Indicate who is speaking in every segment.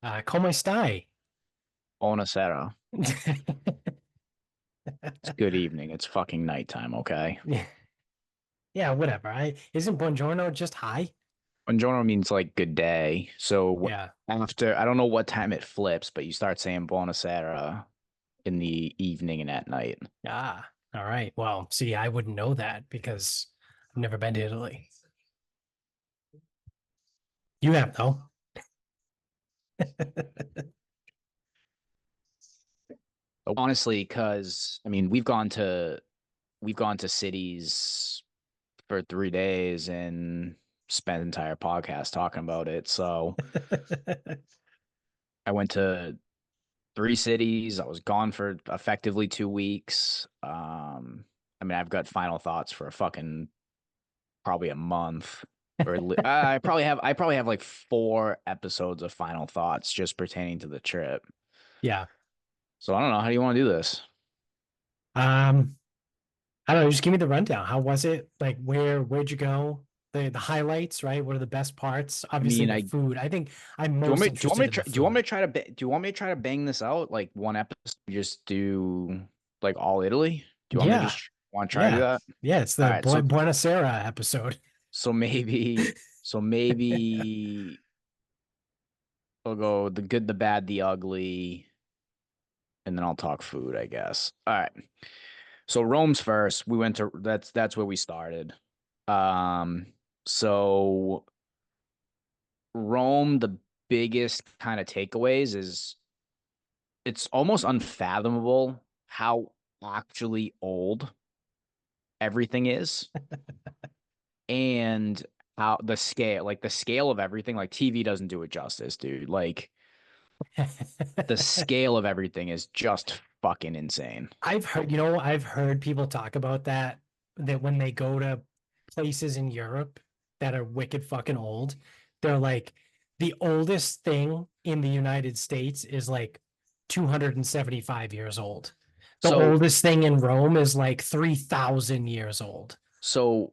Speaker 1: Come stai?
Speaker 2: Buonasera. It's good evening. It's fucking nighttime, okay?
Speaker 1: Yeah, yeah, whatever. I isn't buongiorno just hi?
Speaker 2: Buongiorno means like good day. So
Speaker 1: Yeah.
Speaker 2: after, I don't know what time it flips, but you start saying buonasera in the evening and at night.
Speaker 1: All right. Well, see, I wouldn't know that because I've never been to Italy. You have though.
Speaker 2: Honestly, because I mean, we've gone to cities for 3 days and spent an entire podcast talking about it. So I went to three cities. I was gone for effectively 2 weeks. I mean, I've got final thoughts for a fucking probably a month I probably have like 4 episodes of final thoughts just pertaining to the trip.
Speaker 1: Yeah.
Speaker 2: So I don't know. How do you want to do this?
Speaker 1: Um, I don't know, just give me the rundown. How was it? Like where'd you go? The highlights, right? What are the best parts?
Speaker 2: I
Speaker 1: Obviously
Speaker 2: mean,
Speaker 1: the
Speaker 2: I do
Speaker 1: food. I think I'm
Speaker 2: you want
Speaker 1: most
Speaker 2: me
Speaker 1: interested in the
Speaker 2: do you want me
Speaker 1: food.
Speaker 2: to try to do you want me to try to bang this out like one episode? Just do like all Italy? Do you want me to
Speaker 1: Yeah.
Speaker 2: just want to try to do
Speaker 1: Yeah.
Speaker 2: that?
Speaker 1: Yeah, it's
Speaker 2: All
Speaker 1: the
Speaker 2: right. So
Speaker 1: Buonasera episode.
Speaker 2: so maybe so maybe we'll go the good, the bad, the ugly, and then I'll talk food, I guess. All right. So Rome's first. We went to that's where we started. Um, so Rome, the biggest kind of takeaways is it's almost unfathomable how actually old everything is and how the scale of everything, like TV doesn't do it justice, dude. Like the scale of everything is just fucking insane.
Speaker 1: I've heard people talk about that when they go to places in Europe that are wicked fucking old, they're like, the oldest thing in the United States is like 275 years old. The
Speaker 2: So
Speaker 1: oldest thing in Rome is like 3,000 years old.
Speaker 2: so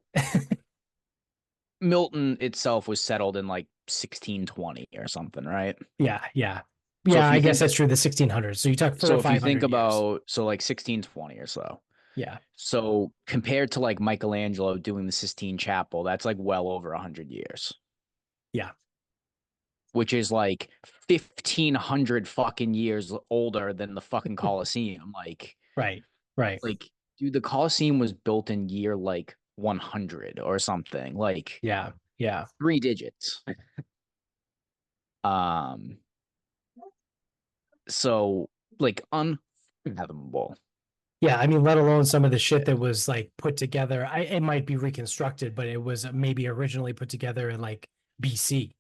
Speaker 2: Milton itself was settled in like 1620 or something, right?
Speaker 1: Yeah, yeah.
Speaker 2: So
Speaker 1: Yeah,
Speaker 2: if
Speaker 1: I
Speaker 2: you
Speaker 1: guess
Speaker 2: think
Speaker 1: that's true. The 1600s. So you talk four or
Speaker 2: so if you
Speaker 1: five
Speaker 2: think
Speaker 1: hundred years.
Speaker 2: about so like 1620 or so.
Speaker 1: Yeah,
Speaker 2: So compared to like Michelangelo doing the Sistine Chapel, that's like well over 100 years,
Speaker 1: yeah.
Speaker 2: which is like 1500 fucking years older than the fucking Colosseum.
Speaker 1: Right, right.
Speaker 2: Like dude, the Colosseum was built in year like 100 or something, like
Speaker 1: Yeah, yeah.
Speaker 2: three digits. Um so like unfathomable.
Speaker 1: Yeah, I mean, let alone some of the shit that was like put together. It might be reconstructed, but it was maybe originally put together in like BC,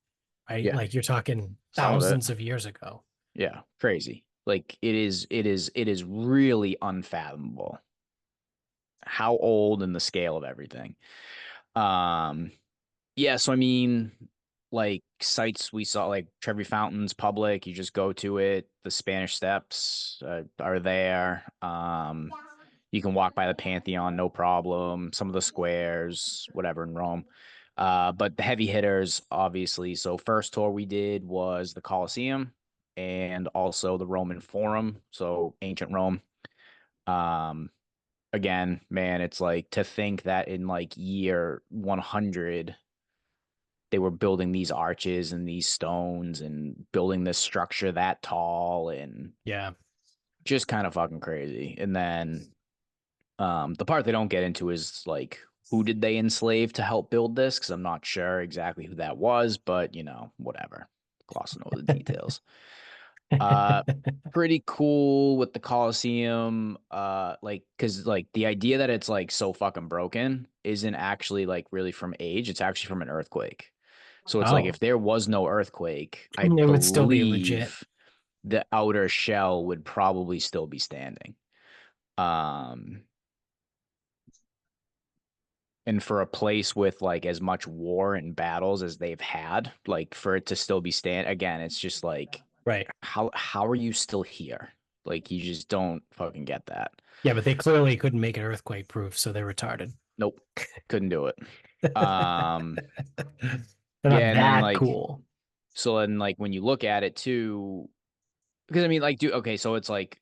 Speaker 1: right?
Speaker 2: Yeah,
Speaker 1: Like you're talking
Speaker 2: some of it.
Speaker 1: thousands of years ago.
Speaker 2: Yeah, crazy. Like it is really unfathomable how old and the scale of everything. Um, yeah, so I mean, like sites we saw, like Trevi Fountains, public, you just go to it. The Spanish Steps are there. You can walk by the Pantheon, no problem. Some of the squares, whatever in Rome. But the heavy hitters, obviously. So first tour we did was the Colosseum and also the Roman Forum, so ancient Rome. Um, again, man, it's like to think that in like year 100 they were building these arches and these stones and building this structure that tall and
Speaker 1: Yeah.
Speaker 2: just kind of fucking crazy. And then the part they don't get into is like who did they enslave to help build this? Because I'm not sure exactly who that was, but you know, whatever. Glossing over the details. Uh, pretty cool with the Colosseum. Like, cause like the idea that it's like so fucking broken isn't actually like really from age. It's actually from an earthquake. So it's like
Speaker 1: Oh,
Speaker 2: if there was no earthquake, I
Speaker 1: it would still be legit.
Speaker 2: believe the outer shell would probably still be standing. Um, and for a place with like as much war and battles as they've had, like for it to still be stand again, it's just like
Speaker 1: Right.
Speaker 2: how are you still here? Like you just don't fucking get that.
Speaker 1: Yeah, but they clearly couldn't make it earthquake proof, so they're retarded.
Speaker 2: Nope, couldn't do it. Um,
Speaker 1: They're not
Speaker 2: yeah, and then
Speaker 1: that
Speaker 2: like
Speaker 1: cool.
Speaker 2: So then like when you look at it too, because I mean like do okay, so it's like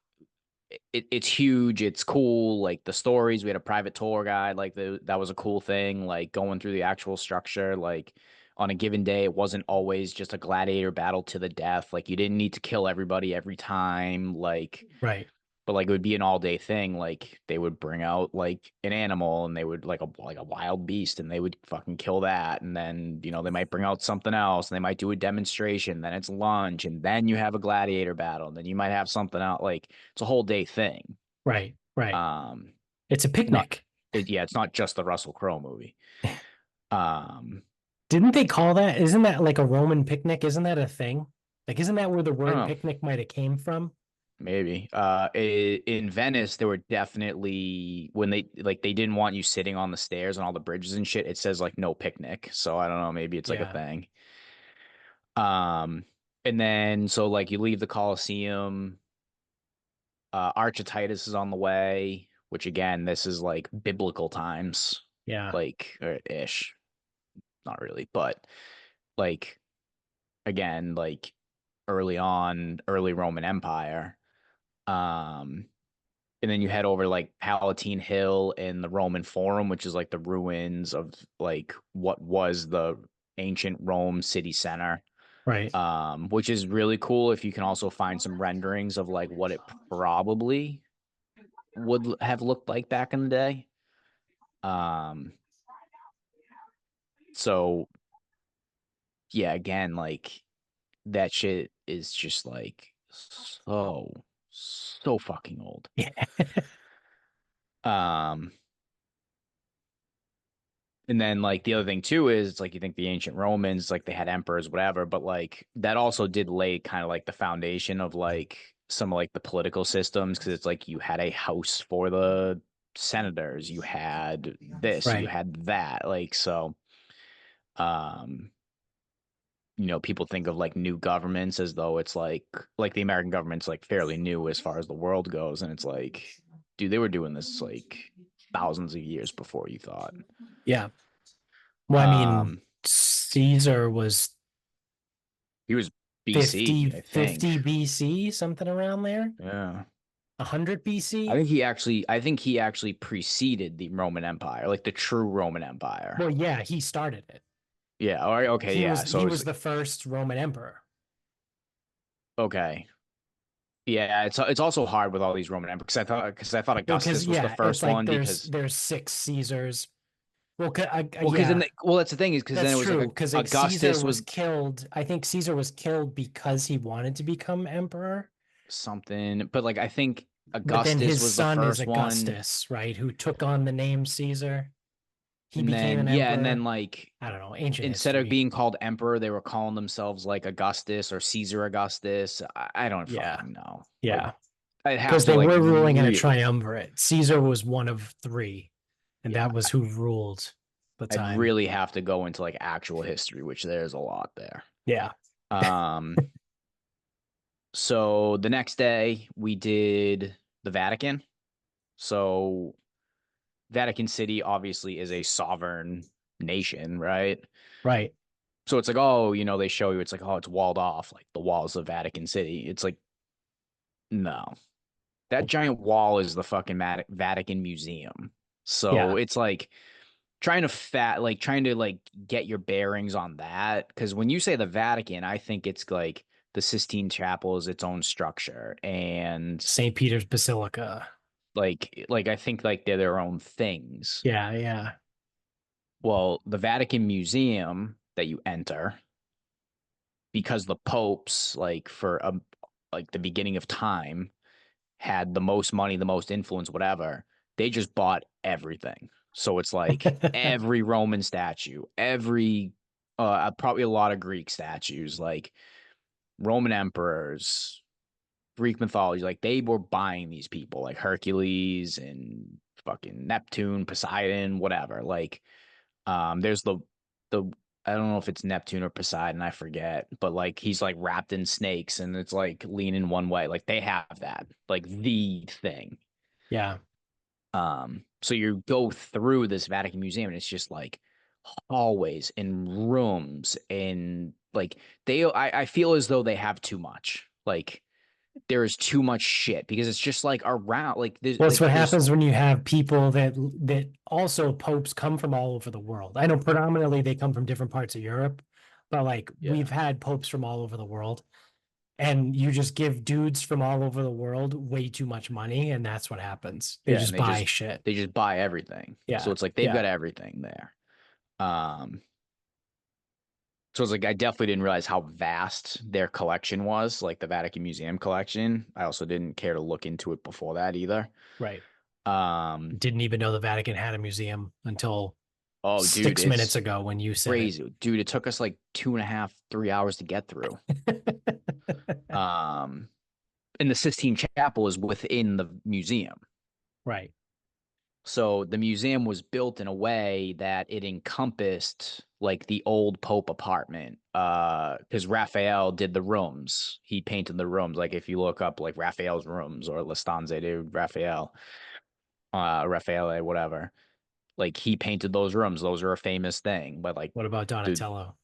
Speaker 2: it's huge, it's cool, like the stories, we had a private tour guide, like that was a cool thing, like going through the actual structure, like on a given day it wasn't always just a gladiator battle to the death, like you didn't need to kill everybody every time, like
Speaker 1: Right.
Speaker 2: but like it would be an all day thing. Like they would bring out like an animal and they would like a wild beast and they would fucking kill that. And then, they might bring out something else and they might do a demonstration. Then it's lunch and then you have a gladiator battle. And then you might have something out. Like it's a whole day thing.
Speaker 1: Right. Right.
Speaker 2: Um,
Speaker 1: It's a
Speaker 2: not
Speaker 1: picnic.
Speaker 2: yeah, it's not just the Russell Crowe movie. Um,
Speaker 1: Didn't they call that? Isn't that like a Roman picnic? Isn't that a thing? Like, isn't that where the
Speaker 2: I don't
Speaker 1: word
Speaker 2: know.
Speaker 1: picnic might have came from?
Speaker 2: Maybe. In Venice, there were definitely when they didn't want you sitting on the stairs and all the bridges and shit. It says like no picnic. So I don't know. Maybe it's like a
Speaker 1: Yeah.
Speaker 2: thing. Um, and then so like you leave the Colosseum. Arch of Titus is on the way, which again, this is like biblical times,
Speaker 1: Yeah.
Speaker 2: like or ish, not really, but like again, like early on, early Roman Empire. Um, and then you head over like Palatine Hill and the Roman Forum, which is like the ruins of like what was the ancient Rome city center.
Speaker 1: Right.
Speaker 2: Which is really cool if you can also find some renderings of like what it probably would have looked like back in the day. Um, so yeah, again, like that shit is just like so fucking old.
Speaker 1: Yeah.
Speaker 2: Um, And then like the other thing too is like you think the ancient Romans like they had emperors whatever but like that also did lay kind of like the foundation of like some of like the political systems because it's like you had a house for the senators, you had this, you
Speaker 1: Right.
Speaker 2: had that, like so um people think of like new governments as though it's like the American government's like fairly new as far as the world goes, and it's like dude, they were doing this like thousands of years before you thought.
Speaker 1: Yeah. Well, I mean,
Speaker 2: um
Speaker 1: Caesar was
Speaker 2: He was
Speaker 1: 50,
Speaker 2: BC, I think.
Speaker 1: 50 BC, something around there.
Speaker 2: Yeah.
Speaker 1: 100
Speaker 2: I
Speaker 1: BC.
Speaker 2: think he actually preceded the Roman Empire, like the true Roman Empire.
Speaker 1: Well, yeah, he started it.
Speaker 2: Yeah. All right. Okay.
Speaker 1: He
Speaker 2: Yeah.
Speaker 1: was he
Speaker 2: So
Speaker 1: was
Speaker 2: it's
Speaker 1: the first Roman emperor.
Speaker 2: okay. Yeah. It's also hard with all these Roman emperors because I thought
Speaker 1: Well, because
Speaker 2: Augustus was the
Speaker 1: yeah, it's
Speaker 2: first
Speaker 1: like
Speaker 2: one
Speaker 1: there's
Speaker 2: because
Speaker 1: there's six Caesars. Well,
Speaker 2: well because then
Speaker 1: yeah,
Speaker 2: that's the thing is because then
Speaker 1: that's
Speaker 2: it was like
Speaker 1: true. Because like Caesar
Speaker 2: Augustus
Speaker 1: was
Speaker 2: was
Speaker 1: killed. I think Caesar was killed because he wanted to become emperor.
Speaker 2: something, but like I think
Speaker 1: But then
Speaker 2: Augustus
Speaker 1: his
Speaker 2: was the
Speaker 1: son is
Speaker 2: first one,
Speaker 1: Augustus, right? Who took on the name Caesar. He
Speaker 2: and
Speaker 1: became
Speaker 2: then
Speaker 1: an
Speaker 2: yeah, and then
Speaker 1: emperor.
Speaker 2: like
Speaker 1: I don't know, ancient
Speaker 2: instead of
Speaker 1: history.
Speaker 2: being called emperor, they were calling themselves like Augustus or Caesar Augustus. I don't
Speaker 1: Yeah,
Speaker 2: fucking know. Like
Speaker 1: yeah.
Speaker 2: I'd have
Speaker 1: Because
Speaker 2: to
Speaker 1: they
Speaker 2: like
Speaker 1: were ruling in a
Speaker 2: really,
Speaker 1: triumvirate. Caesar was one of three, and
Speaker 2: yeah,
Speaker 1: that was who ruled the
Speaker 2: I'd
Speaker 1: time.
Speaker 2: really have to go into like actual history, which there's a lot there.
Speaker 1: Yeah.
Speaker 2: Um, so the next day we did the Vatican. So Vatican City obviously is a sovereign nation, right?
Speaker 1: Right.
Speaker 2: So it's like, oh, they show you it's like, oh, it's walled off, like the walls of Vatican City. It's like, no, that giant wall is the fucking Vatican Museum. So
Speaker 1: Yeah.
Speaker 2: it's like trying to like get your bearings on that. Because when you say the Vatican, I think it's like the Sistine Chapel is its own structure, and
Speaker 1: St. Peter's Basilica.
Speaker 2: like I think like they're their own things.
Speaker 1: Yeah. Yeah.
Speaker 2: Well, the Vatican Museum that you enter because the popes like for like the beginning of time had the most money, the most influence, whatever, they just bought everything. So it's like every Roman statue, every probably a lot of Greek statues, like Roman emperors, Greek mythology, like they were buying these people, like Hercules and fucking Neptune, Poseidon, whatever. Like there's the I don't know if it's Neptune or Poseidon, I forget, but like he's like wrapped in snakes and it's like leaning one way. Like they have that, like the thing.
Speaker 1: Yeah.
Speaker 2: So you go through this Vatican Museum and it's just like, hallways and rooms and like I feel as though they have too much. Like there is too much shit because it's just like around
Speaker 1: Well, it's what
Speaker 2: there's
Speaker 1: happens when you have people that also popes come from all over the world. I know predominantly they come from different parts of Europe, but like
Speaker 2: yeah.
Speaker 1: we've had popes from all over the world, and you just give dudes from all over the world way too much money, and that's what happens. They
Speaker 2: Yeah, and
Speaker 1: just buy shit.
Speaker 2: they just buy everything. So
Speaker 1: Yeah,
Speaker 2: it's like they've
Speaker 1: yeah,
Speaker 2: got everything there. Um so it's like I definitely didn't realize how vast their collection was, like the Vatican Museum collection. I also didn't care to look into it before that either.
Speaker 1: right.
Speaker 2: Um
Speaker 1: Didn't even know the Vatican had a museum until
Speaker 2: oh dude,
Speaker 1: 6 minutes
Speaker 2: it's
Speaker 1: ago when you said it.
Speaker 2: crazy. Dude, it took us like 2.5, 3 hours to get through. Um and the Sistine Chapel is within the museum.
Speaker 1: Right,
Speaker 2: So the museum was built in a way that it encompassed like the old Pope apartment. Because Raphael did the rooms. He painted the rooms. Like if you look up like Raphael's rooms or La Stanze de Raphael, Raffaele, whatever. Like he painted those rooms. Those are a famous thing. But like,
Speaker 1: what about
Speaker 2: dude,
Speaker 1: Donatello?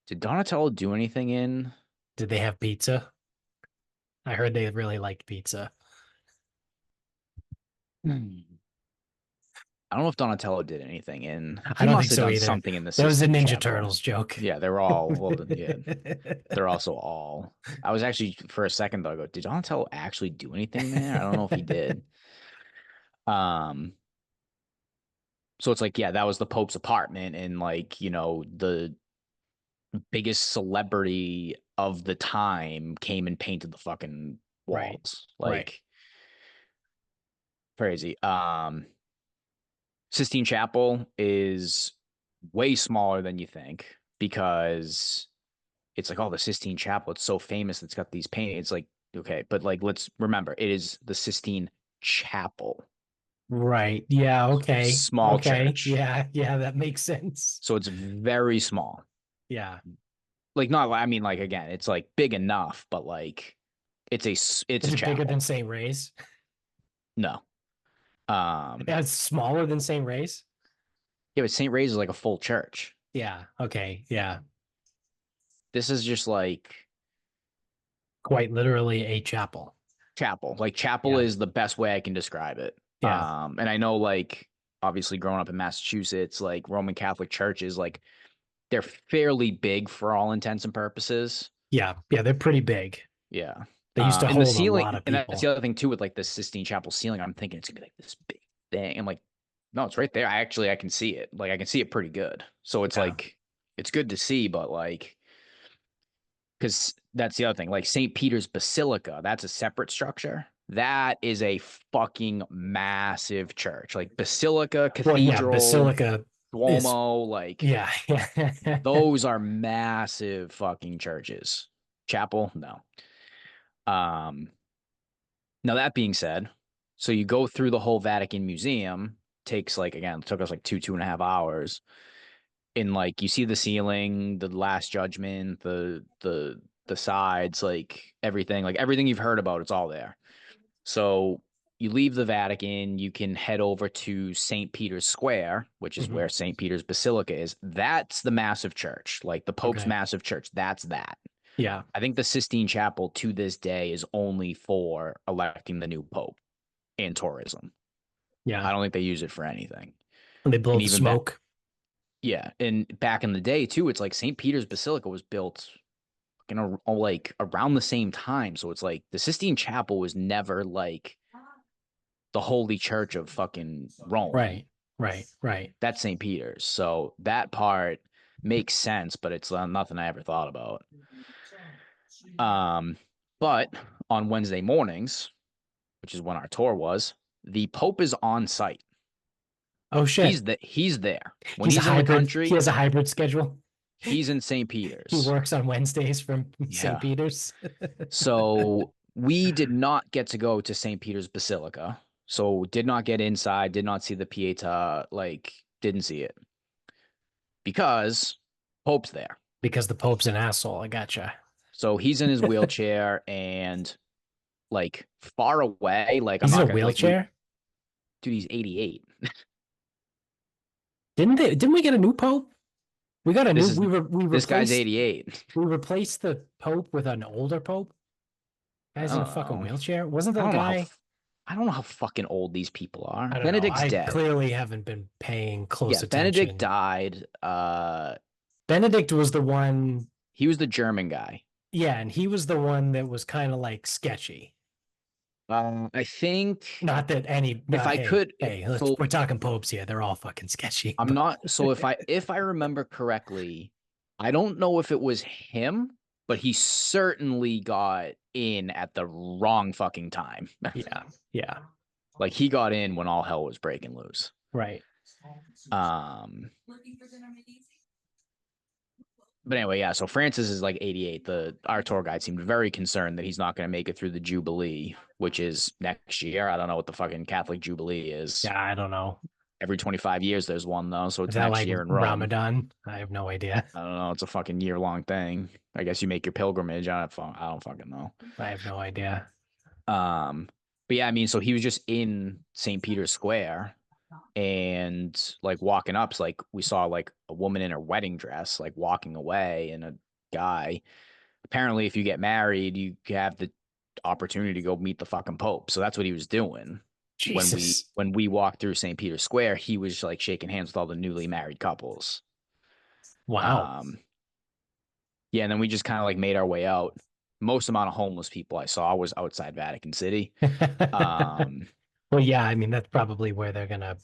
Speaker 2: did Donatello do anything in?
Speaker 1: Did they have pizza? I heard they really liked pizza.
Speaker 2: I don't know if Donatello did anything in.
Speaker 1: I
Speaker 2: He
Speaker 1: don't
Speaker 2: must
Speaker 1: think
Speaker 2: have
Speaker 1: so
Speaker 2: done
Speaker 1: either.
Speaker 2: something in the
Speaker 1: That was a
Speaker 2: Sistine
Speaker 1: Ninja
Speaker 2: Chapel.
Speaker 1: Turtles joke.
Speaker 2: Yeah, they're all well. Yeah, they're also all. I was actually for a second though. I go, did Donatello actually do anything there? I don't know if he did. Um, so it's like, yeah, that was the Pope's apartment, and like, the biggest celebrity of the time came and painted the fucking
Speaker 1: Right,
Speaker 2: walls.
Speaker 1: right.
Speaker 2: Like crazy. Sistine Chapel is way smaller than you think because it's like, oh, the Sistine Chapel, it's so famous. It's got these paintings. It's like, okay, but like, let's remember, it is the Sistine Chapel,
Speaker 1: Right. Yeah. Okay.
Speaker 2: small
Speaker 1: Okay.
Speaker 2: church.
Speaker 1: Yeah. Yeah. That makes sense.
Speaker 2: So it's very small.
Speaker 1: Yeah.
Speaker 2: Like, not, I mean, like, again, it's like big enough, but like, it's
Speaker 1: Is
Speaker 2: a
Speaker 1: it bigger than
Speaker 2: chapel.
Speaker 1: St. Ray's?
Speaker 2: No.
Speaker 1: It's smaller than St. Ray's?
Speaker 2: Yeah, but St. Ray's is like a full church.
Speaker 1: Yeah. Okay. Yeah.
Speaker 2: This is just like
Speaker 1: Quite literally a chapel.
Speaker 2: chapel. Like, chapel
Speaker 1: Yeah.
Speaker 2: is the best way I can describe it.
Speaker 1: Yeah.
Speaker 2: And I know, like, obviously growing up in Massachusetts, like Roman Catholic churches, like they're fairly big for all intents and purposes.
Speaker 1: Yeah. Yeah. They're pretty big.
Speaker 2: Yeah.
Speaker 1: They used to
Speaker 2: And the
Speaker 1: hold a
Speaker 2: ceiling,
Speaker 1: lot of
Speaker 2: and that's the
Speaker 1: people.
Speaker 2: other thing too with like the Sistine Chapel ceiling. I'm thinking it's gonna be like this big thing. I'm like, no, it's right there. I can see it. Like I can see it pretty good. So it's
Speaker 1: Yeah.
Speaker 2: like it's good to see, but like because that's the other thing. Like St. Peter's Basilica, that's a separate structure. That is a fucking massive church. Like Basilica,
Speaker 1: Well, yeah.
Speaker 2: Cathedral,
Speaker 1: Basilica is,
Speaker 2: Duomo, like
Speaker 1: yeah. Yeah.
Speaker 2: those are massive fucking churches. Chapel, no. Um, Now that being said, so you go through the whole Vatican Museum, takes like again, it took us like 2.5 hours. And like you see the ceiling, the Last Judgment, the sides, like everything you've heard about, it's all there. So you leave the Vatican, you can head over to St. Peter's Square, which is
Speaker 1: Mhm.
Speaker 2: where St. Peter's Basilica is. That's the massive church, like the Pope's
Speaker 1: Okay.
Speaker 2: massive church. That's that.
Speaker 1: Yeah.
Speaker 2: I think the Sistine Chapel to this day is only for electing the new Pope and tourism.
Speaker 1: Yeah.
Speaker 2: I don't think they use it for anything.
Speaker 1: And they blow
Speaker 2: And
Speaker 1: the
Speaker 2: even back,
Speaker 1: smoke.
Speaker 2: yeah, and back in the day too, it's like St. Peter's Basilica was built, like around the same time. So it's like the Sistine Chapel was never like the holy church of fucking Rome.
Speaker 1: Right. Right. Right.
Speaker 2: That's St. Peter's. So that part makes sense, but it's nothing I ever thought about. Um, but on Wednesday mornings, which is when our tour was, the Pope is on site.
Speaker 1: Oh shit.
Speaker 2: He's there. When
Speaker 1: He's a
Speaker 2: he's in the
Speaker 1: hybrid. He
Speaker 2: country,
Speaker 1: has a hybrid schedule.
Speaker 2: he's in St.
Speaker 1: He
Speaker 2: Peter's.
Speaker 1: works on Wednesdays from St.
Speaker 2: Yeah.
Speaker 1: Peter's.
Speaker 2: So we did not get to go to St. Peter's Basilica. So did not get inside, did not see the Pieta, like didn't see it because Pope's there.
Speaker 1: Because the Pope's an asshole. I gotcha.
Speaker 2: So he's in his wheelchair and like far away, like I'm
Speaker 1: He's in a
Speaker 2: not gonna like we
Speaker 1: wheelchair.
Speaker 2: dude, he's 88.
Speaker 1: Didn't we get a new pope? We got a new.
Speaker 2: This is
Speaker 1: We
Speaker 2: this guy's
Speaker 1: replaced
Speaker 2: 88.
Speaker 1: we replaced the pope with an older pope.
Speaker 2: I
Speaker 1: Guy's in a
Speaker 2: don't
Speaker 1: fucking
Speaker 2: know.
Speaker 1: wheelchair. Wasn't
Speaker 2: I
Speaker 1: the
Speaker 2: don't know how
Speaker 1: guy?
Speaker 2: I don't know how fucking old these people are.
Speaker 1: I don't know.
Speaker 2: Benedict's
Speaker 1: I
Speaker 2: dead.
Speaker 1: clearly haven't been paying close
Speaker 2: Yeah, Benedict
Speaker 1: attention.
Speaker 2: died.
Speaker 1: Benedict was the one.
Speaker 2: He was the German guy.
Speaker 1: Yeah, and he was the one that was kind of like sketchy.
Speaker 2: I think
Speaker 1: Not that any.
Speaker 2: if I
Speaker 1: Hey,
Speaker 2: could,
Speaker 1: hey,
Speaker 2: so
Speaker 1: we're talking popes here. They're all fucking sketchy.
Speaker 2: I'm
Speaker 1: But
Speaker 2: not. So if I remember correctly, I don't know if it was him, but he certainly got in at the wrong fucking time.
Speaker 1: yeah, yeah,
Speaker 2: Like he got in when all hell was breaking loose.
Speaker 1: right.
Speaker 2: Um, but anyway, yeah. So Francis is like 88. Our tour guide seemed very concerned that he's not going to make it through the Jubilee, which is next year. I don't know what the fucking Catholic Jubilee is.
Speaker 1: Yeah, I don't know.
Speaker 2: Every 25 years there's one though, so
Speaker 1: Is
Speaker 2: it's
Speaker 1: that
Speaker 2: next
Speaker 1: like
Speaker 2: year in Rome.
Speaker 1: Ramadan? I have no idea.
Speaker 2: I don't know. It's a fucking year long thing. I guess you make your pilgrimage. I don't fucking know.
Speaker 1: I have no idea.
Speaker 2: Um, but yeah, I mean, so he was just in St. Peter's Square and like walking up, so like we saw like a woman in her wedding dress, like walking away, and a guy. Apparently, if you get married, you have the opportunity to go meet the fucking Pope. So that's what he was doing.
Speaker 1: Jesus.
Speaker 2: When we walked through St. Peter's Square, he was like shaking hands with all the newly married couples.
Speaker 1: Wow.
Speaker 2: Um, yeah, and then we just kind of like made our way out. Most amount of homeless people I saw was outside Vatican City. Um,
Speaker 1: Well, yeah, I mean, that's probably where they're gonna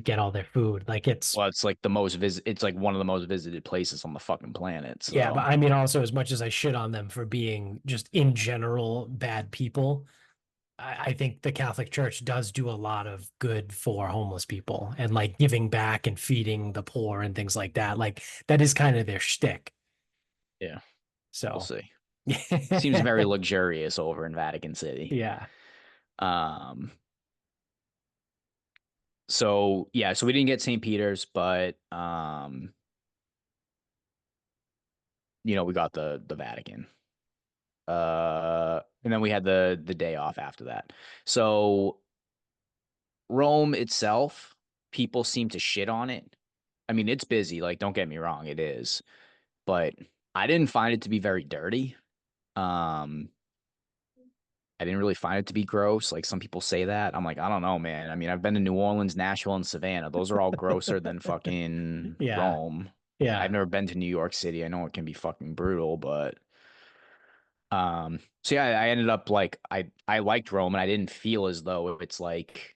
Speaker 1: get all their food. Like it's
Speaker 2: well, it's like the most visit. It's like one of the most visited places on the fucking planet.
Speaker 1: yeah, but
Speaker 2: So
Speaker 1: I mean also as much as I shit on them for being just in general bad people, I think the Catholic Church does do a lot of good for homeless people and like giving back and feeding the poor and things like that. Like that is kind of their shtick.
Speaker 2: yeah, we'll
Speaker 1: So
Speaker 2: see. Seems very luxurious over in Vatican City.
Speaker 1: yeah.
Speaker 2: Um, so yeah, so we didn't get St. Peter's, but we got the Vatican. And then we had the day off after that. So Rome itself, people seem to shit on it. I mean, it's busy, like don't get me wrong, it is. But I didn't find it to be very dirty. Um, I didn't really find it to be gross. Like some people say that. I'm like, I don't know, man. I mean, I've been to New Orleans, Nashville, and Savannah. Those are all grosser than fucking
Speaker 1: Yeah.
Speaker 2: Rome. I've
Speaker 1: Yeah.
Speaker 2: never been to New York City. I know it can be fucking brutal, but so yeah, I ended up like I liked Rome and I didn't feel as though it's like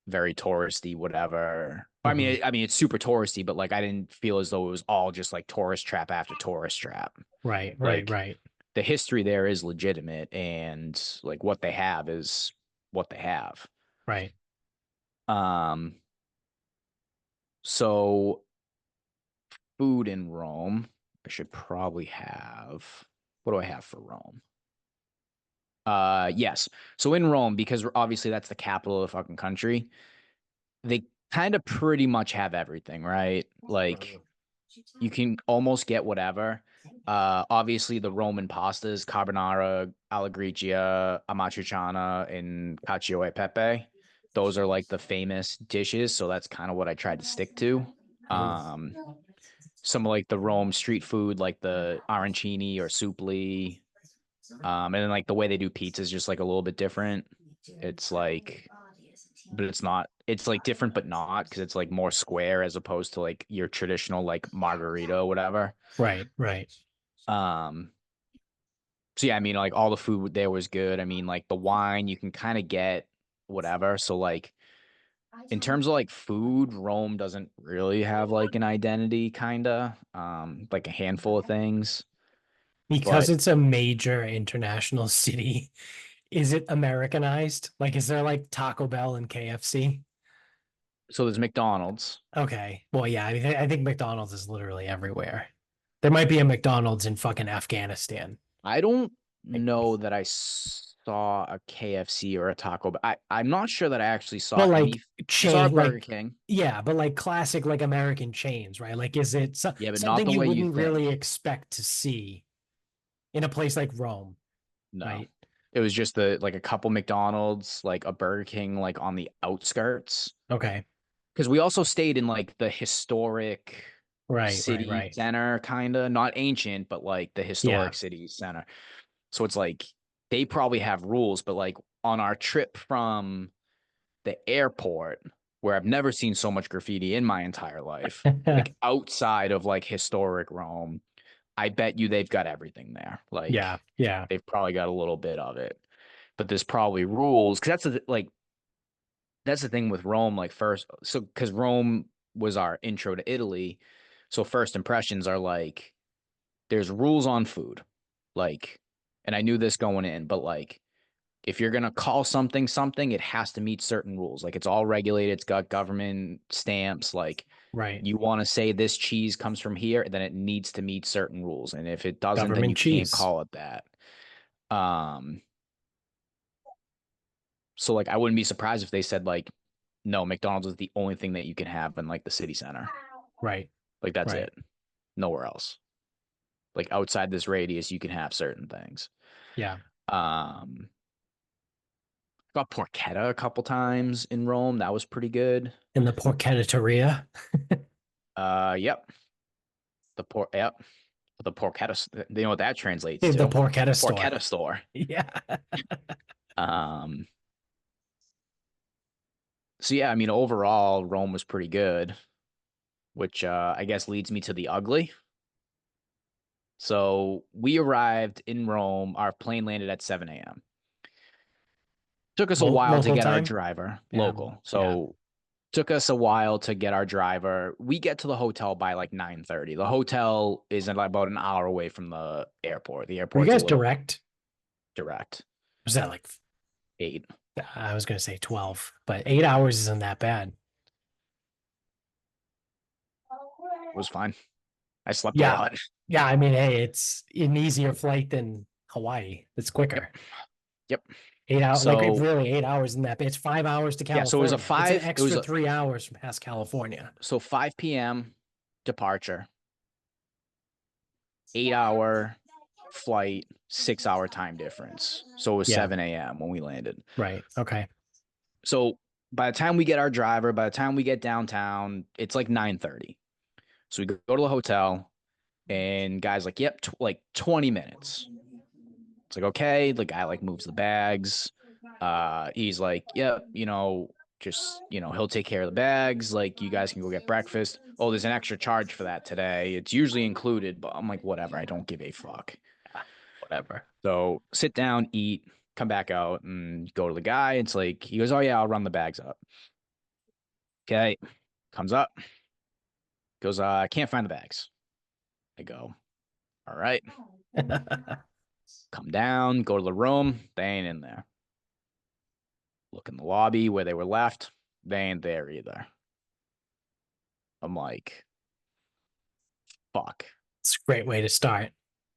Speaker 2: very touristy, whatever.
Speaker 1: Mhm.
Speaker 2: I mean it's super touristy, but like I didn't feel as though it was all just like tourist trap after tourist trap.
Speaker 1: Right, right,
Speaker 2: Like
Speaker 1: right,
Speaker 2: the history there is legitimate and like what they have is what they have.
Speaker 1: right.
Speaker 2: Um, so food in Rome, I should probably have. What do I have for Rome? Yes. So in Rome, because obviously that's the capital of the fucking country, they kind of pretty much have everything, right? Like you can almost get whatever. Obviously the Roman pastas, carbonara, alla amatriciana, and cacio e pepe. Those are like the famous dishes, so that's kind of what I tried to stick to. Um, some of like the Rome street food, like the arancini or supli, and then like the way they do pizza is just like a little bit different. It's like, but it's not. It's like different, but not because it's like more square as opposed to like your traditional like margarita or whatever.
Speaker 1: Right, right.
Speaker 2: Um, so yeah, I mean, like all the food there was good. I mean, like the wine you can kind of get whatever. So like in terms of like food, Rome doesn't really have like an identity, kind of. Like a handful of things,
Speaker 1: Because
Speaker 2: but
Speaker 1: it's a major international city, is it Americanized? Like, is there like Taco Bell and KFC?
Speaker 2: so there's McDonald's.
Speaker 1: Okay. Well, yeah, I think McDonald's is literally everywhere. There might be a McDonald's in fucking Afghanistan.
Speaker 2: I don't
Speaker 1: Like,
Speaker 2: know that I saw a KFC or a Taco, but I'm not sure that I actually saw
Speaker 1: but
Speaker 2: any.
Speaker 1: like
Speaker 2: I saw a
Speaker 1: chain,
Speaker 2: Burger
Speaker 1: like,
Speaker 2: King.
Speaker 1: yeah, but like classic, like American chains, right? Like, is it
Speaker 2: Yeah, but not
Speaker 1: something
Speaker 2: the
Speaker 1: you
Speaker 2: way you
Speaker 1: wouldn't really
Speaker 2: think.
Speaker 1: expect to see in a place like Rome,
Speaker 2: No.
Speaker 1: right?
Speaker 2: It was just the like a couple McDonald's, like a Burger King, like on the outskirts.
Speaker 1: Okay.
Speaker 2: because we also stayed in like the historic
Speaker 1: Right, right,
Speaker 2: city
Speaker 1: right.
Speaker 2: center, kind of not ancient, but like the
Speaker 1: Yeah.
Speaker 2: historic city center. So it's like they probably have rules, but like on our trip from the airport, where I've never seen so much graffiti in my entire life, like outside of like historic Rome, I bet you they've got everything there.
Speaker 1: Yeah,
Speaker 2: Like
Speaker 1: yeah,
Speaker 2: they've probably got a little bit of it, but there's probably rules because that's the thing with Rome. Like first, so because Rome was our intro to Italy, so first impressions are like there's rules on food, like, and I knew this going in, but like if you're gonna call something something, it has to meet certain rules. Like it's all regulated, it's got government stamps. Like
Speaker 1: right.
Speaker 2: you want to say this cheese comes from here, then it needs to meet certain rules. And if it doesn't, then
Speaker 1: Government
Speaker 2: you can't
Speaker 1: cheese.
Speaker 2: call it that. Um, so like I wouldn't be surprised if they said like, no, McDonald's is the only thing that you can have in like the city center.
Speaker 1: Right,
Speaker 2: Like that's
Speaker 1: right.
Speaker 2: it. Nowhere else. Like outside this radius, you can have certain things.
Speaker 1: Yeah.
Speaker 2: Um, got porchetta a couple times in Rome. That was pretty good.
Speaker 1: In the porchetteria.
Speaker 2: Yep. Yep. The porchetta. You know what that translates
Speaker 1: The
Speaker 2: to?
Speaker 1: porchetta store.
Speaker 2: Porchetta store.
Speaker 1: Yeah.
Speaker 2: Um. So yeah, I mean, overall, Rome was pretty good, which I guess leads me to the ugly. So we arrived in Rome. Our plane landed at 7 a.m. Took us a while to
Speaker 1: Local
Speaker 2: get our
Speaker 1: time.
Speaker 2: driver
Speaker 1: Yeah.
Speaker 2: local.
Speaker 1: Yeah.
Speaker 2: So took us a while to get our driver. We get to the hotel by like 9:30. The hotel is about an hour away from the airport. The
Speaker 1: Were you
Speaker 2: airport's a
Speaker 1: guys
Speaker 2: little
Speaker 1: direct?
Speaker 2: direct.
Speaker 1: Was that like,
Speaker 2: 8.
Speaker 1: I was going to say 12, but 8 hours isn't that bad.
Speaker 2: Was fine. I slept a
Speaker 1: Yeah.
Speaker 2: lot.
Speaker 1: Yeah. I mean, hey, it's an easier flight than Hawaii. It's
Speaker 2: Yep.
Speaker 1: quicker.
Speaker 2: Yep.
Speaker 1: 8 hours, like
Speaker 2: So
Speaker 1: really 8 hours isn't that bad. It's 5 hours to
Speaker 2: yeah, so it was a
Speaker 1: California. It's an
Speaker 2: five. It was
Speaker 1: extra
Speaker 2: a
Speaker 1: 3 hours from past California.
Speaker 2: so 5 p.m. departure, 8 hour flight, 6 hour time difference. So it was
Speaker 1: Yeah.
Speaker 2: 7 a.m. when we landed.
Speaker 1: Right. Okay.
Speaker 2: So by the time we get our driver, by the time we get downtown, it's like 9:30. So we go to the hotel, and guy's like, "Yep, like 20 minutes." It's like, okay. The guy like moves the bags. He's like, "Yep, just he'll take care of the bags. Like, you guys can go get breakfast. Oh, there's an extra charge for that today. It's usually included, but I'm like, whatever. I don't give a fuck."
Speaker 1: Whatever.
Speaker 2: So sit down, eat, come back out, and go to the guy. It's like he goes, "Oh yeah, I'll run the bags up." Okay, comes up, goes, "I can't find the bags." I go, "All right." Come down, go to the room. They ain't in there. Look in the lobby where they were left. They ain't there either. I'm like, fuck.
Speaker 1: It's a great way to start.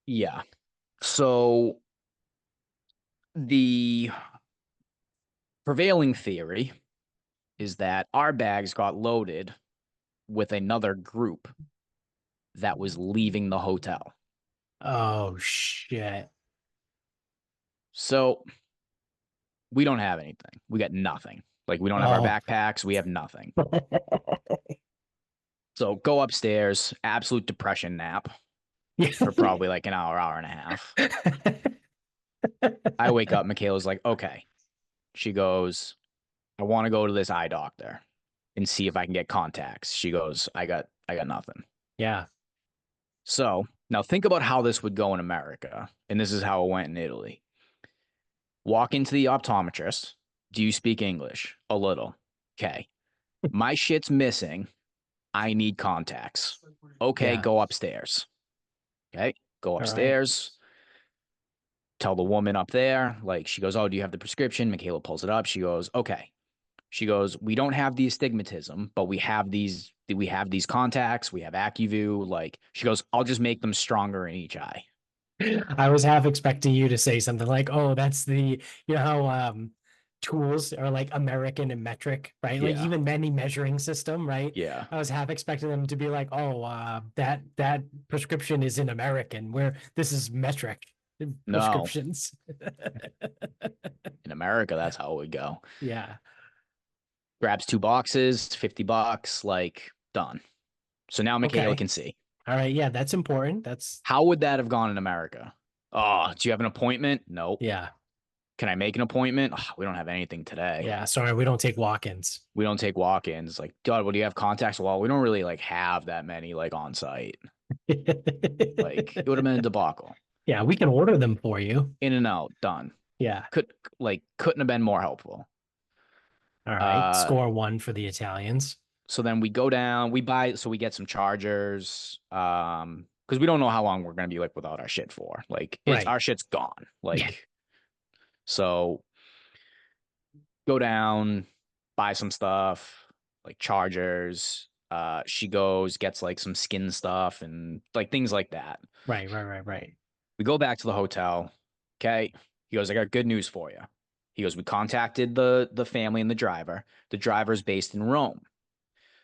Speaker 2: Yeah. So the prevailing theory is that our bags got loaded with another group that was leaving the hotel.
Speaker 1: Oh shit.
Speaker 2: So we don't have anything. We got nothing. Like we don't have our
Speaker 1: Oh.
Speaker 2: backpacks. We have nothing. So go upstairs, absolute depression nap for probably like an hour, hour and a half. I wake up, Michaela's like, okay. She goes, I want to go to this eye doctor and see if I can get contacts. She goes, I got nothing.
Speaker 1: Yeah.
Speaker 2: So now think about how this would go in America. And this is how it went in Italy. Walk into the optometrist. Do you speak English? A little. Okay. My shit's missing. I need contacts. Okay,
Speaker 1: Yeah.
Speaker 2: go upstairs. Okay, go
Speaker 1: All right.
Speaker 2: upstairs. Tell the woman up there, like, she goes, "Oh, do you have the prescription?" Michaela pulls it up. She goes, "Okay." She goes, "We don't have the astigmatism, but we have these contacts. We have AccuView." Like, she goes, "I'll just make them stronger in each eye."
Speaker 1: I was half expecting you to say something like, "Oh, that's the how tools are like American and metric, right? Like
Speaker 2: Yeah,
Speaker 1: even many measuring system, right?"
Speaker 2: yeah.
Speaker 1: I was half expecting them to be like, "Oh, that prescription is in American, where this is metric
Speaker 2: No,
Speaker 1: prescriptions."
Speaker 2: in America, that's how it would go.
Speaker 1: Yeah.
Speaker 2: grabs 2 boxes, $50, like done. So now Michaela
Speaker 1: Okay.
Speaker 2: can see.
Speaker 1: All right. Yeah, that's important. That's
Speaker 2: How would that have gone in America? Oh, do you have an appointment? Nope.
Speaker 1: yeah.
Speaker 2: Can I make an appointment? Oh, we don't have anything today.
Speaker 1: Yeah. Sorry, we don't take walk-ins.
Speaker 2: We don't take walk-ins. Like, God, what do you have contacts? Well, we don't really like have that many like on site. Like, it would have been a debacle.
Speaker 1: Yeah, we can order them for you.
Speaker 2: In and out, done.
Speaker 1: Yeah.
Speaker 2: Couldn't have been more helpful.
Speaker 1: All right.
Speaker 2: Uh,
Speaker 1: Score one for the Italians.
Speaker 2: so then we go down, we get some chargers. Because we don't know how long we're gonna be like without our shit for. Like, it's
Speaker 1: Right.
Speaker 2: our shit's gone.
Speaker 1: Yeah.
Speaker 2: Like, so go down, buy some stuff, like chargers. She goes, gets like some skin stuff and like things like that.
Speaker 1: Right. Right. Right. Right.
Speaker 2: We go back to the hotel. Okay. He goes, I got good news for you. He goes, we contacted the family and the driver. The driver's based in Rome.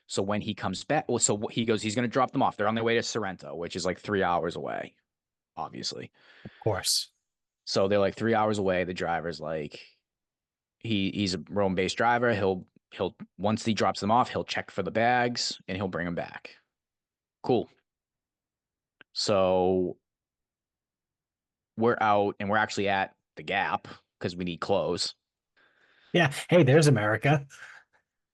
Speaker 2: So when he comes back, well, so he goes, he's going to drop them off. They're on their way to Sorrento, which is like 3 hours away, obviously.
Speaker 1: Of course.
Speaker 2: So they're like 3 hours away. The driver's like, he's a Rome based driver. He'll once he drops them off, he'll check for the bags and he'll bring them back. Cool. So we're out and we're actually at the Gap because we need clothes.
Speaker 1: Yeah. Hey, there's America.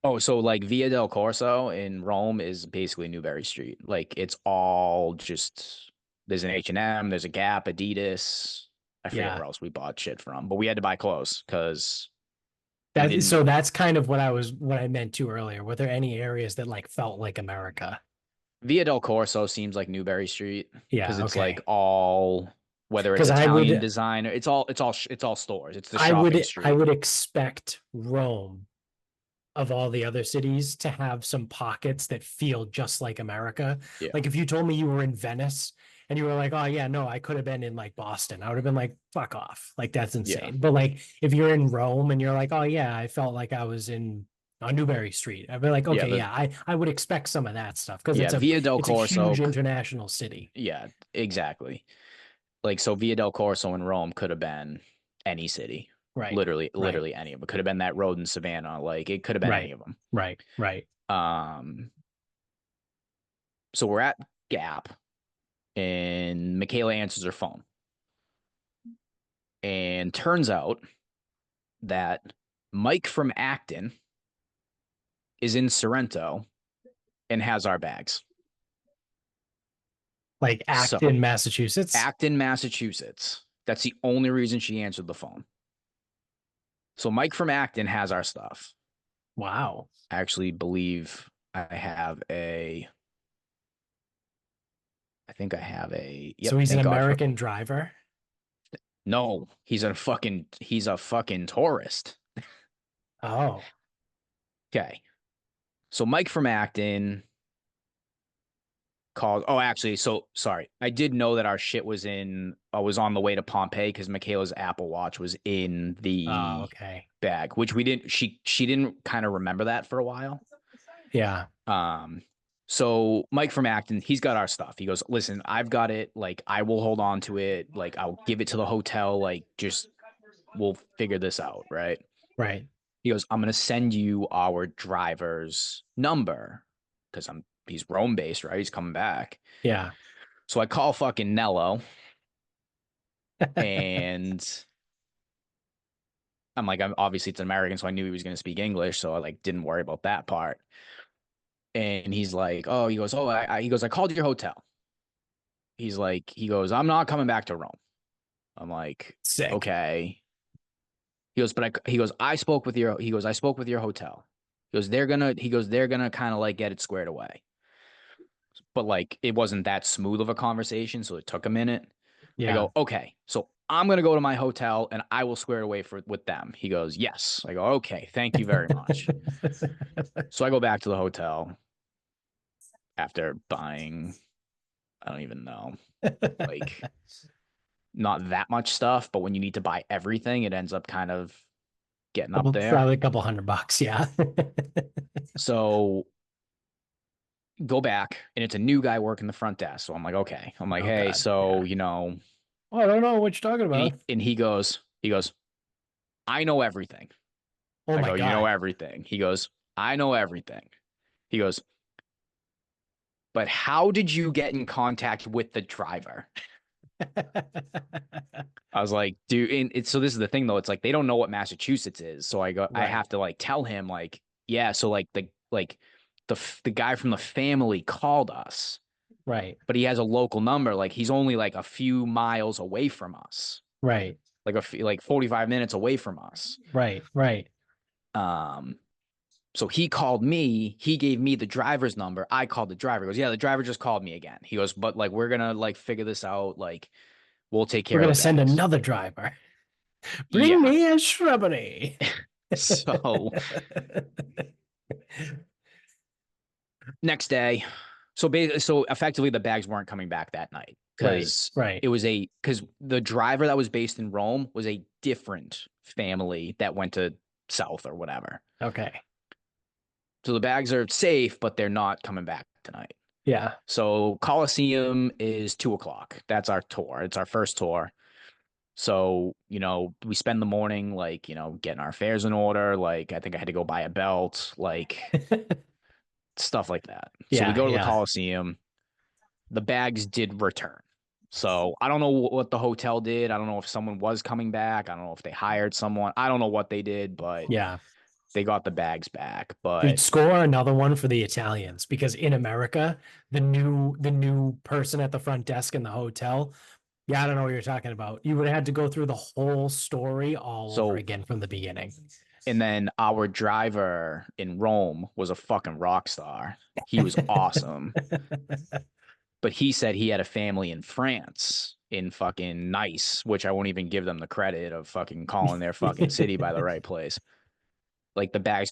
Speaker 2: Oh, so like Via del Corso in Rome is basically Newbury Street. Like it's all just there's an H&M, there's a Gap, Adidas. I forget
Speaker 1: Yeah.
Speaker 2: where else we bought shit from, but we had to buy clothes because we
Speaker 1: That
Speaker 2: didn't.
Speaker 1: so that's kind of what I meant to earlier. Were there any areas that like felt like America?
Speaker 2: Via del Corso seems like Newbury Street because
Speaker 1: Yeah.
Speaker 2: it's like
Speaker 1: Okay.
Speaker 2: all whether it's
Speaker 1: Because
Speaker 2: Italian designer, it's all stores. It's the
Speaker 1: I
Speaker 2: shopping
Speaker 1: would, I
Speaker 2: street.
Speaker 1: would expect Rome of all the other cities to have some pockets that feel just like America.
Speaker 2: Yeah.
Speaker 1: Like if you told me you were in Venice and you were like, oh yeah, no, I could have been in like Boston. I would have been like, fuck off. Like that's
Speaker 2: Yeah.
Speaker 1: insane. But like if you're in Rome and you're like, oh yeah, I felt like I was in on Newbury Street. I'd be like,
Speaker 2: Yeah,
Speaker 1: okay, yeah, I would expect some of that stuff because
Speaker 2: yeah, Via del
Speaker 1: it's a
Speaker 2: Corso.
Speaker 1: huge international city.
Speaker 2: Yeah, exactly. Like so Via del Corso in Rome could have been any city.
Speaker 1: Right. Right.
Speaker 2: Literally any of it. Could have been that road in Savannah. Like it could have been any
Speaker 1: Right.
Speaker 2: of them.
Speaker 1: Right. Right.
Speaker 2: Um, so we're at Gap and Michaela answers her phone. And turns out that Mike from Acton is in Sorrento and has our bags.
Speaker 1: Like
Speaker 2: So,
Speaker 1: Acton, Massachusetts.
Speaker 2: Acton, Massachusetts. That's the only reason she answered the phone. So, Mike from Acton has our stuff.
Speaker 1: Wow.
Speaker 2: I actually believe I have I think I have yep,
Speaker 1: So he's an
Speaker 2: thank God for,
Speaker 1: American driver.
Speaker 2: no, he's a fucking tourist.
Speaker 1: Oh,
Speaker 2: Okay. So, Mike from Acton called. Oh, actually, so sorry. I did know that our shit was on the way to Pompeii because Michaela's Apple Watch was in
Speaker 1: oh,
Speaker 2: the
Speaker 1: okay.
Speaker 2: bag, which we didn't. She didn't kind of remember that for a while.
Speaker 1: Yeah.
Speaker 2: So Mike from Acton, he's got our stuff. He goes, listen, I've got it. Like, I will hold on to it. Like, I'll give it to the hotel. Like, just we'll figure this out, right?
Speaker 1: Right.
Speaker 2: He goes, I'm gonna send you our driver's number because he's Rome based, right? He's coming back.
Speaker 1: Yeah.
Speaker 2: So I call fucking Nello and I'm like, obviously it's an American, so I knew he was going to speak English, so I like didn't worry about that part. And he's like, oh, he goes, he goes, I called your hotel. He goes, I'm not coming back to Rome. I'm like,
Speaker 1: Sick.
Speaker 2: okay. He goes, I spoke with your hotel. They're gonna kind of like get it squared away. But like it wasn't that smooth of a conversation, so it took a minute. I
Speaker 1: Yeah.
Speaker 2: go, okay, so I'm gonna go to my hotel and I will square it away with them. He goes, yes. I go, okay, thank you very much. So I go back to the hotel after buying, I don't even know, like not that much stuff, but when you need to buy everything, it ends up kind of getting up there.
Speaker 1: Probably a couple $100. Yeah.
Speaker 2: So go back and it's a new guy working the front desk. So I'm like, okay. I'm like,
Speaker 1: Oh
Speaker 2: hey,
Speaker 1: God.
Speaker 2: so
Speaker 1: Yeah. Oh, I don't know what you're talking about.
Speaker 2: and he goes, I know everything.
Speaker 1: Oh
Speaker 2: I
Speaker 1: my
Speaker 2: go, you know
Speaker 1: God.
Speaker 2: everything. He goes, I know everything. He goes, but how did you get in contact with the driver? I was like, dude, so this is the thing though. It's like they don't know what Massachusetts is. So I
Speaker 1: Right,
Speaker 2: have to like tell him like, yeah, so the guy from the family called us,
Speaker 1: right,
Speaker 2: but he has a local number. Like he's only like a few miles away from us,
Speaker 1: right,
Speaker 2: like 45 minutes away from us.
Speaker 1: right, right.
Speaker 2: Um, so he called me, he gave me the driver's number. I called the driver. He goes, yeah, the driver just called me again. He goes, but like we're gonna like figure this out. Like we'll take
Speaker 1: We're
Speaker 2: care of
Speaker 1: gonna
Speaker 2: the
Speaker 1: send
Speaker 2: bags.
Speaker 1: another driver. Bring
Speaker 2: Yeah.
Speaker 1: me a shrubbery.
Speaker 2: So next day, so effectively the bags weren't coming back that night
Speaker 1: Right,
Speaker 2: because
Speaker 1: right.
Speaker 2: because the driver that was based in Rome was a different family that went to South or whatever.
Speaker 1: Okay.
Speaker 2: So the bags are safe, but they're not coming back tonight.
Speaker 1: Yeah.
Speaker 2: So Coliseum is 2 o'clock. That's our tour. It's our first tour. So, we spend the morning like, getting our affairs in order. Like, I think I had to go buy a belt, like stuff like that. So we
Speaker 1: Yeah,
Speaker 2: go to the
Speaker 1: yeah.
Speaker 2: Coliseum. The bags did return. So I don't know what the hotel did. I don't know if someone was coming back. I don't know if they hired someone. I don't know what they did, but
Speaker 1: Yeah.
Speaker 2: they got the bags back.
Speaker 1: Dude,
Speaker 2: But
Speaker 1: score another one for the Italians because in America, the new person at the front desk in the hotel, yeah, I don't know what you're talking about. You would have had to go through the whole story all over
Speaker 2: so,
Speaker 1: again from the beginning.
Speaker 2: and then our driver in Rome was a fucking rock star. He was awesome. But he said he had a family in France in fucking Nice, which I won't even give them the credit of fucking calling their fucking city by the right place. Like the bags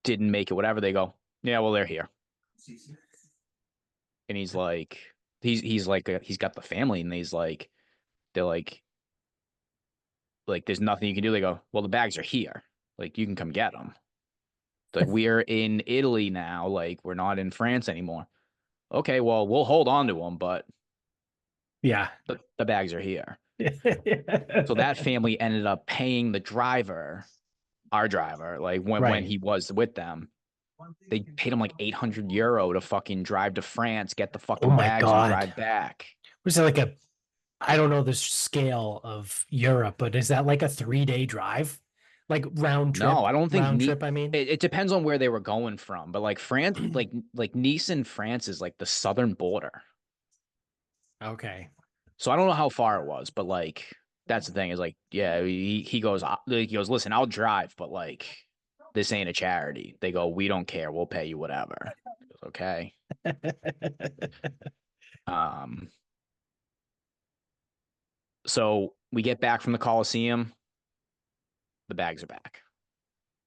Speaker 2: didn't make it, whatever. They go, yeah, well, they're here. And he's like, he's got the family, and they're like, there's nothing you can do. They go, well, the bags are here. Like, you can come get them. Like, we're in Italy now. Like, we're not in France anymore. Okay, well, we'll hold on to them, but
Speaker 1: Yeah.
Speaker 2: the bags are here. So that family ended up paying the driver, our driver, like when
Speaker 1: Right.
Speaker 2: he was with them, they paid him like 800 euro to fucking drive to France, get the
Speaker 1: Oh
Speaker 2: fucking
Speaker 1: my
Speaker 2: bags, and
Speaker 1: God.
Speaker 2: drive back.
Speaker 1: Was it like I don't know the scale of Europe, but is that like a 3-day drive? Like round
Speaker 2: No,
Speaker 1: trip?
Speaker 2: I don't think
Speaker 1: Round trip, I mean.
Speaker 2: it depends on where they were going from, but like France, like Nice in France is like the southern border.
Speaker 1: Okay.
Speaker 2: So I don't know how far it was, but like that's the thing is like, yeah, he goes, listen, I'll drive, but like this ain't a charity. They go, we don't care, we'll pay you whatever. Goes, okay. Um, so we get back from the Coliseum, the bags are back.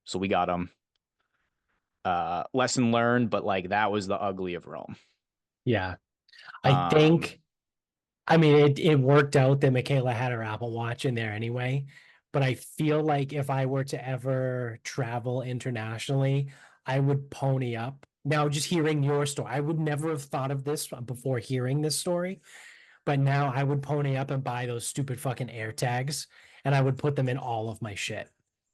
Speaker 2: So we got them. Lesson learned, but like that was the ugly of Rome.
Speaker 1: Yeah. I
Speaker 2: Um,
Speaker 1: think I mean, it worked out that Michaela had her Apple Watch in there anyway. But I feel like if I were to ever travel internationally, I would pony up. Now, just hearing your story, I would never have thought of this before hearing this story. But now I would pony up and buy those stupid fucking air tags and I would put them in all of my shit.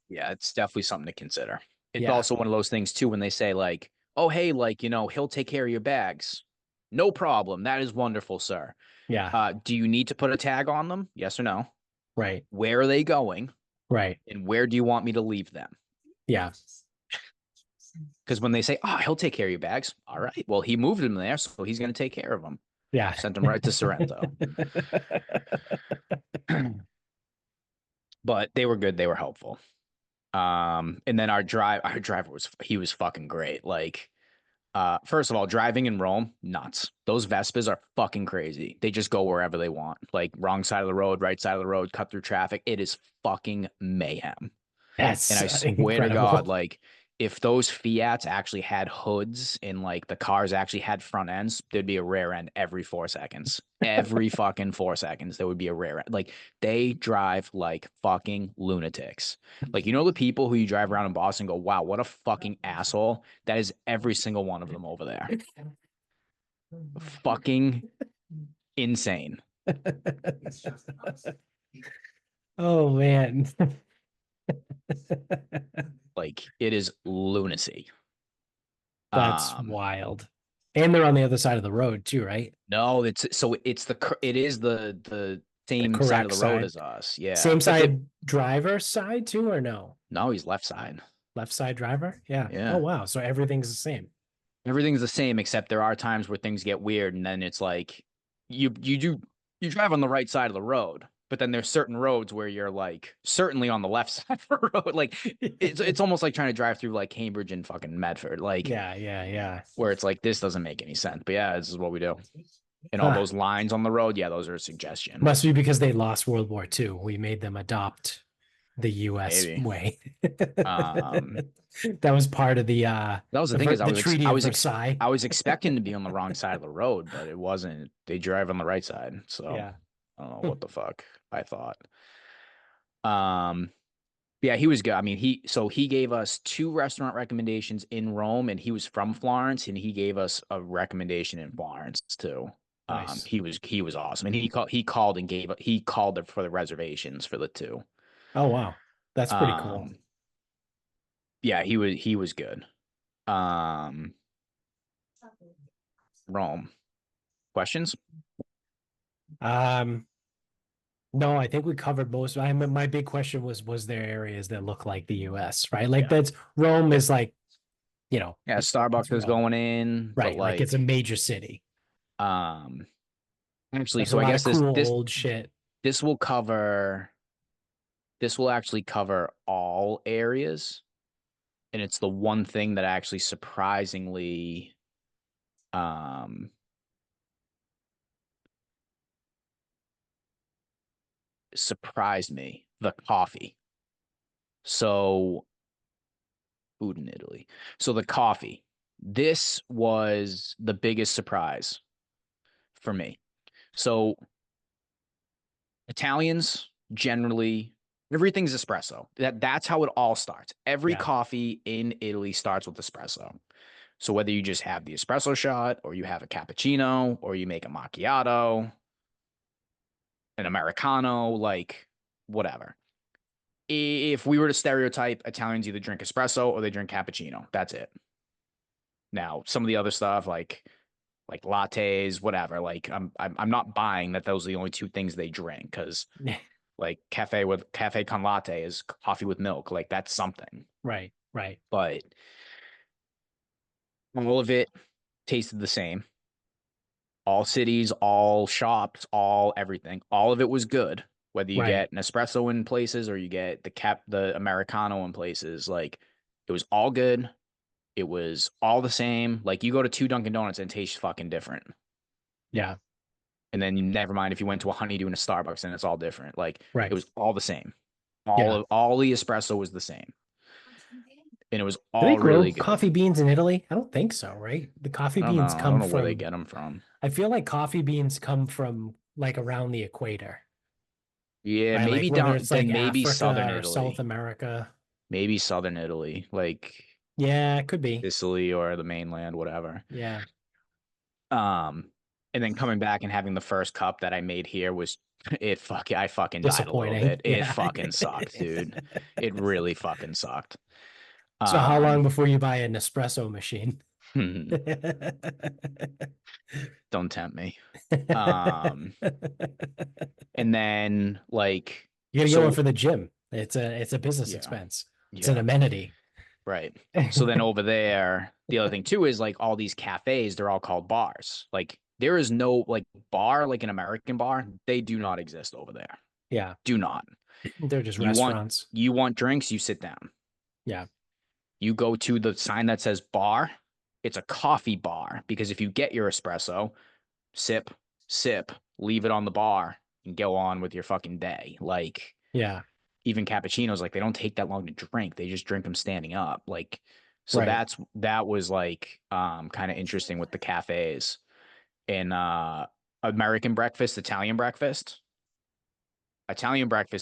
Speaker 2: yeah, it's definitely something to consider. It's
Speaker 1: Yeah.
Speaker 2: also one of those things too when they say like, "Oh, hey, like he'll take care of your bags." No problem. That is wonderful, sir.
Speaker 1: Yeah.
Speaker 2: Do you need to put a tag on them? Yes or no?
Speaker 1: Right.
Speaker 2: Where are they going?
Speaker 1: Right.
Speaker 2: And where do you want me to leave them?
Speaker 1: Yeah.
Speaker 2: Because when they say, "Oh, he'll take care of your bags," all right. Well, he moved them there, so he's going to take care of them.
Speaker 1: Yeah.
Speaker 2: Sent them right to Sorrento. But they were good. They were helpful. And then our driver was fucking great. Like, first of all, driving in Rome, nuts. Those Vespas are fucking crazy. They just go wherever they want. Like wrong side of the road, right side of the road, cut through traffic. It is fucking mayhem. And
Speaker 1: That's
Speaker 2: I swear to God,
Speaker 1: incredible.
Speaker 2: like if those Fiats actually had hoods and like the cars actually had front ends, there'd be a rear end every 4 seconds. Every fucking 4 seconds, there would be a rear end. Like they drive like fucking lunatics. Like, the people who you drive around in Boston and go, wow, what a fucking asshole. That is every single one of them over there. Fucking insane.
Speaker 1: Oh man.
Speaker 2: Like it is lunacy.
Speaker 1: That's
Speaker 2: Um,
Speaker 1: wild. And they're on the other side of the road too, right?
Speaker 2: no, it is the
Speaker 1: The
Speaker 2: same side of
Speaker 1: correct
Speaker 2: the road
Speaker 1: side.
Speaker 2: as us. Yeah.
Speaker 1: Same
Speaker 2: But
Speaker 1: side driver side too, or no?
Speaker 2: no, he's left side.
Speaker 1: Left side driver? Yeah. Oh
Speaker 2: Yeah.
Speaker 1: wow. So everything's the same.
Speaker 2: Everything's the same except there are times where things get weird and then it's like you drive on the right side of the road, but then there's certain roads where you're like certainly on the left side of the road. Like it's almost like trying to drive through like Cambridge and fucking Medford, like
Speaker 1: Yeah, yeah, yeah.
Speaker 2: where it's like this doesn't make any sense. But yeah, this is what we do. And all
Speaker 1: Huh.
Speaker 2: those lines on the road, yeah, those are a suggestion.
Speaker 1: Must be because they lost World War II. We made them adopt the US
Speaker 2: Maybe.
Speaker 1: way.
Speaker 2: Um
Speaker 1: That was part of
Speaker 2: that was the thing is
Speaker 1: The Treaty of Versailles.
Speaker 2: I was expecting to be on the wrong side of the road, but it wasn't. They drive on the right side. So
Speaker 1: Yeah.
Speaker 2: I don't know what the fuck I thought. Um Yeah, he was good. I mean, he gave us two restaurant recommendations in Rome, and he was from Florence, and he gave us a recommendation in Florence too.
Speaker 1: Nice.
Speaker 2: He was awesome, and he called for the reservations for the two.
Speaker 1: Oh wow. That's pretty cool.
Speaker 2: Um, yeah, he was good. Um, Rome. Questions?
Speaker 1: Um no, I think we covered most. My big question was there areas that look like the US, right? Like
Speaker 2: Yeah,
Speaker 1: that's Rome is like, you know,
Speaker 2: yeah.
Speaker 1: it's
Speaker 2: Starbucks is
Speaker 1: Rome,
Speaker 2: going in, but
Speaker 1: right? Like it's a
Speaker 2: like,
Speaker 1: major city.
Speaker 2: um, actually,
Speaker 1: There's a
Speaker 2: so I
Speaker 1: lot of
Speaker 2: guess
Speaker 1: cool old shit.
Speaker 2: this will cover this will actually cover all areas. And it's the one thing that actually um surprised me, the coffee. So food in Italy. So the coffee. This was the biggest surprise for me. So Italians generally everything's espresso. That's how it all starts. Every
Speaker 1: Yeah,
Speaker 2: coffee in Italy starts with espresso. So whether you just have the espresso shot or you have a cappuccino or you make a macchiato, an Americano, like whatever. If we were to stereotype, Italians either drink espresso or they drink cappuccino. That's it. Now, some of the other stuff like lattes, whatever. Like I'm not buying that those are the only two things they drink because like cafe con latte is coffee with milk. Like that's something.
Speaker 1: right, right.
Speaker 2: But all of it tasted the same. All cities, all shops, all everything. All of it was good. Whether you
Speaker 1: Right.
Speaker 2: get an espresso in places or you get the Americano in places, like it was all good. It was all the same. Like you go to two Dunkin' Donuts and it tastes fucking different.
Speaker 1: Yeah,
Speaker 2: And then you never mind if you went to a honeydew and a Starbucks and it's all different. Like it
Speaker 1: right.
Speaker 2: was all the same.
Speaker 1: Yeah.
Speaker 2: All the espresso was the same. And it was
Speaker 1: Do they
Speaker 2: all
Speaker 1: grow
Speaker 2: really good.
Speaker 1: coffee beans in Italy? I don't think so, right? The coffee
Speaker 2: I don't know.
Speaker 1: beans
Speaker 2: I don't
Speaker 1: come
Speaker 2: know where they
Speaker 1: from,
Speaker 2: get them from.
Speaker 1: I feel like coffee beans come from like around the equator,
Speaker 2: Yeah,
Speaker 1: right? Like
Speaker 2: maybe
Speaker 1: whether
Speaker 2: down
Speaker 1: it's like
Speaker 2: then maybe
Speaker 1: Africa
Speaker 2: southern
Speaker 1: or South
Speaker 2: Italy.
Speaker 1: America.
Speaker 2: Maybe southern Italy, like
Speaker 1: Yeah, it could be.
Speaker 2: Sicily or the mainland, whatever.
Speaker 1: Yeah.
Speaker 2: Um, and then coming back and having the first cup that I made here was I fucking died a little
Speaker 1: Disappointing.
Speaker 2: bit. It
Speaker 1: Yeah.
Speaker 2: fucking sucked, dude. It really fucking sucked.
Speaker 1: So how long
Speaker 2: Um,
Speaker 1: before you buy an espresso machine?
Speaker 2: don't tempt me. Um, and then like
Speaker 1: You gotta get one
Speaker 2: so
Speaker 1: for the gym. It's a business
Speaker 2: yeah,
Speaker 1: expense. It's an
Speaker 2: yeah.
Speaker 1: amenity.
Speaker 2: Right. So then over there, the other thing too is like all these cafes, they're all called bars. Like there is no like bar, like an American bar, they do not exist over there.
Speaker 1: Yeah,
Speaker 2: Do not.
Speaker 1: they're just
Speaker 2: You want
Speaker 1: restaurants.
Speaker 2: you want drinks, you sit down.
Speaker 1: Yeah,
Speaker 2: You go to the sign that says bar, it's a coffee bar because if you get your espresso, sip, sip, leave it on the bar and go on with your fucking day. Like
Speaker 1: yeah,
Speaker 2: even cappuccinos, like they don't take that long to drink. They just drink them standing up. Like, so
Speaker 1: right.
Speaker 2: that was like kind of interesting with the cafes and American breakfast, Italian breakfast,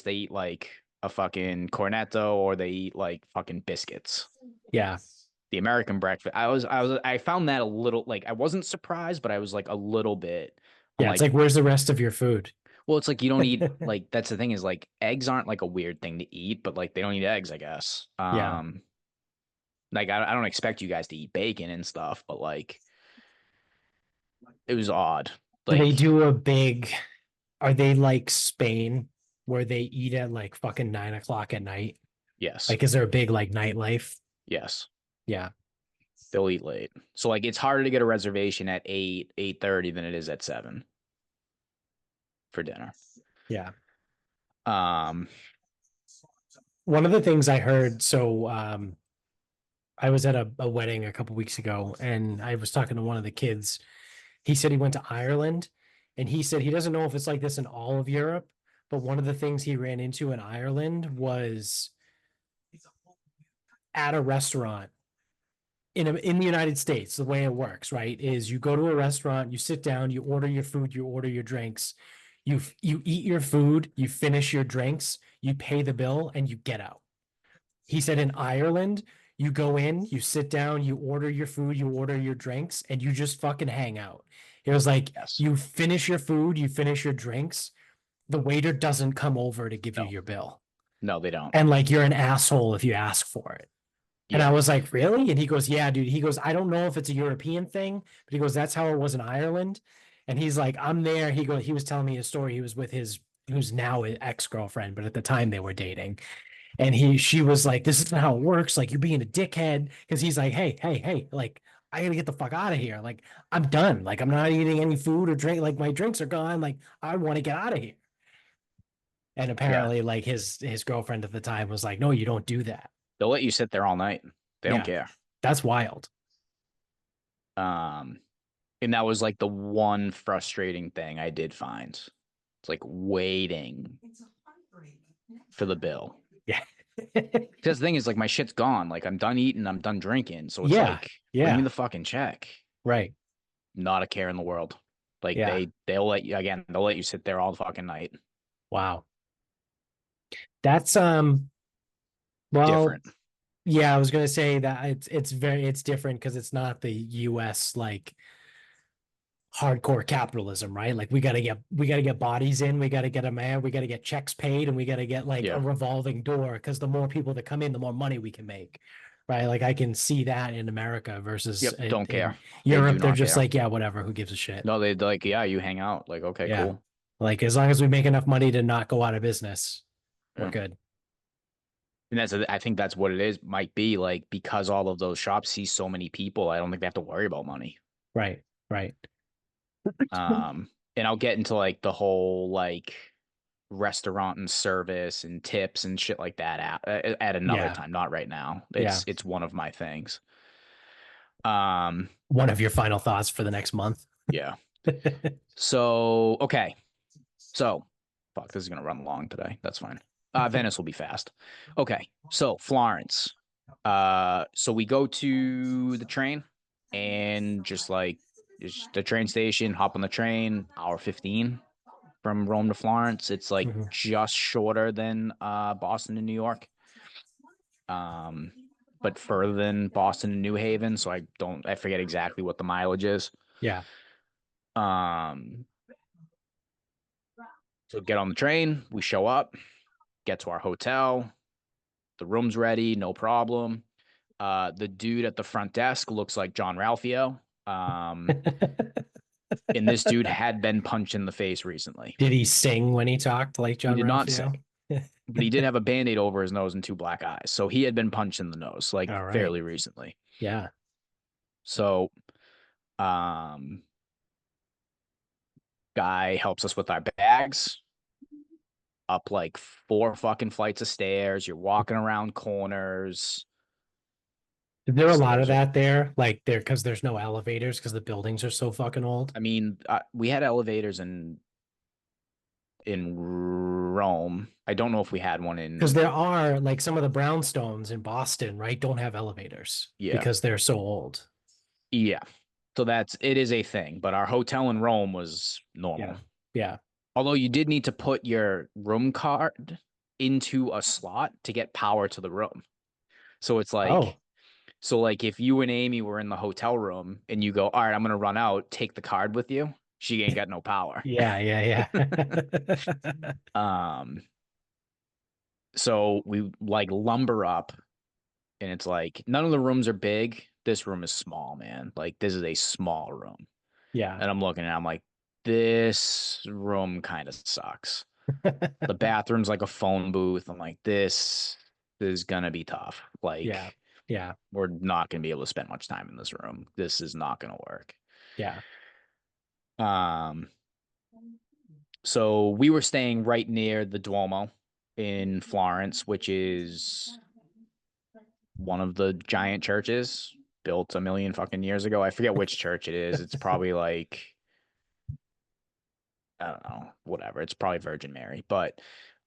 Speaker 2: they eat like a fucking cornetto or they eat like fucking biscuits.
Speaker 1: Yeah,
Speaker 2: The American breakfast, I found that a little like I wasn't surprised, but I was like a little bit. I'm
Speaker 1: yeah. It's
Speaker 2: like,
Speaker 1: like, where's the rest of your food?
Speaker 2: well, it's like you don't eat like that's the thing is like eggs aren't like a weird thing to eat, but like they don't eat eggs, I guess.
Speaker 1: Yeah,
Speaker 2: Like I don't expect you guys to eat bacon and stuff, but like it was odd.
Speaker 1: Do they
Speaker 2: Like
Speaker 1: do a big, are they like Spain where they eat at like fucking 9 o'clock at night?
Speaker 2: yes,
Speaker 1: Like, is there a big like nightlife?
Speaker 2: yes,
Speaker 1: Yeah.
Speaker 2: they'll eat late. So like it's harder to get a reservation at 8:30 than it is at 7 for dinner.
Speaker 1: Yeah.
Speaker 2: Um,
Speaker 1: One of the things I heard, so I was at a wedding a couple weeks ago and I was talking to one of the kids. He said he went to Ireland and he said he doesn't know if it's like this in all of Europe, but one of the things he ran into in Ireland was at a restaurant in the United States, the way it works, right, is you go to a restaurant, you sit down, you order your food, you order your drinks, you eat your food, you finish your drinks, you pay the bill, and you get out. He said in Ireland, you go in, you sit down, you order your food, you order your drinks, and you just fucking hang out. It was like
Speaker 2: yes,
Speaker 1: you finish your food, you finish your drinks, the waiter doesn't come over to give you
Speaker 2: no,
Speaker 1: your bill.
Speaker 2: no, they don't.
Speaker 1: And like you're an asshole if you ask for it. And I
Speaker 2: Yeah,
Speaker 1: was like, really? And he goes, yeah, dude. He goes, I don't know if it's a European thing, but he goes, that's how it was in Ireland. And he's like, I'm there. He was telling me a story. He was with his, who's now an ex-girlfriend, but at the time they were dating. And she was like, this isn't how it works. Like, you're being a dickhead. Cause he's like, hey, like, I gotta get the fuck out of here. Like, I'm done. Like, I'm not eating any food or drink. Like, my drinks are gone. Like, I want to get out of here. And
Speaker 2: yeah.
Speaker 1: apparently, like, his girlfriend at the time was like, no, you don't do that.
Speaker 2: They'll let you sit there all night. They don't
Speaker 1: Yeah,
Speaker 2: care.
Speaker 1: that's wild.
Speaker 2: Um, and that was like the one frustrating thing I did find. It's like waiting for the bill.
Speaker 1: Yeah.
Speaker 2: Because the thing is, like, my shit's gone. Like, I'm done eating, I'm done drinking. So it's
Speaker 1: Yeah.
Speaker 2: like, bring me
Speaker 1: Yeah.
Speaker 2: the fucking check.
Speaker 1: Right.
Speaker 2: Not a care in the world. Like,
Speaker 1: Yeah.
Speaker 2: they'll let you again. They'll let you sit there all the fucking night.
Speaker 1: Wow. That's well,
Speaker 2: Different.
Speaker 1: yeah, I was gonna say that it's different because it's not the US like hardcore capitalism, right? Like we gotta get bodies in, we gotta get a man, we gotta get checks paid, and we gotta get like a
Speaker 2: Yeah.
Speaker 1: revolving door because the more people that come in, the more money we can make. Right. Like I can see that in America versus
Speaker 2: Yep. Don't
Speaker 1: in
Speaker 2: care. They do
Speaker 1: Europe, they're
Speaker 2: not
Speaker 1: just
Speaker 2: care.
Speaker 1: like, yeah, whatever, who gives a shit?
Speaker 2: No, they'd like, yeah, you hang out. Like, okay,
Speaker 1: Yeah.
Speaker 2: cool.
Speaker 1: Like as long as we make enough money to not go out of business, we're
Speaker 2: Yeah.
Speaker 1: good.
Speaker 2: And I think that's what it is. Might be like because all of those shops see so many people, I don't think they have to worry about money.
Speaker 1: Right. Right.
Speaker 2: And I'll get into like the whole like restaurant and service and tips and shit like that at another
Speaker 1: Yeah.
Speaker 2: time, not right now.
Speaker 1: Yeah.
Speaker 2: It's one of my things. Um,
Speaker 1: One of your final thoughts for the next month.
Speaker 2: yeah. So, okay. So, fuck, this is gonna run long today. That's fine. Venice will be fast. Okay. So, Florence. So we go to the train and just the train station, hop on the train, hour 15 from Rome to Florence. It's like
Speaker 1: Mhm.
Speaker 2: just shorter than Boston and New York. But further than Boston and New Haven, so I forget exactly what the mileage is.
Speaker 1: Yeah.
Speaker 2: Um, so get on the train, we show up, get to our hotel, the room's ready, no problem. The dude at the front desk looks like John Ralphio. And this dude had been punched in the face recently.
Speaker 1: Did he sing when he talked like
Speaker 2: He
Speaker 1: John
Speaker 2: did not
Speaker 1: Ralphio?
Speaker 2: sing, but he did have a band-aid over his nose and two black eyes. So he had been punched in the nose like
Speaker 1: All right.
Speaker 2: fairly recently.
Speaker 1: Yeah.
Speaker 2: So um guy helps us with our bags up like four fucking flights of stairs. You're walking around corners.
Speaker 1: Is there a lot of
Speaker 2: Stairs are
Speaker 1: that there? Like there, because there's no elevators because the buildings are so fucking old.
Speaker 2: I mean, we had elevators in Rome. I don't know if we had one
Speaker 1: Because
Speaker 2: in
Speaker 1: there are like some of the brownstones in Boston, right? Don't have elevators
Speaker 2: yeah.
Speaker 1: because they're so old.
Speaker 2: Yeah. So it is a thing, but our hotel in Rome was normal.
Speaker 1: Yeah. Yeah.
Speaker 2: Although you did need to put your room card into a slot to get power to the room. So it's
Speaker 1: Oh,
Speaker 2: like if you and Amy were in the hotel room and you go, all right, I'm gonna run out, take the card with you. She ain't got no power.
Speaker 1: yeah. Yeah. Yeah.
Speaker 2: Um, so we like lumber up and it's like none of the rooms are big. This room is small, man. Like this is a small room.
Speaker 1: Yeah.
Speaker 2: And I'm looking and I'm like, this room kind of sucks. The bathroom's like a phone booth. I'm like, this is gonna be tough.
Speaker 1: Yeah.
Speaker 2: Like,
Speaker 1: Yeah.
Speaker 2: we're not gonna be able to spend much time in this room. This is not gonna work.
Speaker 1: Yeah.
Speaker 2: Um, so we were staying right near the Duomo in Florence, which is one of the giant churches built a million fucking years ago. I forget which church it is. It's probably like, I don't know, whatever. It's probably Virgin Mary. But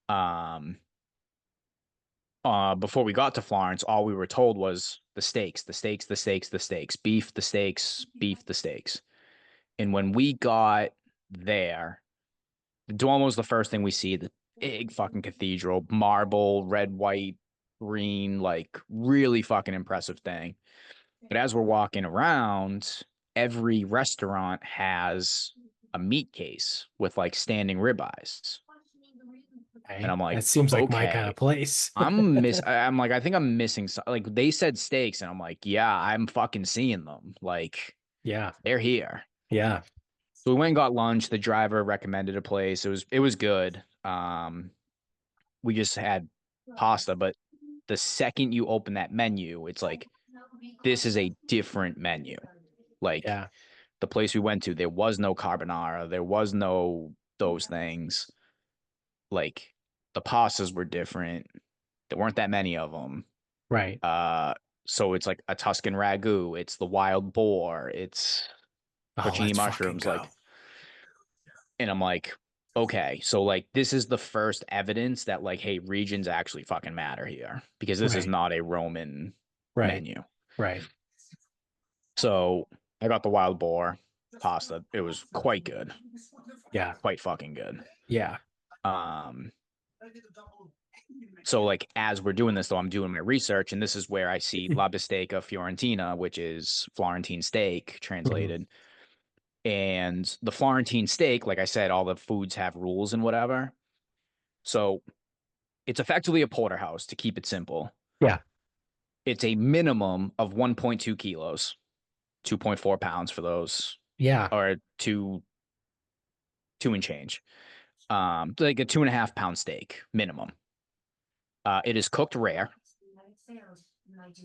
Speaker 2: um before we got to Florence, all we were told was the steaks, the steaks, the steaks, the steaks, beef, the steaks, beef, the steaks. And when we got there, the Duomo's the first thing we see, the big fucking cathedral, marble, red, white, green, like really fucking impressive thing. But as we're walking around, every restaurant has a meat case with like standing ribeyes. And
Speaker 1: Okay.
Speaker 2: I'm like,
Speaker 1: That seems like my kind
Speaker 2: okay,
Speaker 1: of place.
Speaker 2: I'm like, I think I'm missing some, like they said steaks, and I'm like, yeah, I'm fucking seeing them. Like
Speaker 1: Yeah.
Speaker 2: they're here.
Speaker 1: Yeah.
Speaker 2: So we went and got lunch. The driver recommended a place. It was good. We just had pasta, but the second you open that menu, it's like this is a different menu. Like
Speaker 1: Yeah.
Speaker 2: the place we went to, there was no carbonara, there was no those things. Like the pastas were different. There weren't that many of them.
Speaker 1: Right.
Speaker 2: Uh, so it's like a Tuscan ragu, it's the wild boar, it's
Speaker 1: Oh,
Speaker 2: porcini
Speaker 1: let's fucking
Speaker 2: mushrooms,
Speaker 1: go.
Speaker 2: like, and I'm like, okay, so like this is the first evidence that like, hey, regions actually fucking matter here because this is
Speaker 1: Right.
Speaker 2: not a Roman
Speaker 1: Right.
Speaker 2: menu.
Speaker 1: Right.
Speaker 2: So I got the wild boar pasta. It was quite good,
Speaker 1: Yeah.
Speaker 2: quite fucking good.
Speaker 1: Yeah.
Speaker 2: Um, so like as we're doing this though, I'm doing my research, and this is where I see La Bistecca Fiorentina, which is Florentine steak
Speaker 1: Mhm.
Speaker 2: translated. And the Florentine steak, like I said, all the foods have rules and whatever. So it's effectively a porterhouse to keep it simple.
Speaker 1: Yeah.
Speaker 2: It's a minimum of 1.2 kilos, 2.4 pounds for those,
Speaker 1: Yeah.
Speaker 2: or two and change. Like a 2.5 pound steak minimum. It is cooked rare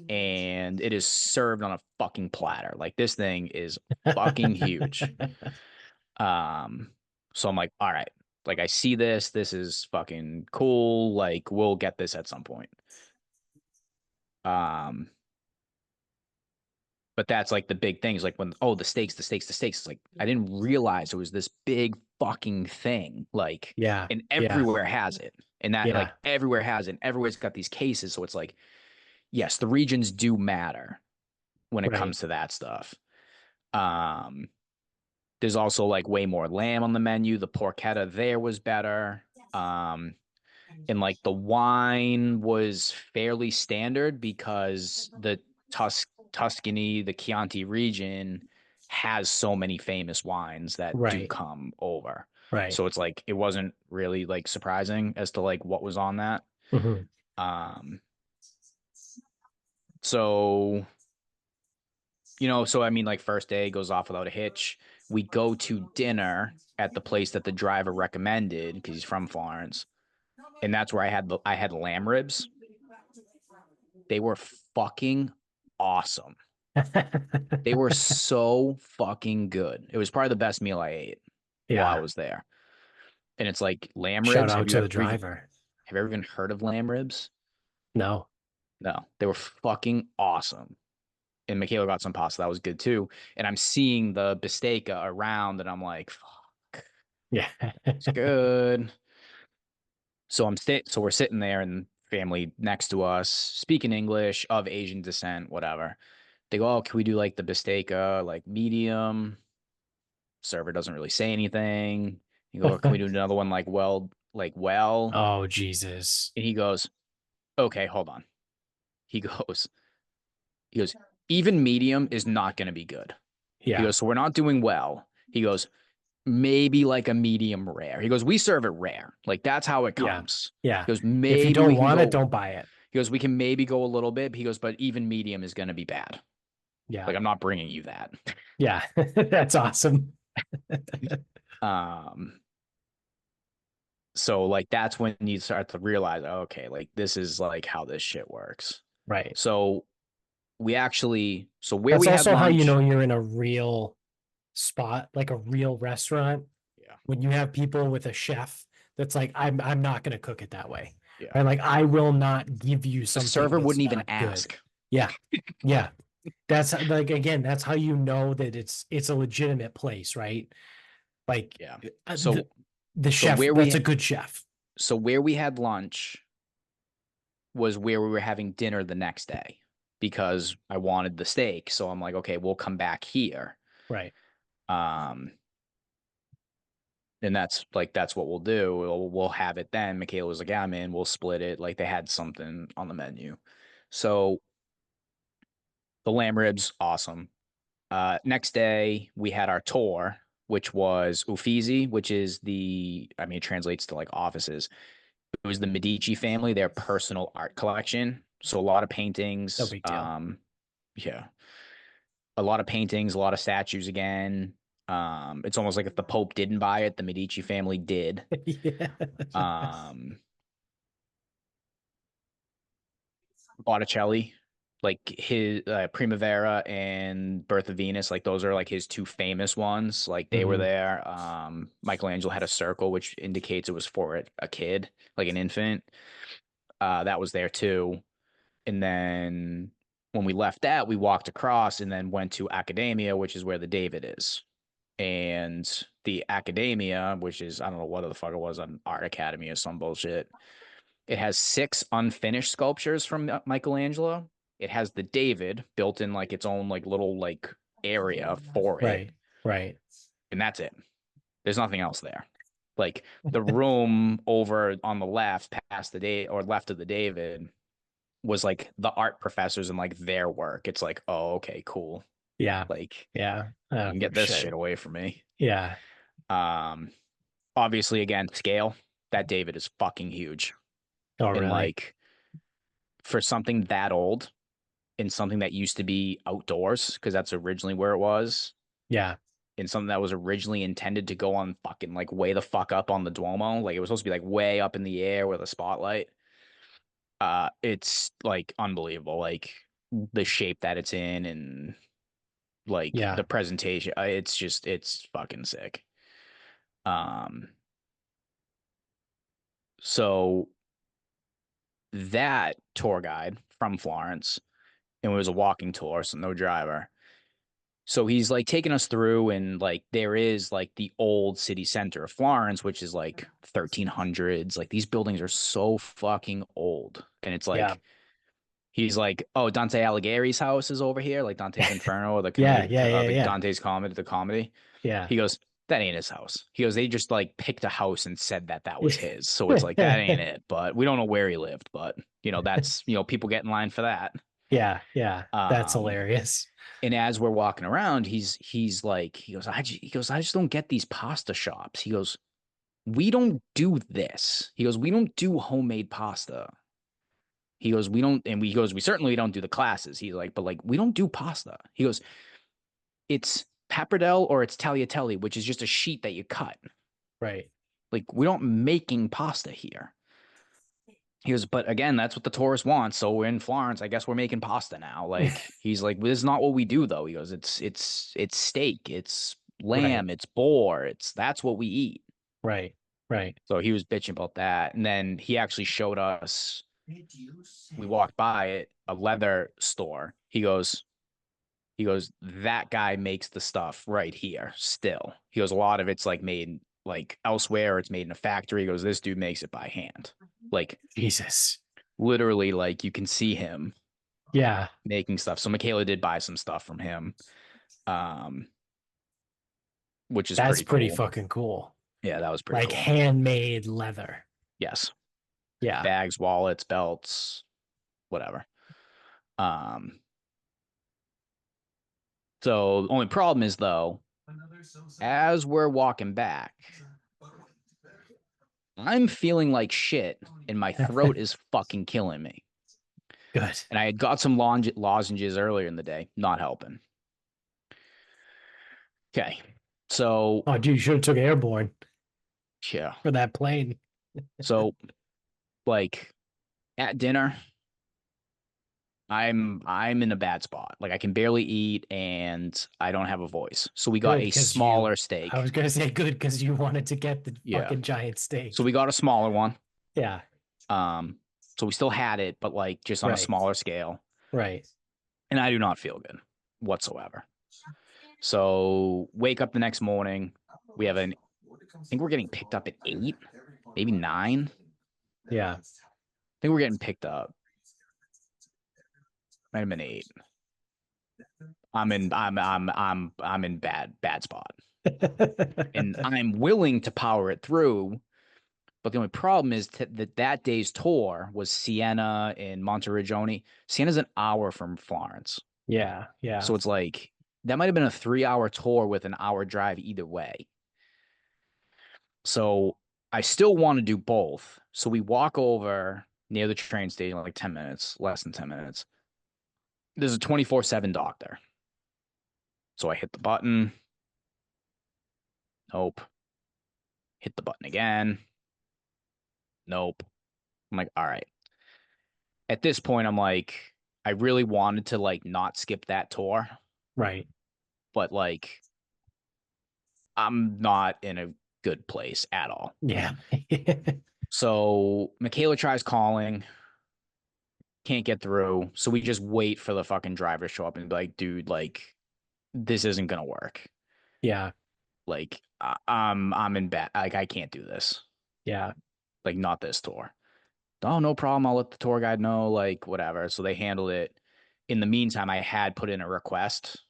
Speaker 2: and it is served on a fucking platter. Like this thing is fucking huge. Um, so I'm like, all right, like I see this. This is fucking cool. Like we'll get this at some point. Um, but that's like the big thing is like when the steaks, the steaks, the steaks. It's like I didn't realize it was this big fucking thing. Like,
Speaker 1: Yeah.
Speaker 2: and
Speaker 1: Yeah.
Speaker 2: everywhere has it, and that like
Speaker 1: Yeah.
Speaker 2: everywhere has it. And everywhere's got these cases. So it's like, yes, the regions do matter when it
Speaker 1: Right.
Speaker 2: comes to that stuff. Um, there's also like way more lamb on the menu. The porchetta there was better. Um, and like the wine was fairly standard because the Tuscany, the Chianti region has so many famous wines that do
Speaker 1: Right.
Speaker 2: come over.
Speaker 1: Right.
Speaker 2: So it's like it wasn't really like surprising as to like what was on that.
Speaker 1: Mhm.
Speaker 2: Um, so so I mean, like first day goes off without a hitch. We go to dinner at the place that the driver recommended because he's from Florence, and that's where I had lamb ribs. They were fucking awesome. They were so fucking good. It was probably the best meal I ate while I
Speaker 1: Yeah.
Speaker 2: was there. And it's like lamb
Speaker 1: Shout
Speaker 2: ribs.
Speaker 1: out to the driver.
Speaker 2: Have you ever even heard of lamb ribs?
Speaker 1: No.
Speaker 2: No, they were fucking awesome. And Michaela got some pasta that was good too. And I'm seeing the bistecca around, and I'm like, fuck,
Speaker 1: Yeah.
Speaker 2: it's good. So we're sitting there, and family next to us speaking English of Asian descent, whatever. They go, oh, can we do like the bistecca, like medium? Server doesn't really say anything. You go, can we do another one like well?
Speaker 1: Oh, Jesus.
Speaker 2: And he goes, okay, hold on. He goes, he goes, even medium is not going to be good. He
Speaker 1: Yeah.
Speaker 2: goes, so we're not doing well. He goes, maybe like a medium rare. He goes, we serve it rare. Like that's how it
Speaker 1: Yeah.
Speaker 2: comes.
Speaker 1: Yeah.
Speaker 2: He goes,
Speaker 1: If you
Speaker 2: maybe
Speaker 1: don't
Speaker 2: we can
Speaker 1: want it,
Speaker 2: go.
Speaker 1: don't buy it.
Speaker 2: He goes, we can maybe go a little bit. He goes, but even medium is going to be bad.
Speaker 1: Yeah.
Speaker 2: Like, I'm not bringing you that.
Speaker 1: Yeah. That's awesome.
Speaker 2: Um, so like that's when you start to realize, okay, like this is like how this shit works.
Speaker 1: Right.
Speaker 2: So so where
Speaker 1: That's
Speaker 2: we had
Speaker 1: also how you know
Speaker 2: lunch,
Speaker 1: you're in a real spot, like a real restaurant,
Speaker 2: yeah,
Speaker 1: when you have people with a chef that's like, I'm not gonna cook it that way.
Speaker 2: yeah,
Speaker 1: Right. Like I will not give you
Speaker 2: the
Speaker 1: something
Speaker 2: server
Speaker 1: that's
Speaker 2: wouldn't even
Speaker 1: not good.
Speaker 2: ask.
Speaker 1: Yeah. Yeah. That's like again, that's how you know that it's a legitimate place, right? Like
Speaker 2: Yeah.
Speaker 1: uh, the,
Speaker 2: So
Speaker 1: the
Speaker 2: so
Speaker 1: chef,
Speaker 2: where
Speaker 1: that's a
Speaker 2: we
Speaker 1: good chef.
Speaker 2: so where we had lunch was where we were having dinner the next day because I wanted the steak. So I'm like, okay, we'll come back here.
Speaker 1: Right.
Speaker 2: Um, and that's what we'll do. We'll have it then. Michaela was like, yeah, man, we'll split it. Like they had something on the menu. So the lamb ribs, awesome. Next day we had our tour, which was Uffizi, which is I mean, it translates to like offices. It was the Medici family, their personal art collection. So a lot of
Speaker 1: No
Speaker 2: paintings.
Speaker 1: big deal.
Speaker 2: Yeah, a lot of paintings, a lot of statues again. It's almost like if the Pope didn't buy it, the Medici family did.
Speaker 1: Yeah.
Speaker 2: Um, Botticelli, like his Primavera and Birth of Venus, like those are like his two famous ones. Like they were
Speaker 1: Mhm.
Speaker 2: there. Michelangelo had a circle, which indicates it was for a kid, like an infant. That was there too. And then when we left that, we walked across and then went to Academia, which is where the David is. And the Academia, which is, I don't know what the fuck it was, an art academy or some bullshit. It has 6 unfinished sculptures from Michelangelo. It has the David built in like its own like little like area for it.
Speaker 1: Right. Right.
Speaker 2: And that's it. There's nothing else there. Like the room over on the left past the day or left of the David was like the art professors and like their work. It's like, oh, okay, cool.
Speaker 1: Yeah.
Speaker 2: Like
Speaker 1: Yeah.
Speaker 2: you can
Speaker 1: For
Speaker 2: get this
Speaker 1: shit.
Speaker 2: shit away from me.
Speaker 1: Yeah.
Speaker 2: Um, Obviously, again, scale. That David is fucking huge.
Speaker 1: Oh,
Speaker 2: And
Speaker 1: really?
Speaker 2: like for something that old and something that used to be outdoors, because that's originally where it was,
Speaker 1: Yeah.
Speaker 2: and something that was originally intended to go on fucking like way the fuck up on the Duomo. Like it was supposed to be like way up in the air with a spotlight. It's like unbelievable. Like the shape that it's in and like
Speaker 1: Yeah.
Speaker 2: the presentation. It's fucking sick. Um, so that tour guide from Florence, and it was a walking tour, so no driver. So he's like taking us through, and like there is like the old city center of Florence, which is like 1300s. Like these buildings are so fucking old, and it's
Speaker 1: Yeah.
Speaker 2: like he's like, oh, Dante Alighieri's house is over here, like Dante's Inferno or the
Speaker 1: Yeah.
Speaker 2: comedic,
Speaker 1: Yeah. Yeah.
Speaker 2: the
Speaker 1: Yeah.
Speaker 2: Dante's comedy, the comedy.
Speaker 1: Yeah.
Speaker 2: He goes, that ain't his house. He goes, they just like picked a house and said that that was his. So it's like that ain't it. But we don't know where he lived. But that's people get in line for that.
Speaker 1: Yeah. Yeah. That's
Speaker 2: Um,
Speaker 1: hilarious.
Speaker 2: and as we're walking around, he's like, he goes, I just don't get these pasta shops. He goes, we don't do this. He goes, we don't do homemade pasta. He goes, we don't, and he goes, we certainly don't do the classes. He's like, but like, we don't do pasta. He goes, it's pappardelle or it's tagliatelle, which is just a sheet that you cut.
Speaker 1: Right.
Speaker 2: Like, we don't making pasta here. He goes, but again, that's what the tourists want. So we're in Florence. I guess we're making pasta now. Like, he's like, well, this is not what we do though. He goes, it's steak, it's
Speaker 1: Right.
Speaker 2: lamb, it's boar, that's what we eat.
Speaker 1: Right. Right.
Speaker 2: So he was bitching about that. And then he actually showed us, we walked by it, a leather store. He goes, that guy makes the stuff right here still. He goes, a lot of it's like made like elsewhere, or it's made in a factory. He goes, this dude makes it by hand. Like
Speaker 1: Jesus.
Speaker 2: literally, like you can see him
Speaker 1: Yeah.
Speaker 2: making stuff. So Michaela did buy some stuff from him, um, which is
Speaker 1: That's
Speaker 2: pretty
Speaker 1: pretty
Speaker 2: cool.
Speaker 1: fucking cool.
Speaker 2: Yeah, that was pretty
Speaker 1: Like
Speaker 2: cool.
Speaker 1: handmade leather.
Speaker 2: Yes.
Speaker 1: Yeah.
Speaker 2: Bags, wallets, belts, whatever. Um, so the only problem is though, as we're walking back, I'm feeling like shit and my throat is fucking killing me.
Speaker 1: Good.
Speaker 2: And I had got some lozenges earlier in the day, not helping. Okay. So,
Speaker 1: Oh, dude, you should have took airborne
Speaker 2: yeah.
Speaker 1: for that plane.
Speaker 2: So, like at dinner, I'm in a bad spot. Like I can barely eat and I don't have a voice. So we got
Speaker 1: Good,
Speaker 2: a
Speaker 1: because you.
Speaker 2: smaller
Speaker 1: I was
Speaker 2: steak.
Speaker 1: gonna say good because you wanted to get the
Speaker 2: Yeah.
Speaker 1: fucking giant
Speaker 2: So
Speaker 1: steak.
Speaker 2: we got a smaller one.
Speaker 1: Yeah.
Speaker 2: Um, so we still had it, but like just on a
Speaker 1: Right.
Speaker 2: smaller scale.
Speaker 1: Right.
Speaker 2: And I do not feel good whatsoever. So wake up the next morning. We have I think we're getting picked up at 8, maybe 9. I
Speaker 1: Yeah.
Speaker 2: think we're getting picked up. Might have been 8. I'm in bad spot. And I'm willing to power it through. But the only problem is that day's tour was Siena and Monteriggioni. Siena's an hour from Florence.
Speaker 1: Yeah. Yeah.
Speaker 2: So it's like that might have been a 3-hour tour with an hour drive either way. So I still want to do both. So we walk over near the train station, like 10 minutes, less than 10 minutes. There's a 24/7 doctor. So I hit the button. Nope. Hit the button again. Nope. I'm like, all right. At this point, I'm like, I really wanted to like not skip that tour,
Speaker 1: Right.
Speaker 2: but like I'm not in a good place at all.
Speaker 1: Yeah.
Speaker 2: So Michaela tries calling, can't get through. So we just wait for the fucking driver to show up and be like, dude, like this isn't gonna work.
Speaker 1: Yeah.
Speaker 2: Like I'm in bad. Like I can't do this.
Speaker 1: Yeah.
Speaker 2: Like not this tour. Oh, no problem. I'll let the tour guide know. Like whatever. So they handled it. In the meantime, I had put in a request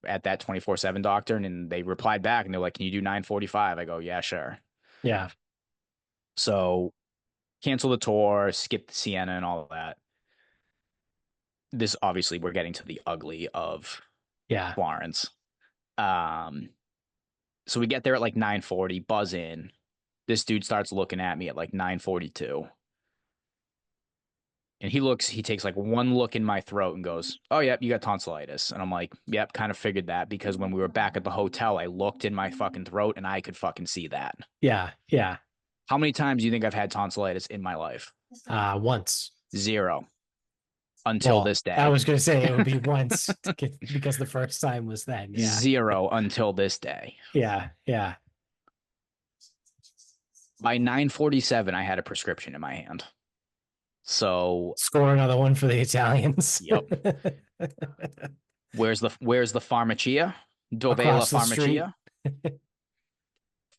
Speaker 2: at that 24/7 doctor, and then they replied back and they're like, "Can you do 9:45?" I go, "Yeah, sure."
Speaker 1: Yeah.
Speaker 2: So cancel the tour, skip the Sienna and all of that. This obviously we're getting to the ugly of
Speaker 1: Yeah.
Speaker 2: Florence. Um, so we get there at like 9:40, buzz in. This dude starts looking at me at like 9:42. And he takes like one look in my throat and goes, "Oh, yep, you got tonsillitis." And I'm like, "Yep, kind of figured that because when we were back at the hotel, I looked in my fucking throat and I could fucking see that."
Speaker 1: Yeah. Yeah.
Speaker 2: How many times do you think I've had tonsillitis in my life?
Speaker 1: Once.
Speaker 2: 0 until
Speaker 1: Well,
Speaker 2: this
Speaker 1: I
Speaker 2: day.
Speaker 1: was gonna say it would be once to get, because the first time was then. Yeah.
Speaker 2: 0 until this day.
Speaker 1: Yeah. Yeah.
Speaker 2: By 9:47, I had a prescription in my hand. So,
Speaker 1: Score another one for the Italians.
Speaker 2: yep. Where's the pharmacia? Dove la
Speaker 1: Across the street.
Speaker 2: pharmacia?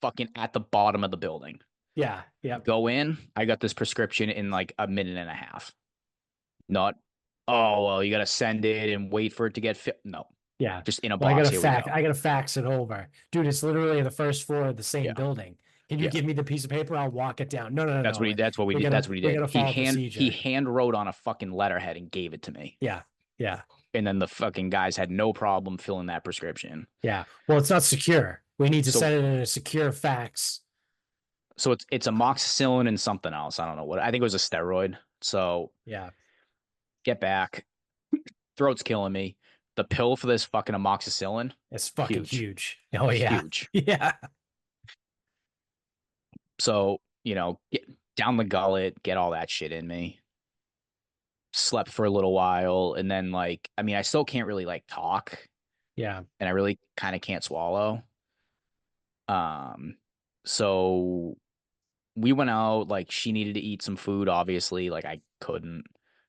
Speaker 2: Fucking at the bottom of the building.
Speaker 1: Yeah. Yep.
Speaker 2: Go in. I got this prescription in like a minute and a half. Not, oh, well, you got to send it and wait for it to get fit. No,
Speaker 1: Yeah.
Speaker 2: just in a
Speaker 1: Well,
Speaker 2: box. Here we go.
Speaker 1: I gotta fax it over. Dude, it's literally the first floor of the same
Speaker 2: Yeah.
Speaker 1: building. Can you
Speaker 2: Yeah.
Speaker 1: give me the piece of paper? I'll walk it down. No, no, no, no.
Speaker 2: That's what we did. That's what he
Speaker 1: We
Speaker 2: did.
Speaker 1: gotta
Speaker 2: He
Speaker 1: follow
Speaker 2: hand, he
Speaker 1: procedure.
Speaker 2: hand wrote on a fucking letterhead and gave it to me.
Speaker 1: Yeah. Yeah.
Speaker 2: And then the fucking guys had no problem filling that prescription.
Speaker 1: Yeah. Well, it's not secure. We need to
Speaker 2: So,
Speaker 1: send it in a secure fax.
Speaker 2: so it's amoxicillin and something else. I don't know what. I think it was a steroid. So
Speaker 1: Yeah.
Speaker 2: get back. Throat's killing me. The pill for this fucking amoxicillin,
Speaker 1: It's fucking
Speaker 2: huge,
Speaker 1: huge. Oh yeah.
Speaker 2: huge.
Speaker 1: Yeah.
Speaker 2: So, get down the gullet, get all that shit in me. Slept for a little while. And then, like, I mean, I still can't really, like, talk
Speaker 1: Yeah.
Speaker 2: and I really kind of can't swallow. So we went out, like, she needed to eat some food, obviously. Like, I couldn't.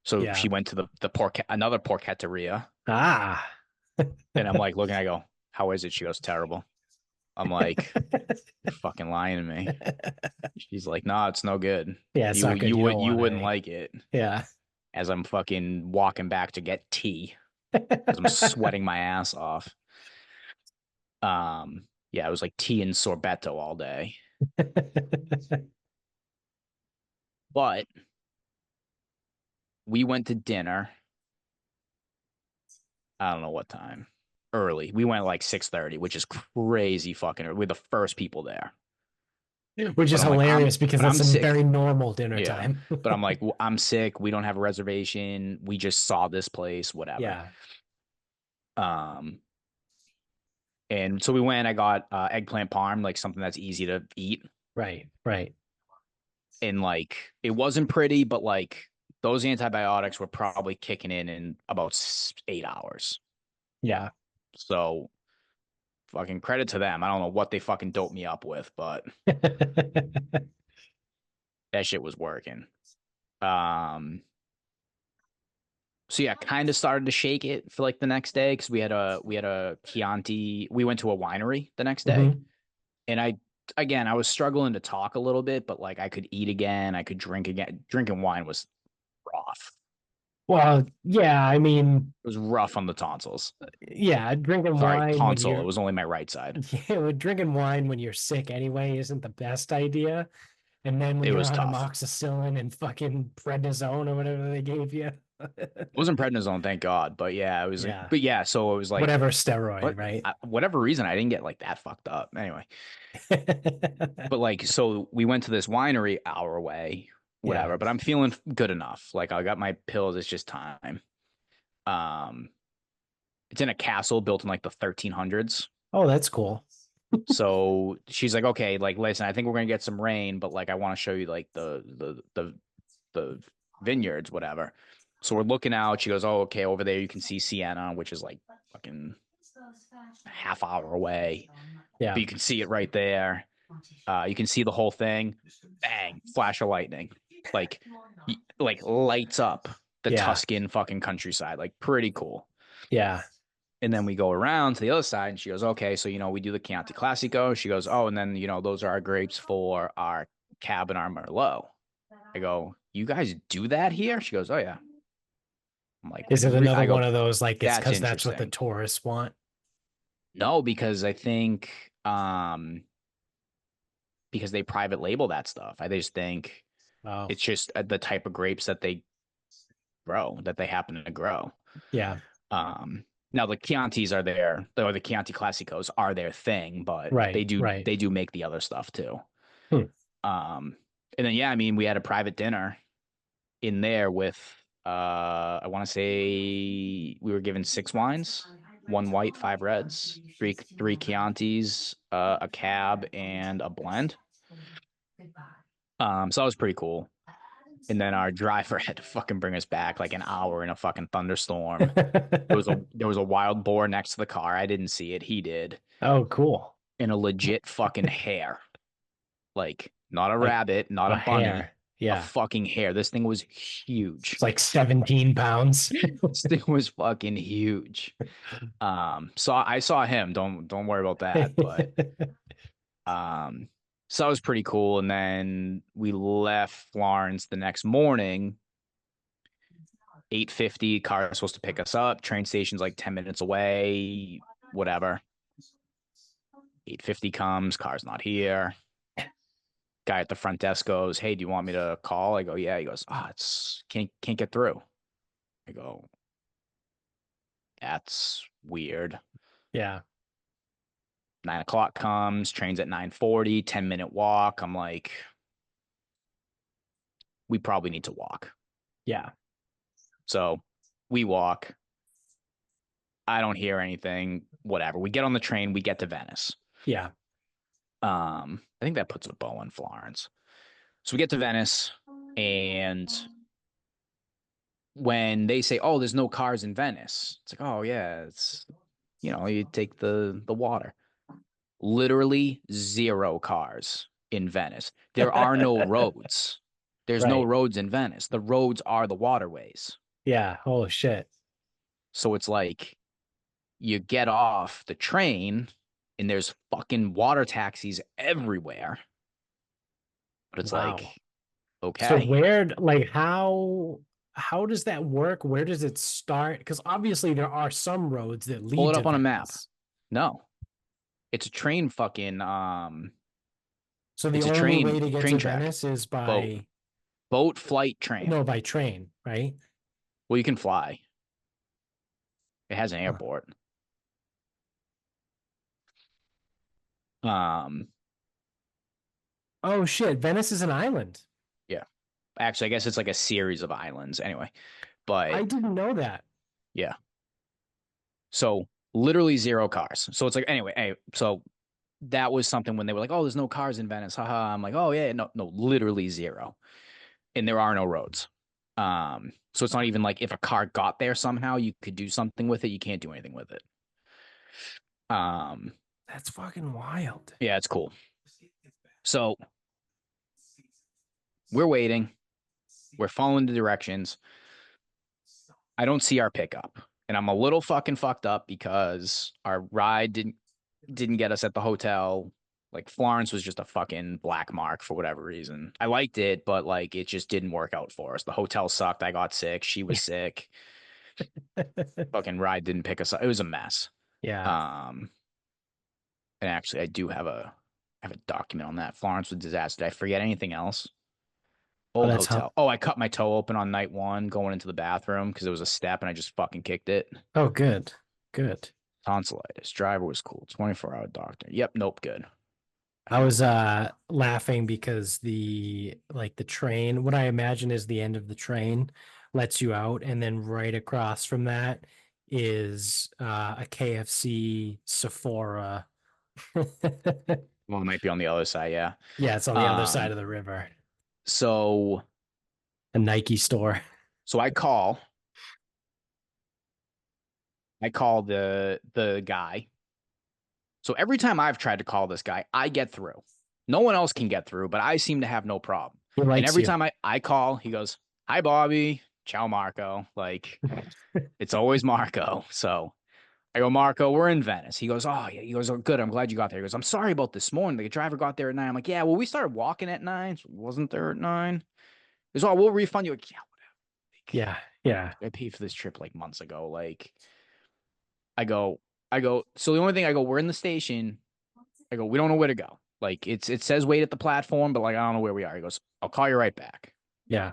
Speaker 2: So
Speaker 1: Yeah.
Speaker 2: she went to the another porchetteria.
Speaker 1: Ah.
Speaker 2: And I'm like, looking, I go, "How is it?" She goes, "Terrible." I'm like, "You're fucking lying to me." She's like, "No, it's no good.
Speaker 1: Yeah, it's not good. You don't
Speaker 2: You
Speaker 1: want
Speaker 2: wouldn't
Speaker 1: any.
Speaker 2: like it."
Speaker 1: Yeah.
Speaker 2: As I'm fucking walking back to get tea because I'm sweating my ass off. Yeah, it was like tea and sorbetto all day. But we went to dinner. I don't know what time. Early. We went like 6:30, which is crazy fucking early. We're the first people there.
Speaker 1: Which
Speaker 2: But
Speaker 1: is
Speaker 2: I'm like,
Speaker 1: hilarious because
Speaker 2: but
Speaker 1: that's
Speaker 2: I'm
Speaker 1: a very
Speaker 2: sick.
Speaker 1: normal dinner
Speaker 2: Yeah.
Speaker 1: time.
Speaker 2: But I'm like, I'm sick. We don't have a reservation. We just saw this place, whatever.
Speaker 1: Yeah,
Speaker 2: Um, and so we went. I got eggplant parm, like something that's easy to eat.
Speaker 1: right, right.
Speaker 2: And like, it wasn't pretty, but like, those antibiotics were probably kicking in about 8 hours.
Speaker 1: Yeah.
Speaker 2: So fucking credit to them. I don't know what they fucking doped me up with, but that shit was working. Um, so yeah, kind of started to shake it for like the next day because we had a Chianti. We went to a winery the next day,
Speaker 1: Mhm.
Speaker 2: and I was struggling to talk a little bit, but like I could eat again, I could drink again. Drinking wine was rough.
Speaker 1: Well, yeah, I mean,
Speaker 2: It was rough on the tonsils.
Speaker 1: yeah, drinking
Speaker 2: Sorry,
Speaker 1: wine when
Speaker 2: tonsil. It
Speaker 1: you're
Speaker 2: was only my right side.
Speaker 1: yeah, drinking wine when you're sick anyway isn't the best idea. And then when
Speaker 2: It
Speaker 1: you're
Speaker 2: was
Speaker 1: on
Speaker 2: tough.
Speaker 1: amoxicillin and fucking prednisone or whatever they gave you.
Speaker 2: It wasn't prednisone, thank God. But yeah, it was like,
Speaker 1: Yeah.
Speaker 2: but yeah, so it was like,
Speaker 1: Whatever steroid,
Speaker 2: what,
Speaker 1: right?
Speaker 2: whatever reason, I didn't get like that fucked up. Anyway, but like, so we went to this winery hour away,
Speaker 1: Yeah.
Speaker 2: whatever. But I'm feeling good enough. Like I got my pills. It's just time. Um, it's in a castle built in like the 1300s.
Speaker 1: Oh, that's cool.
Speaker 2: So she's like, okay, like listen, I think we're gonna get some rain, but like I want to show you like the vineyards, whatever. So we're looking out. She goes, oh, okay, over there you can see Siena, which is like fucking a half hour away, but
Speaker 1: Yeah.
Speaker 2: you can see it right there. You can see the whole thing. Bang, flash of lightning, like like lights up the
Speaker 1: Yeah.
Speaker 2: Tuscan fucking countryside, like pretty cool.
Speaker 1: Yeah.
Speaker 2: And then we go around to the other side, and she goes, okay, so we do the Chianti Classico. She goes, oh, and then those are our grapes for our Cab and our Merlot. I go, you guys do that here? She goes, oh yeah. I'm like,
Speaker 1: Is it another
Speaker 2: I
Speaker 1: one
Speaker 2: go,
Speaker 1: of those like it's
Speaker 2: that's
Speaker 1: because that's what the
Speaker 2: interesting.
Speaker 1: tourists want?
Speaker 2: No, because I think because they private label that stuff. I just think
Speaker 1: Oh,
Speaker 2: it's just the type of grapes that they grow, that they happen to grow.
Speaker 1: yeah.
Speaker 2: Now the Chiantis are there, or the Chianti Classicos are their thing, but they
Speaker 1: Right.
Speaker 2: do
Speaker 1: Right.
Speaker 2: they do make the other stuff too.
Speaker 1: Hmm.
Speaker 2: Um, and then yeah, I mean we had a private dinner in there with I want to say we were given 6 wines, 1 white, 5 reds, three Chiantis, a cab, and a blend. So that was pretty cool. And then our driver had to fucking bring us back like an hour in a fucking thunderstorm. There was a wild boar next to the car. I didn't see it. He did.
Speaker 1: Oh, cool.
Speaker 2: And a legit fucking hare. Like not a
Speaker 1: Like
Speaker 2: rabbit, not a
Speaker 1: a
Speaker 2: bunny,
Speaker 1: hair.
Speaker 2: a
Speaker 1: Yeah.
Speaker 2: fucking hare. This thing was huge.
Speaker 1: It's like 17 pounds.
Speaker 2: This thing was fucking huge. So I saw him. Don't worry about that. But um, so that was pretty cool. And then we left Florence the next morning. 8:50, car is supposed to pick us up. Train station's like 10 minutes away. Whatever. 8:50 comes, car's not here. Guy at the front desk goes, hey, do you want me to call? I go, yeah. He goes, it's can't get through. I go, that's weird.
Speaker 1: Yeah.
Speaker 2: 9 o'clock comes, train's at 9:40, 10-minute walk. I'm like, we probably need to walk.
Speaker 1: Yeah.
Speaker 2: So we walk. I don't hear anything. Whatever. We get on the train, we get to Venice.
Speaker 1: Yeah.
Speaker 2: I think that puts a bow on Florence. So we get to Venice, and when they say, "Oh, there's no cars in Venice," it's like, "Oh yeah, it's you take the water." Literally zero cars in Venice. There are no roads. There's no
Speaker 1: Right.
Speaker 2: roads in Venice. The roads are the waterways.
Speaker 1: Yeah. Oh shit.
Speaker 2: So it's like you get off the train and there's fucking water taxis everywhere. But it's
Speaker 1: Wow.
Speaker 2: like,
Speaker 1: So
Speaker 2: okay,
Speaker 1: where, like, how does that work? Where does it start? Because obviously there are some roads that
Speaker 2: pull
Speaker 1: lead
Speaker 2: it
Speaker 1: to
Speaker 2: up on a map.
Speaker 1: Venice.
Speaker 2: No, it's a train fucking
Speaker 1: So the
Speaker 2: it's a
Speaker 1: only way to get
Speaker 2: train
Speaker 1: to
Speaker 2: track.
Speaker 1: Venice is
Speaker 2: Boat.
Speaker 1: by
Speaker 2: Boat, flight, train.
Speaker 1: no, by train, right?
Speaker 2: Well, you can fly. It has an
Speaker 1: Huh.
Speaker 2: airport. Um
Speaker 1: Oh shit, Venice is an island.
Speaker 2: Yeah. Actually, I guess it's like a series of islands anyway.
Speaker 1: I
Speaker 2: But
Speaker 1: didn't know that.
Speaker 2: yeah. So literally zero cars. So it's like anyway, so that was something when they were like, "Oh, there's no cars in Venice." Haha. I'm like, "Oh yeah, no, no, literally zero." And there are no roads. So it's not even like if a car got there somehow, you could do something with it. You can't do anything with it. Um,
Speaker 1: That's fucking wild.
Speaker 2: yeah, it's cool. So we're waiting. We're following the directions. I don't see our pickup, and I'm a little fucking fucked up because our ride didn't get us at the hotel. Like Florence was just a fucking black mark for whatever reason. I liked it, but like it just didn't work out for us. The hotel sucked. I got sick. She was sick. Fucking ride didn't pick us up. It was a mess.
Speaker 1: Yeah.
Speaker 2: Um, and actually, I have a document on that. Florence was a disaster. Did I forget anything else?
Speaker 1: Oh,
Speaker 2: Old
Speaker 1: that's how.
Speaker 2: hotel. Oh, I cut my toe open on night one going into the bathroom because it was a step and I just fucking kicked it.
Speaker 1: Oh, good. Good.
Speaker 2: Tonsillitis. Driver was cool. 24-hour doctor. Yep. Nope. Good. I
Speaker 1: I
Speaker 2: feel
Speaker 1: was
Speaker 2: better.
Speaker 1: laughing because the train, what I imagine is the end of the train lets you out, and then right across from that is a KFC Sephora.
Speaker 2: Well, it might be on the other side. Yeah.
Speaker 1: Yeah, it's on the other side
Speaker 2: Um.
Speaker 1: of the river.
Speaker 2: So
Speaker 1: A Nike store.
Speaker 2: so I call the guy. So every time I've tried to call this guy, I get through. No one else can get through, but I seem to have no problem.
Speaker 1: He
Speaker 2: And
Speaker 1: likes
Speaker 2: every
Speaker 1: you.
Speaker 2: time I call, he goes, "Hi, Bobby. Ciao, Marco." Like it's always Marco. So I go, Marco, we're in Venice. He goes, oh, yeah. He goes, oh, good. I'm glad you got there. He goes, I'm sorry about this morning. The driver got there at 9. I'm like, yeah, well, we started walking at 9. So wasn't there at 9? He goes, oh, we'll refund you. Like, yeah, like,
Speaker 1: Yeah, yeah,
Speaker 2: I paid for this trip like months ago. Like, I go, so the only thing I go, we're in the station. I go, we don't know where to go. Like, it says wait at the platform, but like, I don't know where we are. He goes, I'll call you right back.
Speaker 1: yeah.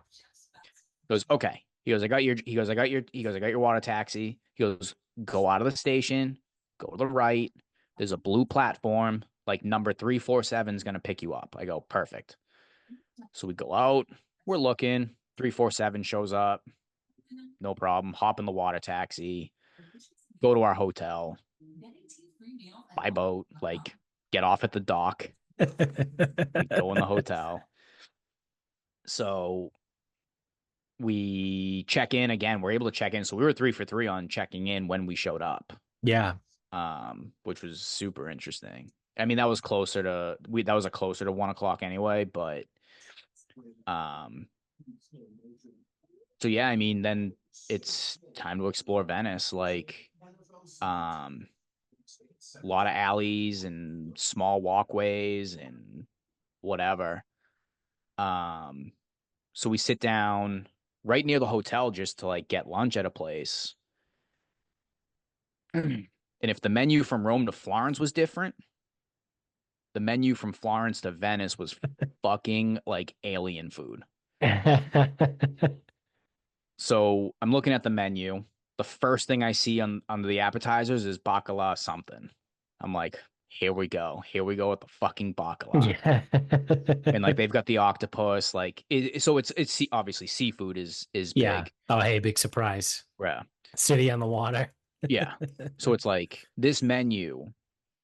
Speaker 2: He goes, okay. He goes, I got your water taxi. He goes, go out of the station, go to the right. There's a blue platform. Like number 347 is going to pick you up. I go, perfect. So we go out. We're looking. 347 shows up. No problem. Hop in the water taxi. Go to our hotel. By boat. Like get off at the dock. We go in the hotel. So we check in again. We're able to check in. So we were 3 for 3 on checking in when we showed up,
Speaker 1: Yeah.
Speaker 2: which was super interesting. I mean, that was a closer to 1 o'clock anyway, but um, so yeah, I mean, then it's time to explore Venice. Like, um, a lot of alleys and small walkways and whatever. Um, so we sit down right near the hotel just to like get lunch at a place. And if the menu from Rome to Florence was different, the menu from Florence to Venice was fucking like alien food. So I'm looking at the menu. The first thing I see on the appetizers is bacala something. I'm like, here we go. Here we go with the fucking bacala.
Speaker 1: Yeah.
Speaker 2: And like they've got the octopus, like so it's obviously seafood is
Speaker 1: Yeah.
Speaker 2: big.
Speaker 1: Oh, hey, big surprise.
Speaker 2: Yeah.
Speaker 1: City on the water.
Speaker 2: Yeah. So it's like this menu,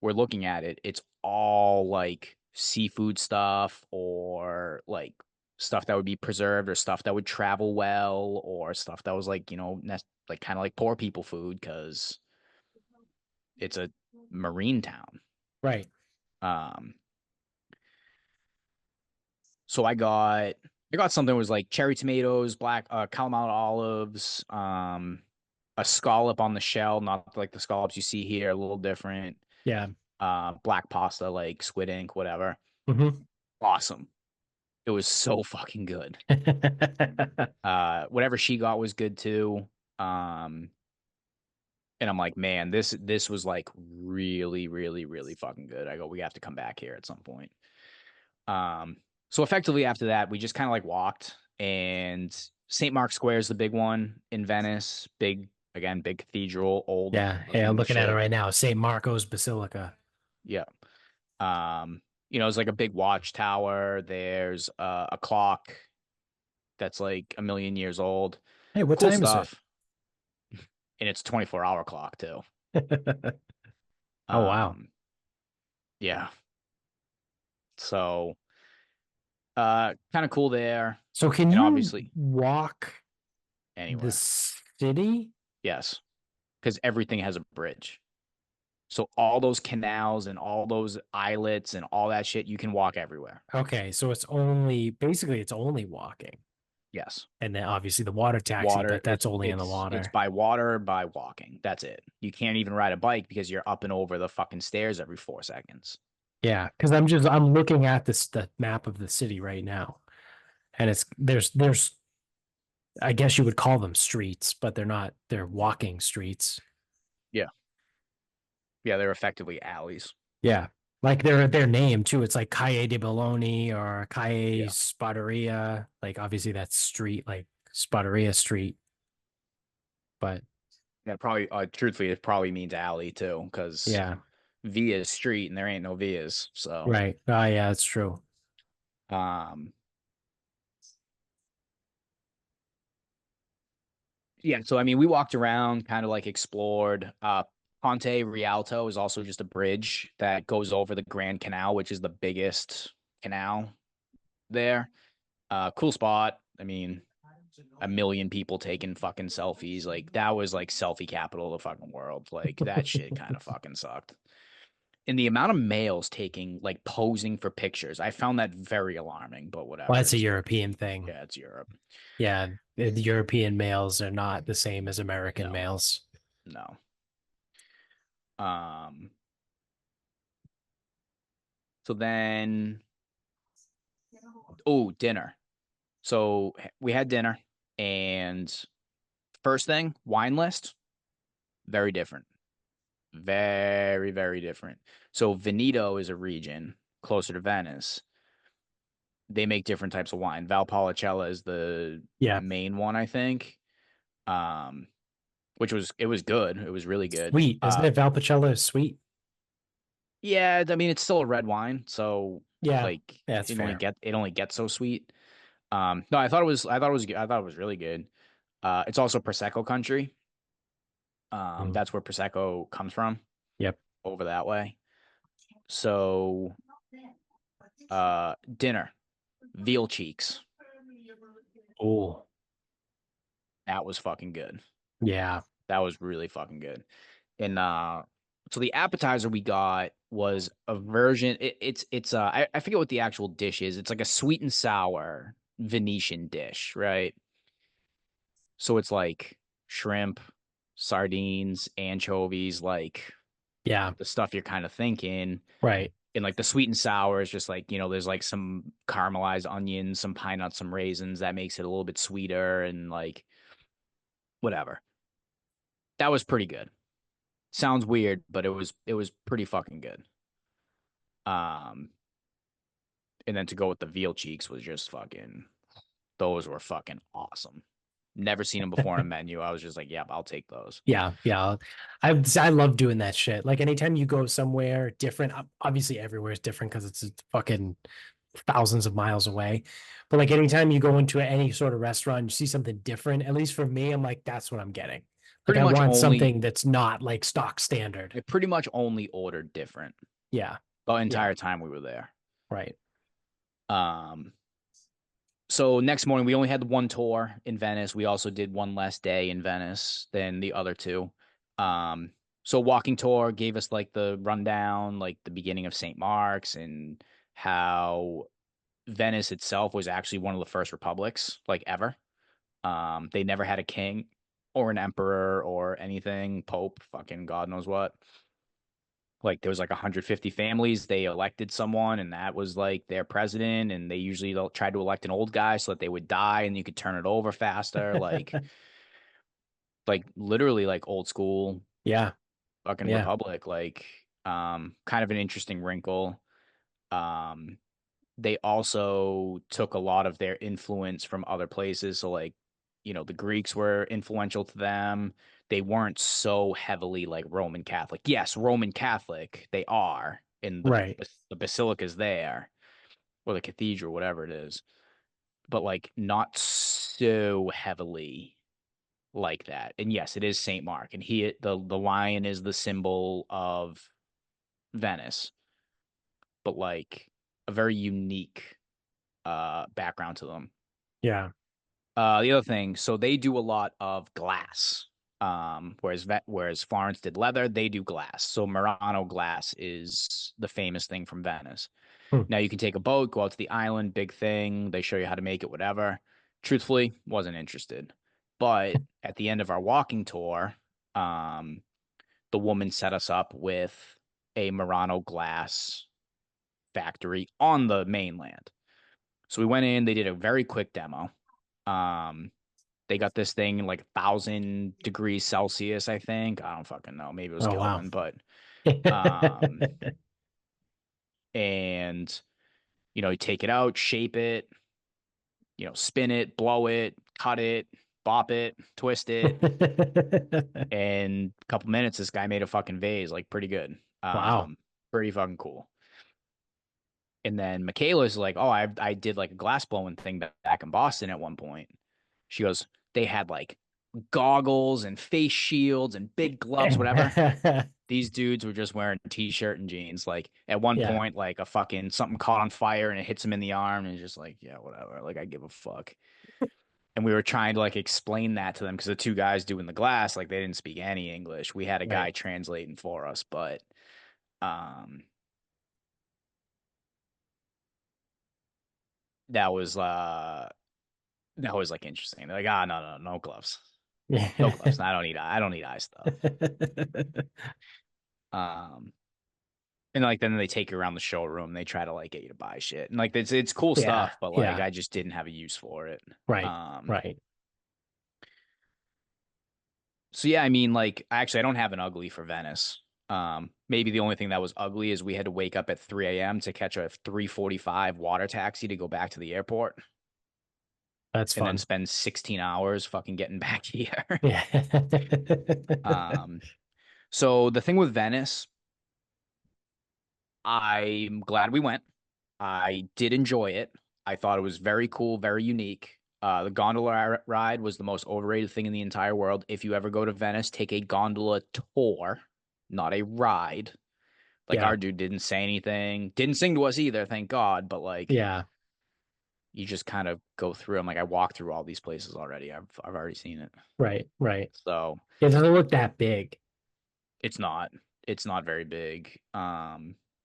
Speaker 2: we're looking at it, it's all like seafood stuff or like stuff that would be preserved or stuff that would travel well or stuff that was like, like kind of like poor people food because it's a marine town.
Speaker 1: Right.
Speaker 2: Um, so I got something that was like cherry tomatoes, black calamari olives, a scallop on the shell, not like the scallops you see here, a little different.
Speaker 1: Yeah.
Speaker 2: Black pasta like squid ink, whatever.
Speaker 1: Hmm.
Speaker 2: Awesome. It was so fucking good. Whatever she got was good too. Um, and I'm like, man, this was like really, really, really fucking good. I go, we have to come back here at some point. Um, so effectively after that, we just kind of like walked and St. Mark's Square is the big one in Venice. Big, again, big cathedral, old
Speaker 1: Yeah. Hey, I'm
Speaker 2: looking
Speaker 1: looking at it
Speaker 2: shit.
Speaker 1: right now. St. Marco's Basilica.
Speaker 2: Yeah. Um, It's like a big watchtower. There's a clock that's like a million years old.
Speaker 1: Hey, what
Speaker 2: Cool
Speaker 1: time is it?
Speaker 2: stuff. And it's a 24-hour clock too.
Speaker 1: Oh wow.
Speaker 2: Um, yeah. So kind of cool there.
Speaker 1: So can
Speaker 2: And
Speaker 1: you
Speaker 2: obviously
Speaker 1: walk the
Speaker 2: anywhere.
Speaker 1: city?
Speaker 2: Yes. Because everything has a bridge. So all those canals and all those islets and all that shit, you can walk everywhere.
Speaker 1: Okay, so it's only basically it's only walking.
Speaker 2: Yes.
Speaker 1: And then obviously the water taxi,
Speaker 2: Water,
Speaker 1: but that's only in the
Speaker 2: it's
Speaker 1: water.
Speaker 2: by water, by walking. That's it. You can't even ride a bike because you're up and over the fucking stairs every 4 seconds.
Speaker 1: Yeah, because I'm looking at this the map of the city right now. And it's there's I guess you would call them streets, but they're not, they're walking streets.
Speaker 2: Yeah. Yeah, they're effectively alleys.
Speaker 1: Yeah. Like their name too. It's like Calle de Bologna or Calle
Speaker 2: Yeah.
Speaker 1: Spadarea. Like obviously that's street, like Spadarea Street. But
Speaker 2: Yeah, probably truthfully it probably means alley too, because
Speaker 1: yeah,
Speaker 2: via is street and there ain't no vias. So
Speaker 1: right. Oh yeah, that's true.
Speaker 2: um yeah, so I mean we walked around, kind of like explored. Ponte Rialto is also just a bridge that goes over the Grand Canal, which is the biggest canal there. Cool spot. I mean, a million people taking fucking selfies. Like that was like selfie capital of the fucking world. Like that shit kind of fucking sucked. And the amount of males taking like posing for pictures, I found that very alarming, but
Speaker 1: Well,
Speaker 2: whatever.
Speaker 1: that's a
Speaker 2: It's Europe.
Speaker 1: European thing.
Speaker 2: Yeah, it's Europe.
Speaker 1: Yeah. The European males are not the same as American
Speaker 2: No,
Speaker 1: males.
Speaker 2: no. Um, so then oh, dinner. So we had dinner and first thing, wine list, very different. Very, very different. So Veneto is a region closer to Venice. They make different types of wine. Valpolicella is the
Speaker 1: Yeah.
Speaker 2: main one, I think. Um, which was it was good. It was really good.
Speaker 1: Sweet. Isn't it Valpolicella is sweet?
Speaker 2: Yeah, I mean it's still a red wine, so
Speaker 1: Yeah.
Speaker 2: like
Speaker 1: That's fair.
Speaker 2: it only gets so sweet. No, I thought it was really good. It's also Prosecco country.
Speaker 1: Mm.
Speaker 2: That's where Prosecco comes from
Speaker 1: Yep.
Speaker 2: over that way. So, dinner, veal cheeks.
Speaker 1: Oh,
Speaker 2: That was fucking good.
Speaker 1: yeah.
Speaker 2: That was really fucking good. And so the appetizer we got was a version. It's I forget what the actual dish is. It's like a sweet and sour Venetian dish, right? So it's like shrimp, sardines, anchovies, like
Speaker 1: Yeah.
Speaker 2: the stuff you're kind of thinking.
Speaker 1: Right.
Speaker 2: And like the sweet and sour is just like, there's like some caramelized onions, some pine nuts, some raisins that makes it a little bit sweeter and like whatever. That was pretty good. Sounds weird, but it was pretty fucking good. Um, and then to go with the veal cheeks was just fucking those were fucking awesome. Never seen them before on a menu. I was just like, yep, I'll take those.
Speaker 1: Yeah, yeah. I love doing that shit. Like anytime you go somewhere different, obviously everywhere is different because it's fucking thousands of miles away. But like anytime you go into any sort of restaurant, you see something different. At least for me, I'm like, that's what I'm getting. Like
Speaker 2: Pretty
Speaker 1: I
Speaker 2: much
Speaker 1: want
Speaker 2: only
Speaker 1: something that's not like stock standard.
Speaker 2: I pretty much only ordered different
Speaker 1: Yeah,
Speaker 2: the
Speaker 1: yeah,
Speaker 2: entire time we were there.
Speaker 1: right.
Speaker 2: Um, so next morning we only had the one tour in Venice. We also did one less day in Venice than the other two. Um, so walking tour gave us like the rundown, like the beginning of St. Mark's and how Venice itself was actually one of the first republics like ever. They never had a king or an emperor or anything, pope, fucking God knows what. Like there was like 150 families. They elected someone, and that was like their president. And they usually tried to elect an old guy so that they would die, and you could turn it over faster. Like literally like old school
Speaker 1: Yeah,
Speaker 2: fucking
Speaker 1: yeah,
Speaker 2: republic. Like kind of an interesting wrinkle. Um, they also took a lot of their influence from other places. So like, the Greeks were influential to them. They weren't so heavily like Roman Catholic. Yes, Roman Catholic, they are. and
Speaker 1: Right.
Speaker 2: the basilica is there, or the cathedral, whatever it is, but like not so heavily like that. And yes, it is Saint Mark, and the lion is the symbol of Venice, but like a very unique background to them.
Speaker 1: Yeah.
Speaker 2: The other thing, so they do a lot of glass. Whereas Florence did leather, they do glass. So Murano glass is the famous thing from Venice.
Speaker 1: Hmm.
Speaker 2: Now you can take a boat, go out to the island, big thing. They show you how to make it, whatever. Truthfully, wasn't interested. But at the end of our walking tour, um, the woman set us up with a Murano glass factory on the mainland. So we went in, they did a very quick demo. Um, they got this thing in like 1,000 degrees Celsius, I think. I don't fucking know. Maybe it was
Speaker 1: Oh wow.
Speaker 2: Kelvin, but um, and you take it out, shape it, spin it, blow it, cut it, bop it, twist it. In a couple minutes, this guy made a fucking vase, like pretty good.
Speaker 1: Wow.
Speaker 2: Pretty fucking cool. And then Michaela's like, oh, I did like a glass blowing thing back in Boston at one point. She goes, they had like goggles and face shields and big gloves, whatever. These dudes were just wearing a t-shirt and jeans. Like at one
Speaker 1: Yeah.
Speaker 2: point, like a fucking something caught on fire and it hits him in the arm, and it's just like, yeah, whatever. Like I give a fuck. And we were trying to like explain that to them because the two guys doing the glass, like they didn't speak any English. We had a guy
Speaker 1: Right.
Speaker 2: translating for us, but um that was like interesting. They're like, ah, no, no, no gloves. No gloves. I don't need eye stuff. Um and like then they take you around the showroom. They try to like get you to buy shit. And like it's cool
Speaker 1: Yeah.
Speaker 2: stuff, but like
Speaker 1: Yeah.
Speaker 2: I just didn't have a use for it.
Speaker 1: Right.
Speaker 2: Um
Speaker 1: Right.
Speaker 2: so yeah, I mean like actually I don't have an ugly for Venice. Maybe the only thing that was ugly is we had to wake up at 3 a.m. to catch a 3:45 water taxi to go back to the airport
Speaker 1: That's
Speaker 2: and then
Speaker 1: fun.
Speaker 2: spend 16 hours fucking getting back here.
Speaker 1: Yeah.
Speaker 2: um so the thing with Venice, I'm glad we went. I did enjoy it. I thought it was very cool, very unique. The gondola ride was the most overrated thing in the entire world. If you ever go to Venice, take a gondola tour, not a ride. Like
Speaker 1: Yeah.
Speaker 2: our dude didn't say anything, didn't sing to us either, thank God. But like
Speaker 1: Yeah.
Speaker 2: you just kind of go through. I'm like, I walked through all these places already. I've already seen it.
Speaker 1: Right. Right.
Speaker 2: So
Speaker 1: It doesn't look that big.
Speaker 2: it's not. It's not very big.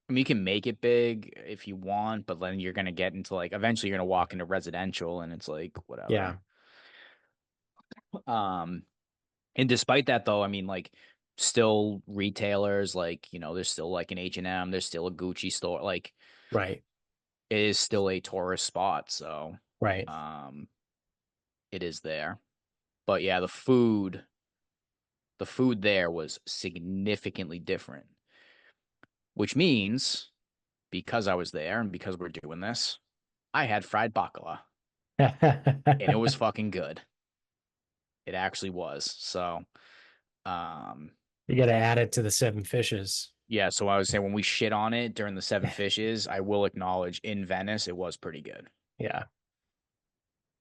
Speaker 2: I mean, you can make it big if you want, but then you're gonna get into like eventually you're gonna walk into residential and it's like
Speaker 1: Yeah.
Speaker 2: whatever. Um, and despite that though, I mean, like still retailers, like, there's still like an H&M, there's still a Gucci store, like
Speaker 1: Right.
Speaker 2: it is still a tourist spot, so
Speaker 1: Right.
Speaker 2: um it is there. But yeah, the food there was significantly different, which means because I was there and because we're doing this, I had fried bacala and it was fucking good. It actually was. So, um,
Speaker 1: You got to add it to the seven fishes.
Speaker 2: yeah. So I would say when we shit on it during the Seven Fishes, I will acknowledge in Venice it was pretty good.
Speaker 1: Yeah.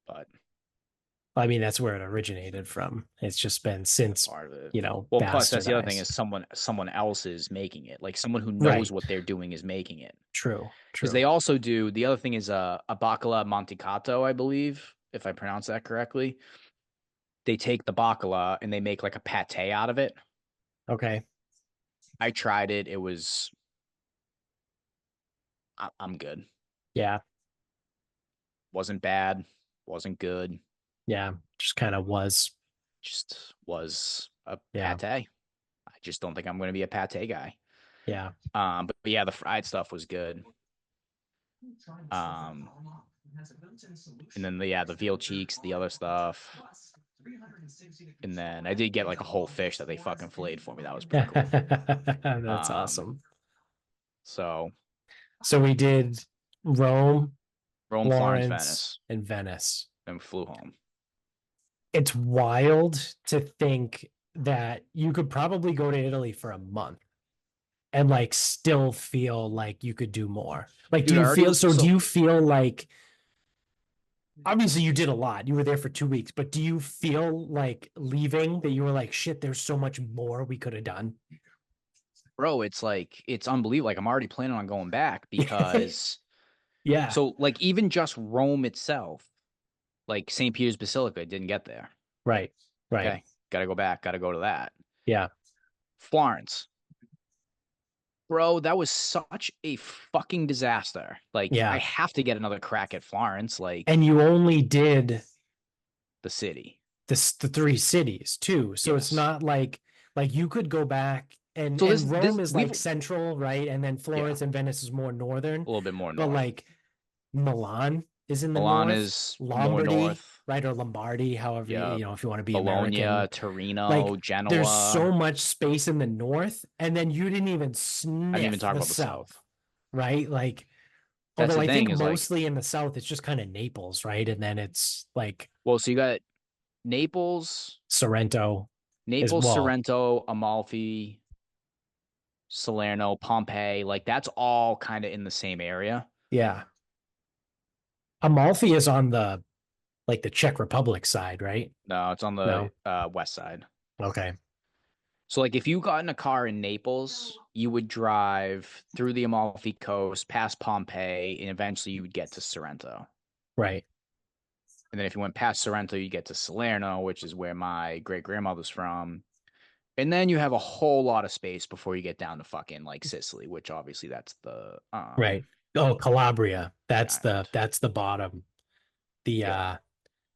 Speaker 2: But
Speaker 1: I mean, that's where it originated from. It's just been
Speaker 2: that's
Speaker 1: since,
Speaker 2: part of it.
Speaker 1: you know,
Speaker 2: Well, plus that's the other thing
Speaker 1: bastardized.
Speaker 2: is someone else is making it. Like someone who knows
Speaker 1: Right.
Speaker 2: what they're doing is making it.
Speaker 1: True.
Speaker 2: Because they
Speaker 1: True.
Speaker 2: also do the other thing is a bacala mantecato, I believe, if I pronounce that correctly. They take the bacala and they make like a pate out of it.
Speaker 1: Okay.
Speaker 2: I tried it. It was I'm good.
Speaker 1: Yeah.
Speaker 2: Wasn't bad. Wasn't good.
Speaker 1: Yeah. Just kind of was.
Speaker 2: Just was a
Speaker 1: Yeah.
Speaker 2: pate. I just don't think I'm going to be a pate guy.
Speaker 1: Yeah.
Speaker 2: But yeah, the fried stuff was good. Um, and then the veal cheeks, the other stuff, and then I did get like a whole fish that they fucking filleted for me. That was pretty cool.
Speaker 1: That's
Speaker 2: Um,
Speaker 1: awesome.
Speaker 2: so
Speaker 1: So we did Rome,
Speaker 2: Rome, Florence,
Speaker 1: Florence,
Speaker 2: Venice,
Speaker 1: and Venice.
Speaker 2: and flew home.
Speaker 1: It's wild to think that you could probably go to Italy for a month and like still feel like you could do more? Like,
Speaker 2: Dude, I already
Speaker 1: do
Speaker 2: so
Speaker 1: you feel like, obviously you did a lot, you were there for 2 weeks, but do you feel like leaving that you were like, shit, there's so much more we could have done?
Speaker 2: bro, it's like it's unbelievable. Like I'm already planning on going back because
Speaker 1: Yeah,
Speaker 2: so like even just Rome itself, like St. Peter's Basilica didn't get there.
Speaker 1: right, right.
Speaker 2: Okay, gotta go back, gotta go to that.
Speaker 1: Yeah,
Speaker 2: Florence, bro, that was such a fucking disaster. Like I
Speaker 1: yeah.
Speaker 2: have to get another crack at Florence, like
Speaker 1: And you only did
Speaker 2: the city.
Speaker 1: the three cities too. So it's
Speaker 2: Yes.
Speaker 1: not like you could go back,
Speaker 2: So
Speaker 1: and
Speaker 2: this
Speaker 1: Rome is
Speaker 2: we've
Speaker 1: like central, right? And then
Speaker 2: yeah,
Speaker 1: Florence and Venice is more northern,
Speaker 2: a little bit more
Speaker 1: but
Speaker 2: north.
Speaker 1: like Milan is in the
Speaker 2: Milan
Speaker 1: north,
Speaker 2: is more
Speaker 1: Lombardy,
Speaker 2: north.
Speaker 1: right? Or Lombardy, however
Speaker 2: Yeah.
Speaker 1: if you want to be
Speaker 2: Bologna,
Speaker 1: American.
Speaker 2: Torino,
Speaker 1: Like there's
Speaker 2: Genoa.
Speaker 1: so much space in the north, and then you didn't even
Speaker 2: I didn't even
Speaker 1: sniff
Speaker 2: talk
Speaker 1: the
Speaker 2: about the
Speaker 1: south,
Speaker 2: south.
Speaker 1: right? Like,
Speaker 2: That's
Speaker 1: although
Speaker 2: the
Speaker 1: I think
Speaker 2: thing is like,
Speaker 1: mostly in the south it's just kind of Naples, right? And then it's like
Speaker 2: well, so you got Naples,
Speaker 1: Sorrento is, well,
Speaker 2: Sorrento, Amalfi, Salerno, Pompeii. Like that's all kind of in the same area.
Speaker 1: yeah. Amalfi is on the like the Czech Republic side, right?
Speaker 2: No, it's on the
Speaker 1: No.
Speaker 2: west side.
Speaker 1: Okay.
Speaker 2: So like if you got in a car in Naples, you would drive through the Amalfi Coast, past Pompeii, and eventually you would get to Sorrento.
Speaker 1: Right.
Speaker 2: And then if you went past Sorrento, you get to Salerno, which is where my great grandmother's from. And then you have a whole lot of space before you get down to fucking like Sicily, which obviously that's
Speaker 1: Right. Oh, Calabria.
Speaker 2: the island.
Speaker 1: That's the bottom. The
Speaker 2: Yeah.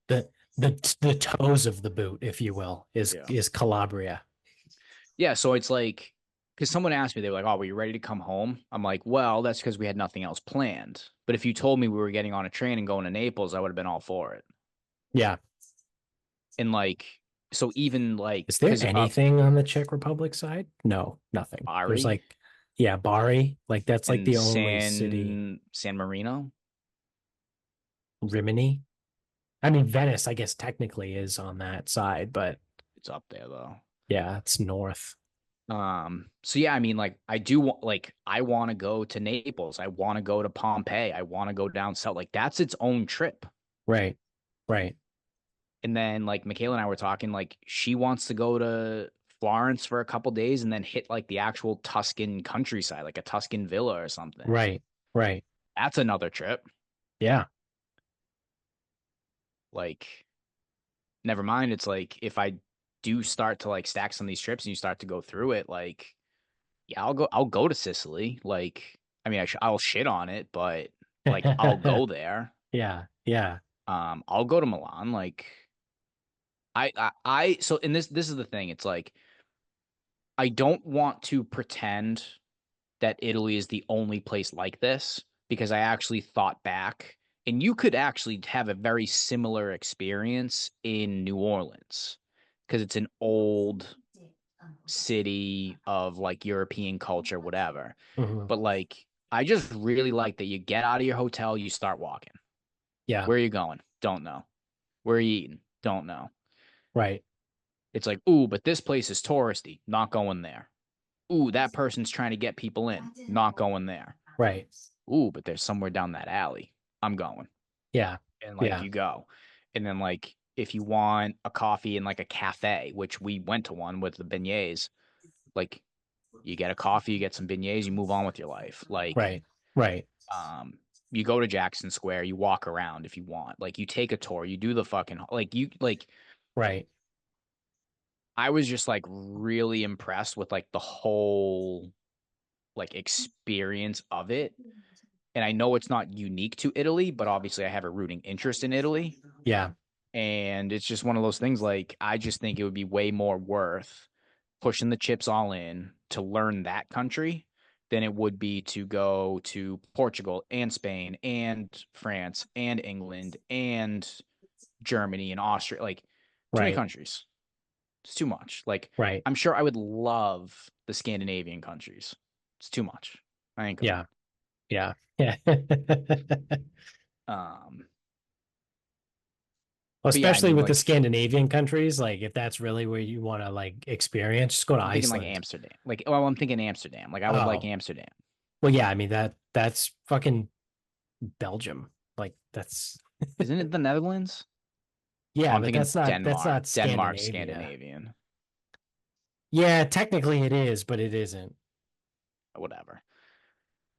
Speaker 1: the toes of the boot, if you will,
Speaker 2: Yeah.
Speaker 1: is Calabria.
Speaker 2: Yeah. So it's like, because someone asked me, they were like, oh, were you ready to come home? I'm like, well, that's because we had nothing else planned. But if you told me we were getting on a train and going to Naples, I would have been all for it.
Speaker 1: Yeah.
Speaker 2: And like, so even like,
Speaker 1: Is there
Speaker 2: because
Speaker 1: anything on the Czech Republic side? No, nothing. There's
Speaker 2: Bari
Speaker 1: like, yeah, Bari. Like that's like
Speaker 2: and
Speaker 1: the only city.
Speaker 2: San Marino,
Speaker 1: Rimini. I mean, Venice, I guess technically is on that side, but
Speaker 2: it's up there though.
Speaker 1: yeah, it's north.
Speaker 2: So yeah, I mean, like I do want, like I want to go to Naples. I want to go to Pompeii. I want to go down south. Like that's its own trip.
Speaker 1: Right. Right.
Speaker 2: And then like Michaela and I were talking, like she wants to go to Florence for a couple days and then hit like the actual Tuscan countryside, like a Tuscan villa or something.
Speaker 1: Right. Right.
Speaker 2: That's another trip.
Speaker 1: Yeah.
Speaker 2: Like, never mind. It's like if I do start to like stack some of these trips and you start to go through it, like, yeah, I'll go to Sicily. Like, I mean, I'll shit on it, but like I'll go there.
Speaker 1: Yeah. Yeah.
Speaker 2: I'll go to Milan. Like, so, and this is the thing. It's like I don't want to pretend that Italy is the only place like this because I actually thought back and you could actually have a very similar experience in New Orleans because it's an old city of like European culture, whatever.
Speaker 1: Mhm.
Speaker 2: But like, I just really like that you get out of your hotel, you start walking.
Speaker 1: Yeah.
Speaker 2: Where are you going? Don't know. Where are you eating? Don't know.
Speaker 1: Right.
Speaker 2: It's like, ooh, but this place is touristy. Not going there. Ooh, that person's trying to get people in. Not going there.
Speaker 1: Right.
Speaker 2: Ooh, but there's somewhere down that alley. I'm going.
Speaker 1: Yeah.
Speaker 2: And like
Speaker 1: Yeah.
Speaker 2: you go. And then like if you want a coffee in like a cafe, which we went to one with the beignets, like you get a coffee, you get some beignets, you move on with your life. Like
Speaker 1: Right. Right.
Speaker 2: um you go to Jackson Square, you walk around if you want. Like you take a tour, you do the fucking like you like
Speaker 1: Right.
Speaker 2: I was just like really impressed with like the whole like experience of it. And I know it's not unique to Italy, but obviously I have a rooting interest in Italy.
Speaker 1: Yeah.
Speaker 2: And it's just one of those things like I just think it would be way more worth pushing the chips all in to learn that country than it would be to go to Portugal and Spain and France and England and Germany and Austria. Like too many
Speaker 1: Right.
Speaker 2: countries. It's too much. Like
Speaker 1: Right.
Speaker 2: I'm sure I would love the Scandinavian countries. It's too much. I ain't going.
Speaker 1: Yeah. Yeah. Yeah.
Speaker 2: Um, But yeah, I
Speaker 1: especially
Speaker 2: mean,
Speaker 1: with the
Speaker 2: like,
Speaker 1: Scandinavian countries. Like, if that's really where you want to like experience, just go to
Speaker 2: I'm thinking like
Speaker 1: Iceland.
Speaker 2: Amsterdam. Like, well, I'm thinking Amsterdam. Like, I would like
Speaker 1: Oh,
Speaker 2: Amsterdam.
Speaker 1: well, yeah. I mean that's fucking Belgium. Like that's
Speaker 2: Isn't it the Netherlands? Oh,
Speaker 1: yeah,
Speaker 2: I'm
Speaker 1: but
Speaker 2: thinking
Speaker 1: that's
Speaker 2: Denmark.
Speaker 1: not
Speaker 2: Denmark,
Speaker 1: Scandinavia.
Speaker 2: Scandinavian.
Speaker 1: Yeah, technically it is, but it isn't.
Speaker 2: Whatever.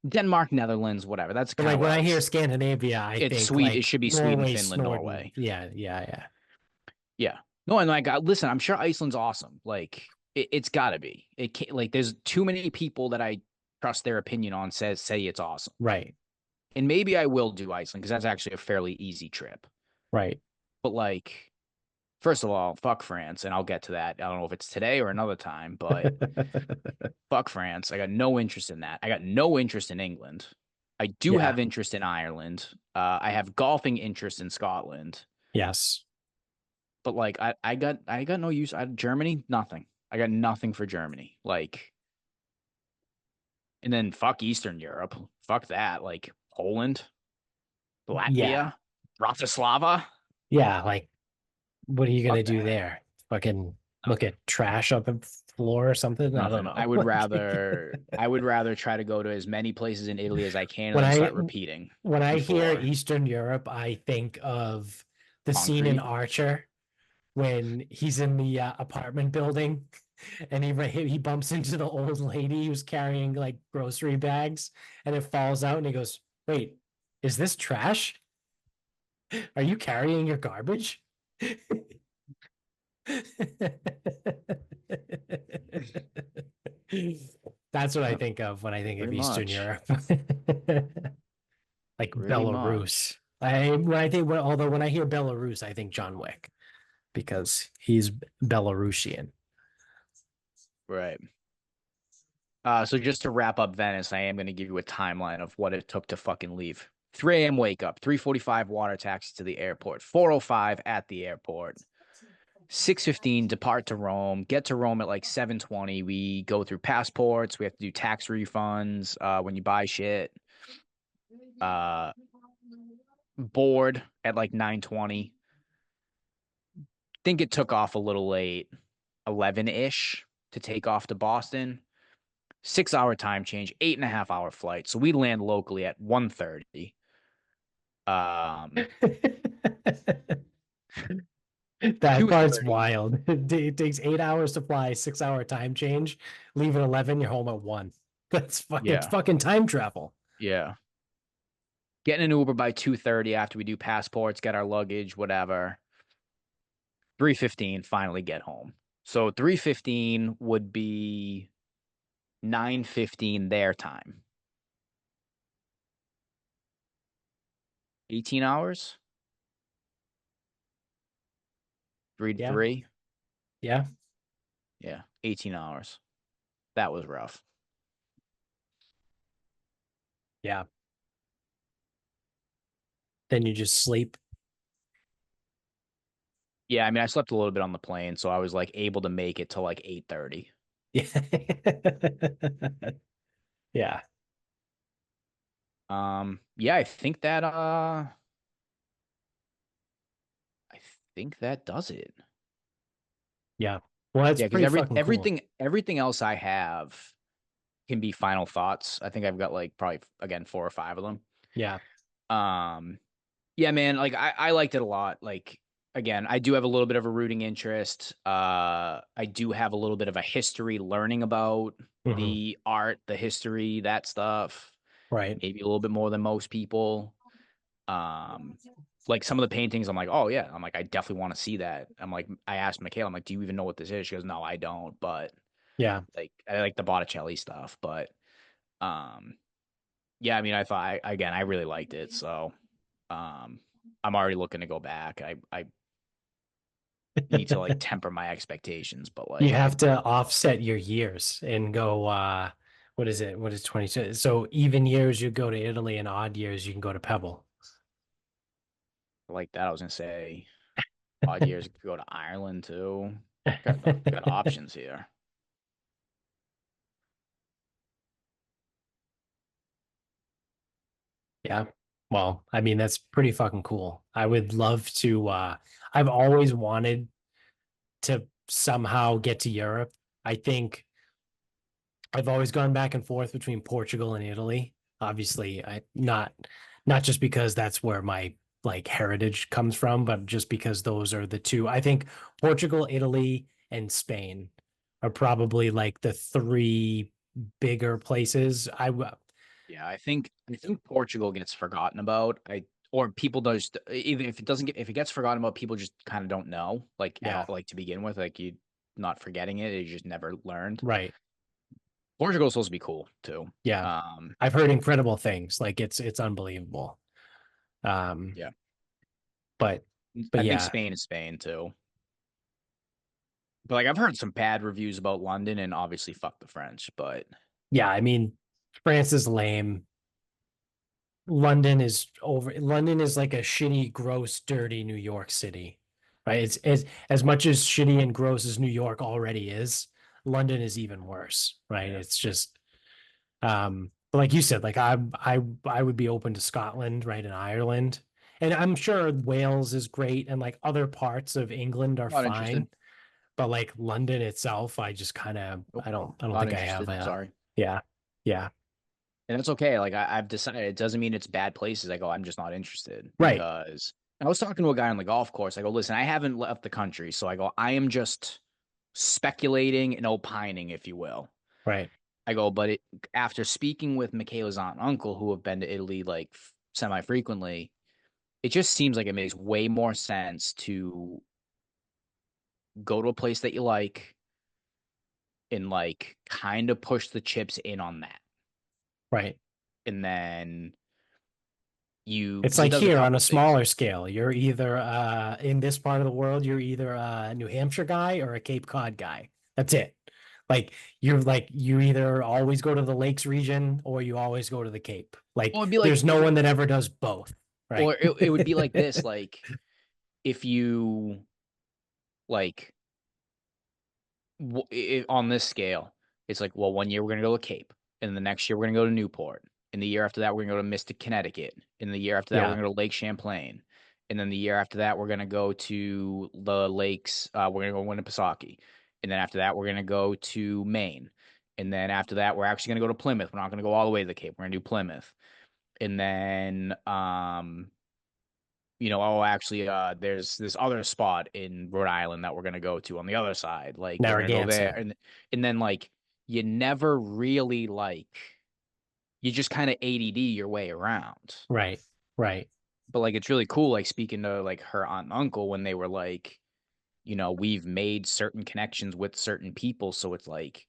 Speaker 2: Denmark, Netherlands, whatever. That's
Speaker 1: But
Speaker 2: kind
Speaker 1: like
Speaker 2: of what
Speaker 1: when
Speaker 2: I
Speaker 1: I hear
Speaker 2: was.
Speaker 1: Scandinavia, I
Speaker 2: It's
Speaker 1: think
Speaker 2: sweet. It
Speaker 1: like
Speaker 2: should be Sweden,
Speaker 1: Norway,
Speaker 2: Finland,
Speaker 1: Snorden.
Speaker 2: Norway.
Speaker 1: Yeah, yeah, yeah.
Speaker 2: Yeah. No, and like, listen, I'm sure Iceland's awesome. Like, it's got to be. It can't, like, there's too many people that I trust their opinion on say it's awesome.
Speaker 1: Right,
Speaker 2: And maybe I will do Iceland because that's actually a fairly easy trip.
Speaker 1: right.
Speaker 2: But like, first of all, fuck France, and I'll get to that. I don't know if it's today or another time, but fuck France. I got no interest in that. I got no interest in England. I do
Speaker 1: Yeah.
Speaker 2: have interest in Ireland. I have golfing interest in Scotland.
Speaker 1: Yes.
Speaker 2: But like I got no use. Germany, nothing. I got nothing for Germany. Like, and then fuck Eastern Europe. Fuck that. Like Poland,
Speaker 1: Yeah.
Speaker 2: Latvia, Bratislava.
Speaker 1: Yeah. Like, what are you gonna
Speaker 2: Fuck
Speaker 1: do
Speaker 2: that.
Speaker 1: there? Fucking look
Speaker 2: Nothing.
Speaker 1: at trash up the floor or something? I don't
Speaker 2: Nothing. I
Speaker 1: know.
Speaker 2: would
Speaker 1: Like
Speaker 2: rather I would rather try to go to as many places in Italy as I can and
Speaker 1: when
Speaker 2: then
Speaker 1: I
Speaker 2: start repeating
Speaker 1: when I hear
Speaker 2: before
Speaker 1: Eastern Europe, I think of the scene in
Speaker 2: concrete.
Speaker 1: Archer when he's in the apartment building and he bumps into the old lady who's carrying like grocery bags and it falls out and he goes, "Wait, is this trash? Are you carrying your garbage?" That's what I
Speaker 2: Yep,
Speaker 1: think of when I think of
Speaker 2: pretty
Speaker 1: Eastern
Speaker 2: much.
Speaker 1: Europe. Like
Speaker 2: Pretty much.
Speaker 1: Belarus. Although when I hear Belarus, I think John Wick because he's Belarusian.
Speaker 2: Right. So just to wrap up Venice, I am going to give you a timeline of what it took to fucking leave. 3 a.m. wake up, 3:45 water taxi to the airport, 4:05 at the airport, 6:15 depart to Rome, get to Rome at like 7:20. We go through passports, we have to do tax refunds when you buy shit. Uh board at like 9:20. Think it took off a little late, 11-ish to take off to Boston. 6 hour time change, 8.5 hour flight. So we land locally at 1:30. Um,
Speaker 1: That part's
Speaker 2: 2:30.
Speaker 1: wild. It takes 8 hours to fly, 6 hour time change. Leave at 11, you're home at one. It's
Speaker 2: Yeah,
Speaker 1: fucking time travel.
Speaker 2: yeah. Getting an Uber by 2:30 after we do passports, get our luggage, whatever. 3:15, finally get home. So 3:15 would be 9:15 their time. 18 hours? Three to
Speaker 1: Yeah.
Speaker 2: three?
Speaker 1: Yeah.
Speaker 2: Yeah, 18 hours. That was rough.
Speaker 1: Yeah. Then you just sleep.
Speaker 2: Yeah, I mean, I slept a little bit on the plane, so I was like able to make it to like 8:30.
Speaker 1: Yeah. Yeah.
Speaker 2: Yeah, I think that does it.
Speaker 1: Yeah. Well, that's
Speaker 2: Yeah, because
Speaker 1: pretty fucking cool.
Speaker 2: everything else I have can be final thoughts. I think I've got like probably again 4 or 5 of them.
Speaker 1: Yeah.
Speaker 2: Um, yeah, man, like I liked it a lot. Like again, I do have a little bit of a rooting interest. I do have a little bit of a history learning about
Speaker 1: Hmm.
Speaker 2: the art, the history, that stuff.
Speaker 1: Right.
Speaker 2: Maybe a little bit more than most people. Um, like some of the paintings, I'm like, oh yeah, I'm like, I definitely want to see that. I'm like, I asked Michaela, I'm like, do you even know what this is? She goes, no, I don't, but
Speaker 1: Yeah.
Speaker 2: like, I like the Botticelli stuff, but um, yeah, I mean, again, I really liked it, so um, I'm already looking to go back. I need to like temper my expectations, but
Speaker 1: You
Speaker 2: like,
Speaker 1: have to offset your years and go, what is it? What is 22? So even years you go to Italy and odd years you can go to Pebble.
Speaker 2: like that, I was gonna say, odd years could go to Ireland too. Got options here.
Speaker 1: Yeah. Well, I mean, that's pretty fucking cool. I would love to, I've always wanted to somehow get to Europe. I think I've always gone back and forth between Portugal and Italy. Obviously, I not just because that's where my like heritage comes from, but just because those are the two. I think Portugal, Italy, and Spain are probably like the three bigger places.
Speaker 2: Yeah, I think Portugal gets forgotten about. Or people just even if it doesn't get if it gets forgotten about, people just kind of don't know
Speaker 1: Yeah,
Speaker 2: like to begin with, like you not forgetting it, you just never learned.
Speaker 1: right.
Speaker 2: Portugal's supposed to be cool too.
Speaker 1: Yeah.
Speaker 2: Um,
Speaker 1: I've heard incredible things. Like it's unbelievable. Um,
Speaker 2: yeah,
Speaker 1: but but
Speaker 2: I think
Speaker 1: yeah,
Speaker 2: Spain is Spain too. But like I've heard some bad reviews about London, and obviously fuck the French, but
Speaker 1: yeah, I mean, France is lame. London is over. London is like a shitty, gross, dirty New York City, right? It's as much as shitty and gross as New York already is. London is even worse, right?
Speaker 2: yeah,
Speaker 1: It's just, but like you said, like I would be open to Scotland, right, and Ireland, and I'm sure Wales is great, and like other parts of England are
Speaker 2: not interested.
Speaker 1: fine, but like London itself, I just kind of,
Speaker 2: Nope,
Speaker 1: I don't
Speaker 2: not
Speaker 1: think I have
Speaker 2: interested.
Speaker 1: a,
Speaker 2: Sorry.
Speaker 1: yeah, yeah,
Speaker 2: And it's okay. Like I've decided it doesn't mean it's bad places. I go, I'm just not interested
Speaker 1: right,
Speaker 2: because I was talking to a guy on the golf course. I go, listen, I haven't left the country. So I go, I am just speculating and opining, if you will.
Speaker 1: right,
Speaker 2: I go, but after speaking with Michaela's aunt and uncle who have been to Italy like semi frequently, it just seems like it makes way more sense to go to a place that you like and like kind of push the chips in on that.
Speaker 1: right.
Speaker 2: And then you,
Speaker 1: It's
Speaker 2: because it
Speaker 1: like
Speaker 2: does a
Speaker 1: here on a
Speaker 2: couple things.
Speaker 1: smaller scale. You're either in this part of the world, you're either a New Hampshire guy or a Cape Cod guy. That's it. Like you either always go to the Lakes region or you always go to the Cape.
Speaker 2: Well,
Speaker 1: Like
Speaker 2: it'd be like,
Speaker 1: there's no one that ever does both, right?
Speaker 2: or it would be like this, like if you like on this scale, it's like, well, one year we're gonna go to Cape, and the next year we're gonna go to Newport, and the year after that we're gonna go to Mystic, Connecticut, and the year after that we're
Speaker 1: Yeah,
Speaker 2: gonna go to Lake Champlain, and then the year after that we're gonna go to the lakes. We're gonna go to Winnipesaukee, and then after that we're gonna go to Maine, and then after that we're actually gonna go to Plymouth. We're not gonna go all the way to the Cape. We're gonna do Plymouth, and then oh, actually, there's this other spot in Rhode Island that we're gonna go to on the other side. Like we're gonna go there,
Speaker 1: Narragansett.
Speaker 2: and then like you never really like you just kind of ADD your way around.
Speaker 1: Right, right.
Speaker 2: But like it's really cool, like speaking to like her aunt and uncle when they were like, we've made certain connections with certain people, so it's like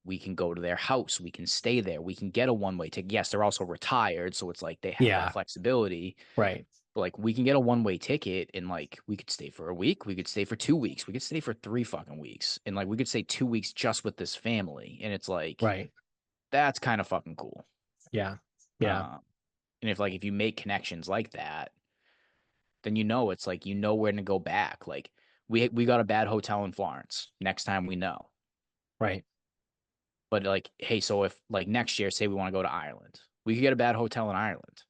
Speaker 2: we can go to their house, we can stay there, we can get a one-way ticket. Yes, they're also retired, so it's like they have that
Speaker 1: Yeah,
Speaker 2: flexibility.
Speaker 1: right,
Speaker 2: But like we can get a one-way ticket and like we could stay for a week, we could stay for 2 weeks, we could stay for 3 fucking weeks. And like we could stay 2 weeks just with this family. And it's like
Speaker 1: right.
Speaker 2: that's kind of fucking cool.
Speaker 1: Yeah, yeah,
Speaker 2: Um, and if you make connections like that, then it's like where to go back. Like we got a bad hotel in Florence. Next time we know.
Speaker 1: right.
Speaker 2: But like, hey, so if like next year, say we want to go to Ireland, we could get a bad hotel in Ireland.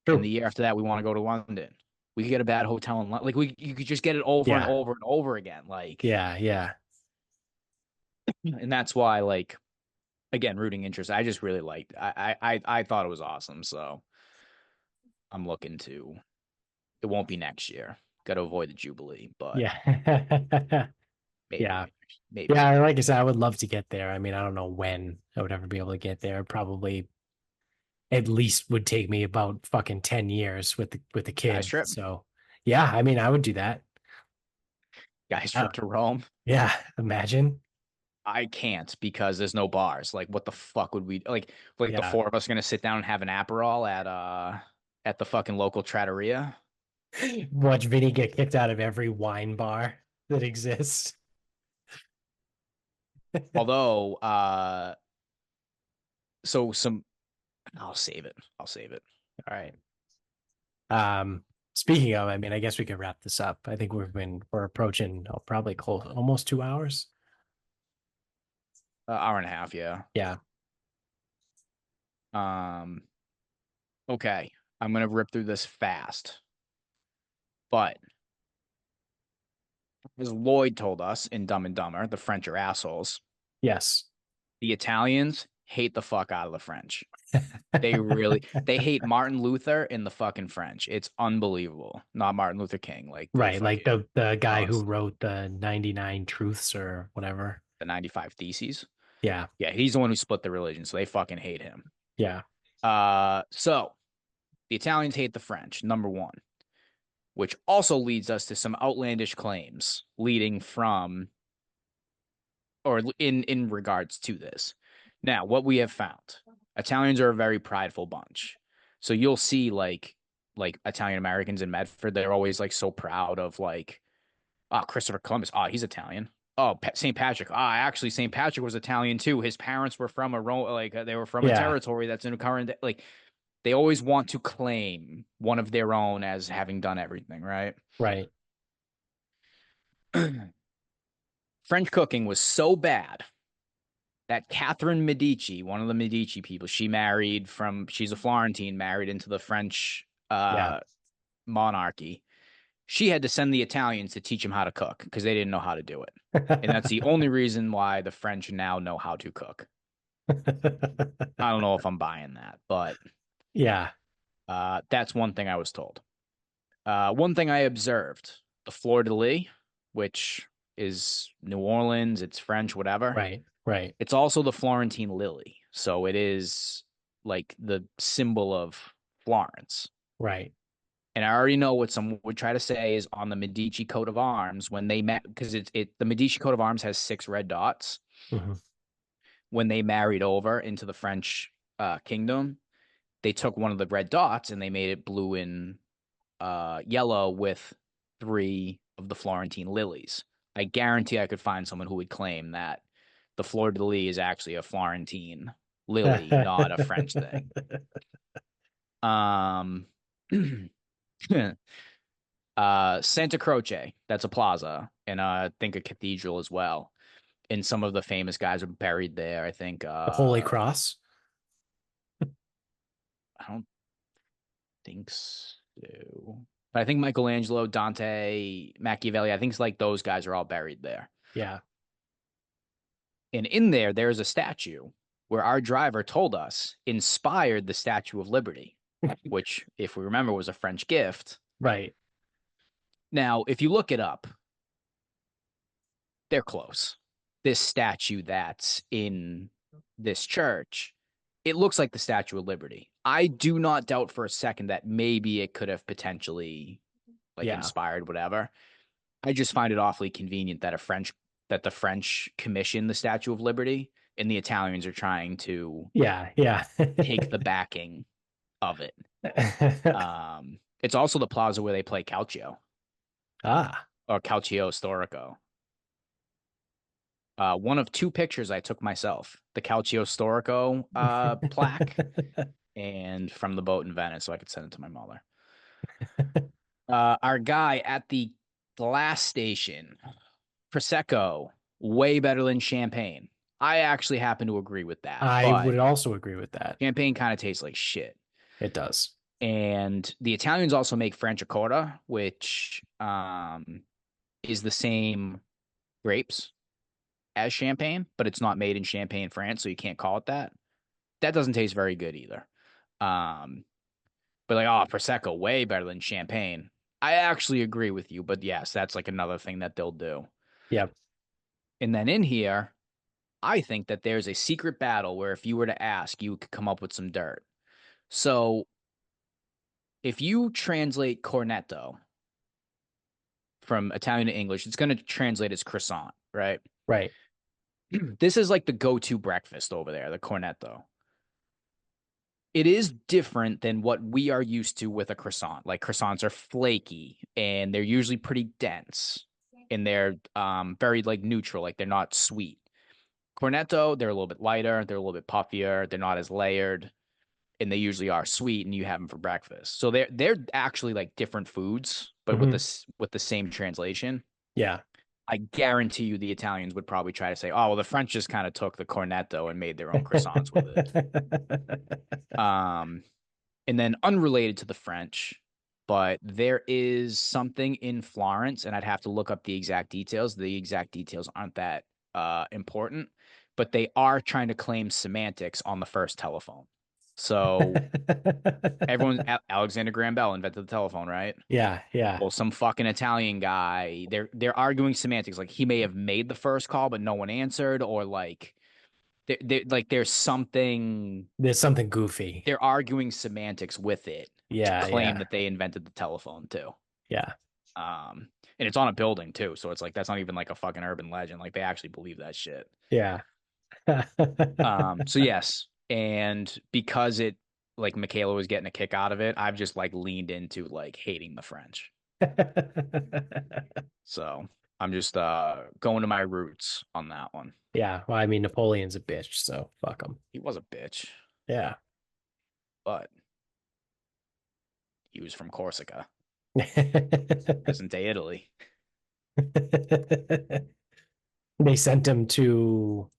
Speaker 2: And the
Speaker 1: True.
Speaker 2: year after that, we want to go to London. We could get a bad hotel in London. Like you could just get it over and
Speaker 1: Yeah,
Speaker 2: over and over again. Like,
Speaker 1: yeah, yeah,
Speaker 2: and that's why, like, again, rooting interest. I just really liked. I thought it was awesome. So I'm looking to. It won't be next year. Got to avoid the Jubilee, but
Speaker 1: yeah. Yeah.
Speaker 2: maybe, maybe
Speaker 1: Yeah,
Speaker 2: next
Speaker 1: like I
Speaker 2: year.
Speaker 1: said, I would love to get there. I mean, I don't know when I would ever be able to get there. Probably at least would take me about fucking 10 years with the
Speaker 2: Guys
Speaker 1: kid.
Speaker 2: trip,
Speaker 1: So yeah, I mean, I would do that.
Speaker 2: guys
Speaker 1: Uh,
Speaker 2: trip to Rome.
Speaker 1: yeah, imagine.
Speaker 2: I can't because there's no bars. Like, what the fuck would we like? Like the
Speaker 1: Yeah.
Speaker 2: four of us gonna sit down and have an aperol at the fucking local trattoria.
Speaker 1: Watch Vinny get kicked out of every wine bar that exists.
Speaker 2: Although, so some I'll save it. I'll save it.
Speaker 1: All right. Speaking of, I mean, I guess we could wrap this up. I think we're approaching probably close almost 2 hours.
Speaker 2: Hour and a half, yeah.
Speaker 1: Yeah.
Speaker 2: Um, okay. I'm gonna rip through this fast, but as Lloyd told us in Dumb and Dumber, the French are assholes.
Speaker 1: Yes.
Speaker 2: The Italians hate the fuck out of the French. They hate Martin Luther and the fucking French. It's unbelievable. Not Martin Luther King, like the
Speaker 1: Right. Like
Speaker 2: fucking
Speaker 1: the guy who
Speaker 2: us,
Speaker 1: wrote the 99 Truths or whatever.
Speaker 2: the 95 Theses.
Speaker 1: Yeah.
Speaker 2: Yeah, he's the one who split the religion, so they fucking hate him.
Speaker 1: Yeah.
Speaker 2: So the Italians hate the French, number one, which also leads us to some outlandish claims leading from or in regards to this. Now, what we have found, Italians are a very prideful bunch. So you'll see like Italian Americans in Medford, they're always like so proud of like, oh, Christopher Columbus, oh, he's Italian. Oh, St. Patrick. Ah, actually, St. Patrick was Italian too. His parents were from they were from a
Speaker 1: Yeah.
Speaker 2: territory that's in a current like they always want to claim one of their own as having done everything, right?
Speaker 1: Right.
Speaker 2: French cooking was so bad that Catherine Medici, one of the Medici people, she's a Florentine, married into the French
Speaker 1: Yeah.
Speaker 2: monarchy. She had to send the Italians to teach them how to cook because they didn't know how to do it. And that's the only reason why the French now know how to cook. I don't know if I'm buying that, but
Speaker 1: Yeah.
Speaker 2: that's one thing I was told. One thing I observed, the fleur de lis, which is New Orleans, it's French, whatever.
Speaker 1: Right. Right.
Speaker 2: It's also the Florentine lily. So it is like the symbol of Florence.
Speaker 1: Right.
Speaker 2: And I already know what some would try to say is on the Medici coat of arms when they met, because the Medici coat of arms has 6 red dots.
Speaker 1: Mhm.
Speaker 2: When they married over into the French kingdom, they took one of the red dots and they made it blue and yellow with 3 of the Florentine lilies. I guarantee I could find someone who would claim that the fleur de lis is actually a Florentine lily, not a French thing. Um, Santa Croce, that's a plaza, and I think a cathedral as well. And some of the famous guys are buried there. I think
Speaker 1: The Holy Cross.
Speaker 2: I don't think so. But I think Michelangelo, Dante, Machiavelli, I think it's like those guys are all buried there.
Speaker 1: Yeah.
Speaker 2: And in there's a statue where our driver told us inspired the Statue of Liberty, which, if we remember, was a French gift.
Speaker 1: Right.
Speaker 2: Now, if you look it up, they're close. This statue that's in this church, it looks like the Statue of Liberty. I do not doubt for a second that maybe it could have potentially like
Speaker 1: Yeah.
Speaker 2: inspired whatever. I just find it awfully convenient that the French commissioned the Statue of Liberty and the Italians are trying to
Speaker 1: Yeah. Yeah.
Speaker 2: take the backing of it. It's also the plaza where they play Calcio
Speaker 1: Ah.
Speaker 2: or Calcio Storico. One of 2 pictures I took myself, the Calcio Storico plaque and from the boat in Venice, so I could send it to my mother. Our guy at the glass station, Prosecco, way better than champagne. I actually happen to agree with that,
Speaker 1: I
Speaker 2: but
Speaker 1: would also agree with that.
Speaker 2: champagne kind of tastes like shit.
Speaker 1: It does.
Speaker 2: And the Italians also make Franciacorta, which is the same grapes as champagne, but it's not made in Champagne, France, so you can't call it that. That doesn't taste very good either. But like, oh, Prosecco, way better than champagne. I actually agree with you, but yes, that's like another thing that they'll do.
Speaker 1: Yep.
Speaker 2: And then in here, I think that there's a secret battle where if you were to ask, you could come up with some dirt. So if you translate cornetto from Italian to English, it's going to translate as croissant, right?
Speaker 1: Right.
Speaker 2: This is like the go-to breakfast over there, the cornetto. It is different than what we are used to with a croissant. Like croissants are flaky and they're usually pretty dense and they're very like neutral, like they're not sweet. Cornetto, they're a little bit lighter, they're a little bit puffier, they're not as layered, and they usually are sweet and you have them for breakfast. So they're actually like different foods, but
Speaker 1: Mhm.
Speaker 2: with the same translation.
Speaker 1: Yeah.
Speaker 2: I guarantee you the Italians would probably try to say, oh, well, the French just kind of took the cornetto and made their own croissants with it. And then unrelated to the French, but there is something in Florence, and I'd have to look up the exact details. The exact details aren't that important, but they are trying to claim semantics on the first telephone. So everyone, Alexander Graham Bell invented the telephone, right?
Speaker 1: Yeah, yeah.
Speaker 2: Well, some fucking Italian guy, they're arguing semantics. Like he may have made the first call, but no one answered, or like like there's something
Speaker 1: There's something goofy.
Speaker 2: they're arguing semantics with it to
Speaker 1: Yeah,
Speaker 2: claim
Speaker 1: yeah,
Speaker 2: that they invented the telephone too.
Speaker 1: yeah.
Speaker 2: And it's on a building too, so it's like that's not even like a fucking urban legend. Like they actually believe that shit.
Speaker 1: Yeah.
Speaker 2: So yes, and because it like Michaela was getting a kick out of it, I've just like leaned into like hating the French. So I'm just going to my roots on that one.
Speaker 1: Yeah, well, I mean, Napoleon's a bitch, so fuck him.
Speaker 2: He was a bitch,
Speaker 1: Yeah.
Speaker 2: but he was from Corsica, present day Italy.
Speaker 1: They sent him to,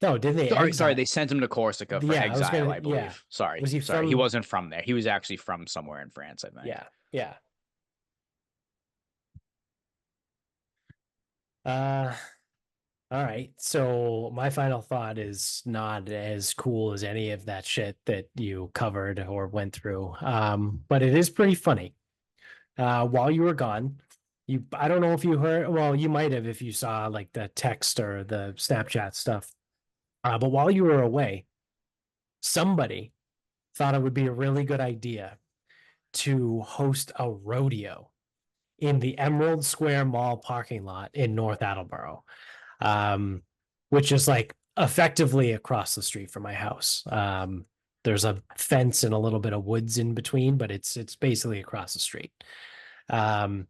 Speaker 1: no, did they
Speaker 2: Sorry,
Speaker 1: exile?
Speaker 2: they sent him to Corsica for
Speaker 1: Yeah, I was
Speaker 2: exile,
Speaker 1: gonna,
Speaker 2: I
Speaker 1: yeah.
Speaker 2: believe. Sorry,
Speaker 1: Was he
Speaker 2: sorry, he
Speaker 1: from,
Speaker 2: wasn't from there. He was actually from somewhere in France, I think.
Speaker 1: yeah, yeah. Uh, all right. So my final thought is not as cool as any of that shit that you covered or went through. But it is pretty funny. While you were gone, I don't know if you heard, well, you might have if you saw like the text or the Snapchat stuff. But while you were away, somebody thought it would be a really good idea to host a rodeo in the Emerald Square Mall parking lot in North Attleboro, um, which is like effectively across the street from my house. There's a fence and a little bit of woods in between, but it's basically across the street. Um,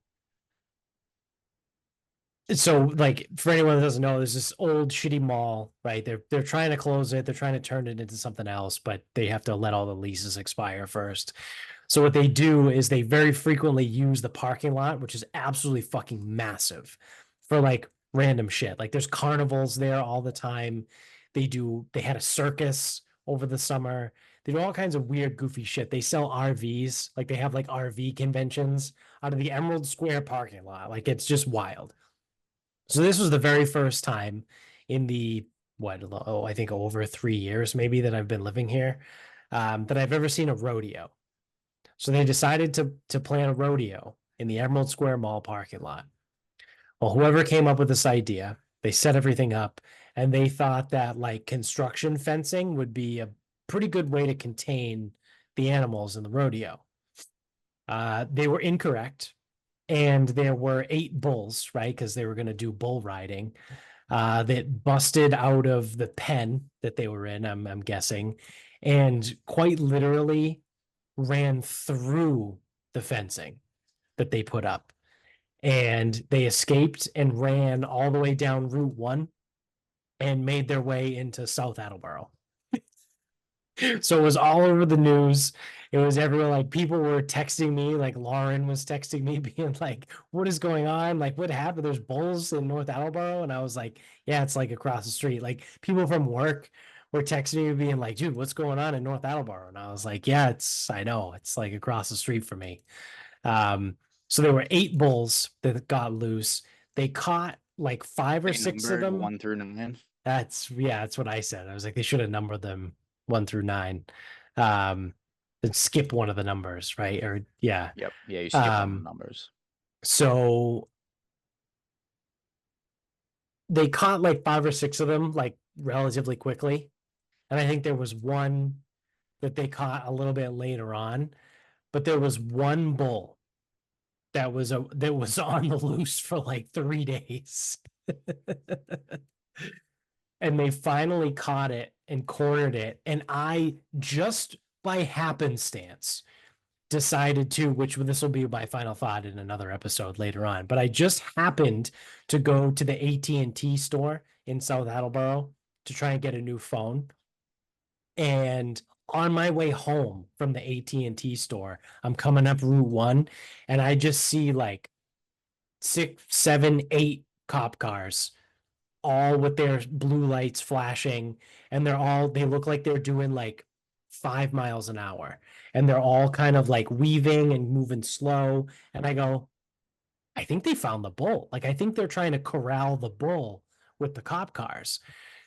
Speaker 1: so like for anyone that doesn't know, there's this old shitty mall, right? They're trying to close it, they're trying to turn it into something else, but they have to let all the leases expire first. So what they do is they very frequently use the parking lot, which is absolutely fucking massive, for like random shit. Like there's carnivals there all the time. They had a circus over the summer. They do all kinds of weird, goofy shit. They sell RVs, like they have like RV conventions out of the Emerald Square parking lot. Like it's just wild. So this was the very first time in the I think over 3 years maybe that I've been living here, that I've ever seen a rodeo. So they decided to plan a rodeo in the Emerald Square Mall parking lot. Well, whoever came up with this idea, they set everything up, and they thought that like construction fencing would be a pretty good way to contain the animals in the rodeo. They were incorrect, and there were 8 bulls, right? Because they were going to do bull riding, that busted out of the pen that they were in, I'm guessing, and quite literally ran through the fencing that they put up. And they escaped and ran all the way down Route 1 and made their way into South Attleboro. So it was all over the news. It was everywhere. Like people were texting me, like Lauren was texting me, being like, "What is going on? Like, what happened? There's bulls in North Attleboro." And I was like, "Yeah, it's like across the street." Like people from work were texting me, being like, "Dude, what's going on in North Attleboro?" And I was like, "Yeah, I know, it's like across the street from me." Um, so there were 8 bulls that got loose. They caught like five or
Speaker 2: They
Speaker 1: six of
Speaker 2: numbered
Speaker 1: them.
Speaker 2: 1 through 9.
Speaker 1: That's what I said. I was like, they should have numbered them 1 through 9. Um, and skip one of the numbers, right? Or yeah.
Speaker 2: Yep. Yeah, you skip one of the
Speaker 1: Um,
Speaker 2: numbers.
Speaker 1: so they caught like 5 or 6 of them like relatively quickly. And I think there was one that they caught a little bit later on, but there was one bull that was on the loose for like 3 days. And they finally caught it and cornered it. And I just by happenstance decided to, which this will be my final thought in another episode later on, but I just happened to go to the AT&T store in South Attleboro to try and get a new phone. And on my way home from the AT&T store, I'm coming up Route 1 and I just see like 6, 7, 8 cop cars all with their blue lights flashing, and they look like they're doing like 5 miles an hour. And they're all kind of like weaving and moving slow. And I go, I think they found the bull. Like, I think they're trying to corral the bull with the cop cars.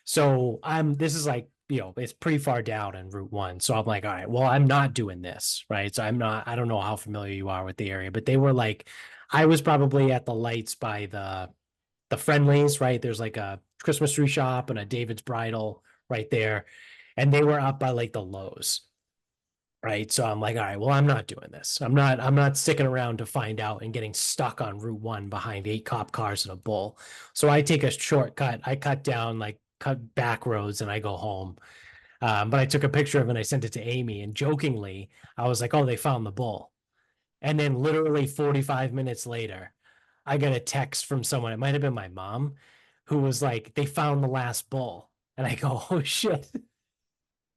Speaker 1: So this is like, it's pretty far down in Route 1. So I'm like, all right, well, I'm not doing this. Right. So I don't know how familiar you are with the area, but they were like, I was probably at the lights by the Friendlies, right? There's like a Christmas tree shop and a David's Bridal right there. And they were up by like the Lowe's. Right. So I'm like, all right, well, I'm not doing this. I'm not sticking around to find out and getting stuck on Route 1 behind 8 cop cars and a bull. So I take a shortcut. I cut down, like, cut back roads, and I go home. But I took a picture of it and I sent it to Amy, and jokingly, I was like, oh, they found the bull. And then literally 45 minutes later, I got a text from someone. It might have been my mom, who was like, they found the last bull. And I go, oh shit.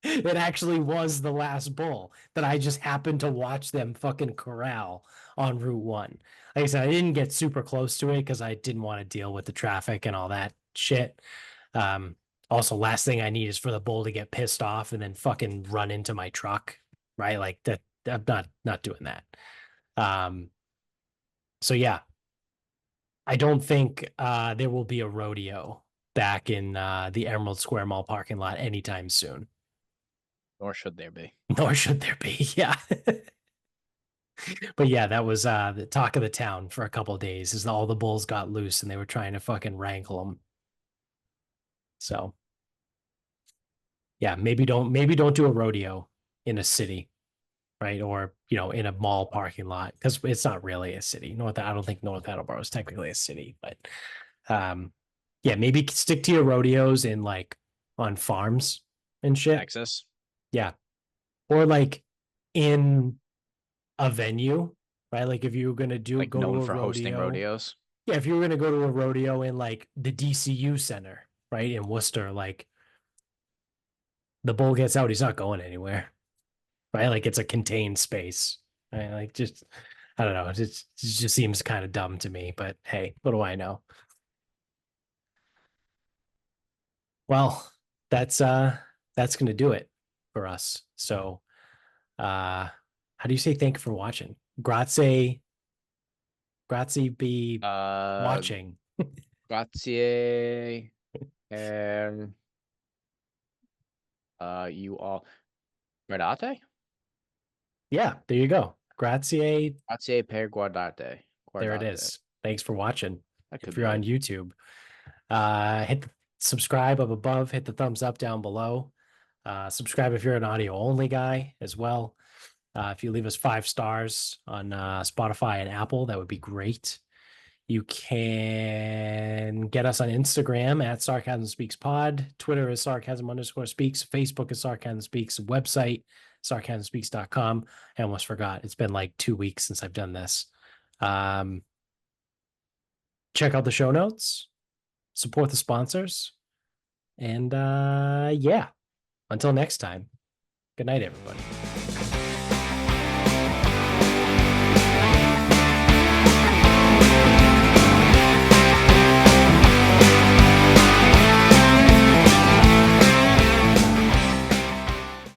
Speaker 1: It actually was the last bull that I just happened to watch them fucking corral on Route 1. Like I said, I didn't get super close to it because I didn't want to deal with the traffic and all that shit. Um, Also, last thing I need is for the bull to get pissed off and then fucking run into my truck, right? Like that. I'm not doing that. Um, so yeah, I don't think there will be a rodeo back in the Emerald Square Mall parking lot anytime soon.
Speaker 2: Nor should there be.
Speaker 1: Nor should there be. Yeah. But yeah, that was the talk of the town for a couple of days, is all the bulls got loose and they were trying to fucking wrangle them. So yeah, maybe don't do a rodeo in a city, right? Or in a mall parking lot, because it's not really a city. I don't think North Attleboro is technically a city, but um yeah, maybe stick to your rodeos in, like, on farms and shit.
Speaker 2: Texas.
Speaker 1: Yeah. Or like in a venue, right? Like if you were gonna
Speaker 2: Like
Speaker 1: go to
Speaker 2: known
Speaker 1: a
Speaker 2: for hosting
Speaker 1: rodeo.
Speaker 2: rodeos.
Speaker 1: Yeah, if you were gonna go to a rodeo in like the DCU Center, right, in Worcester, like, the bull gets out, he's not going anywhere, right? Like, it's a contained space, right? Like, just, I don't know, it just seems kind of dumb to me. But hey, what do I know? Well, that's gonna do it for us. So, how do you say thank you for watching? Grazie be
Speaker 2: Uh,
Speaker 1: watching.
Speaker 2: grazie. And you all. Guardate?
Speaker 1: Yeah, there you go. Grazie.
Speaker 2: Grazie per guardate.
Speaker 1: There it
Speaker 2: Guardate.
Speaker 1: is. Thanks for watching.
Speaker 2: That could
Speaker 1: If
Speaker 2: be
Speaker 1: you're on
Speaker 2: it.
Speaker 1: YouTube, hit the subscribe up above, hit the thumbs up down below. Subscribe if you're an audio only guy as well. If you leave us 5 stars on Spotify and Apple, that would be great. You can get us on Instagram at Sarcasm Speaks Pod. Twitter is Sarcasm_speaks. Facebook is Sarcasm Speaks. Website, sarcasmspeaks.com. I almost forgot. It's been like 2 weeks since I've done this. Check out the show notes. Support the sponsors. And yeah, until next time, good night, everybody.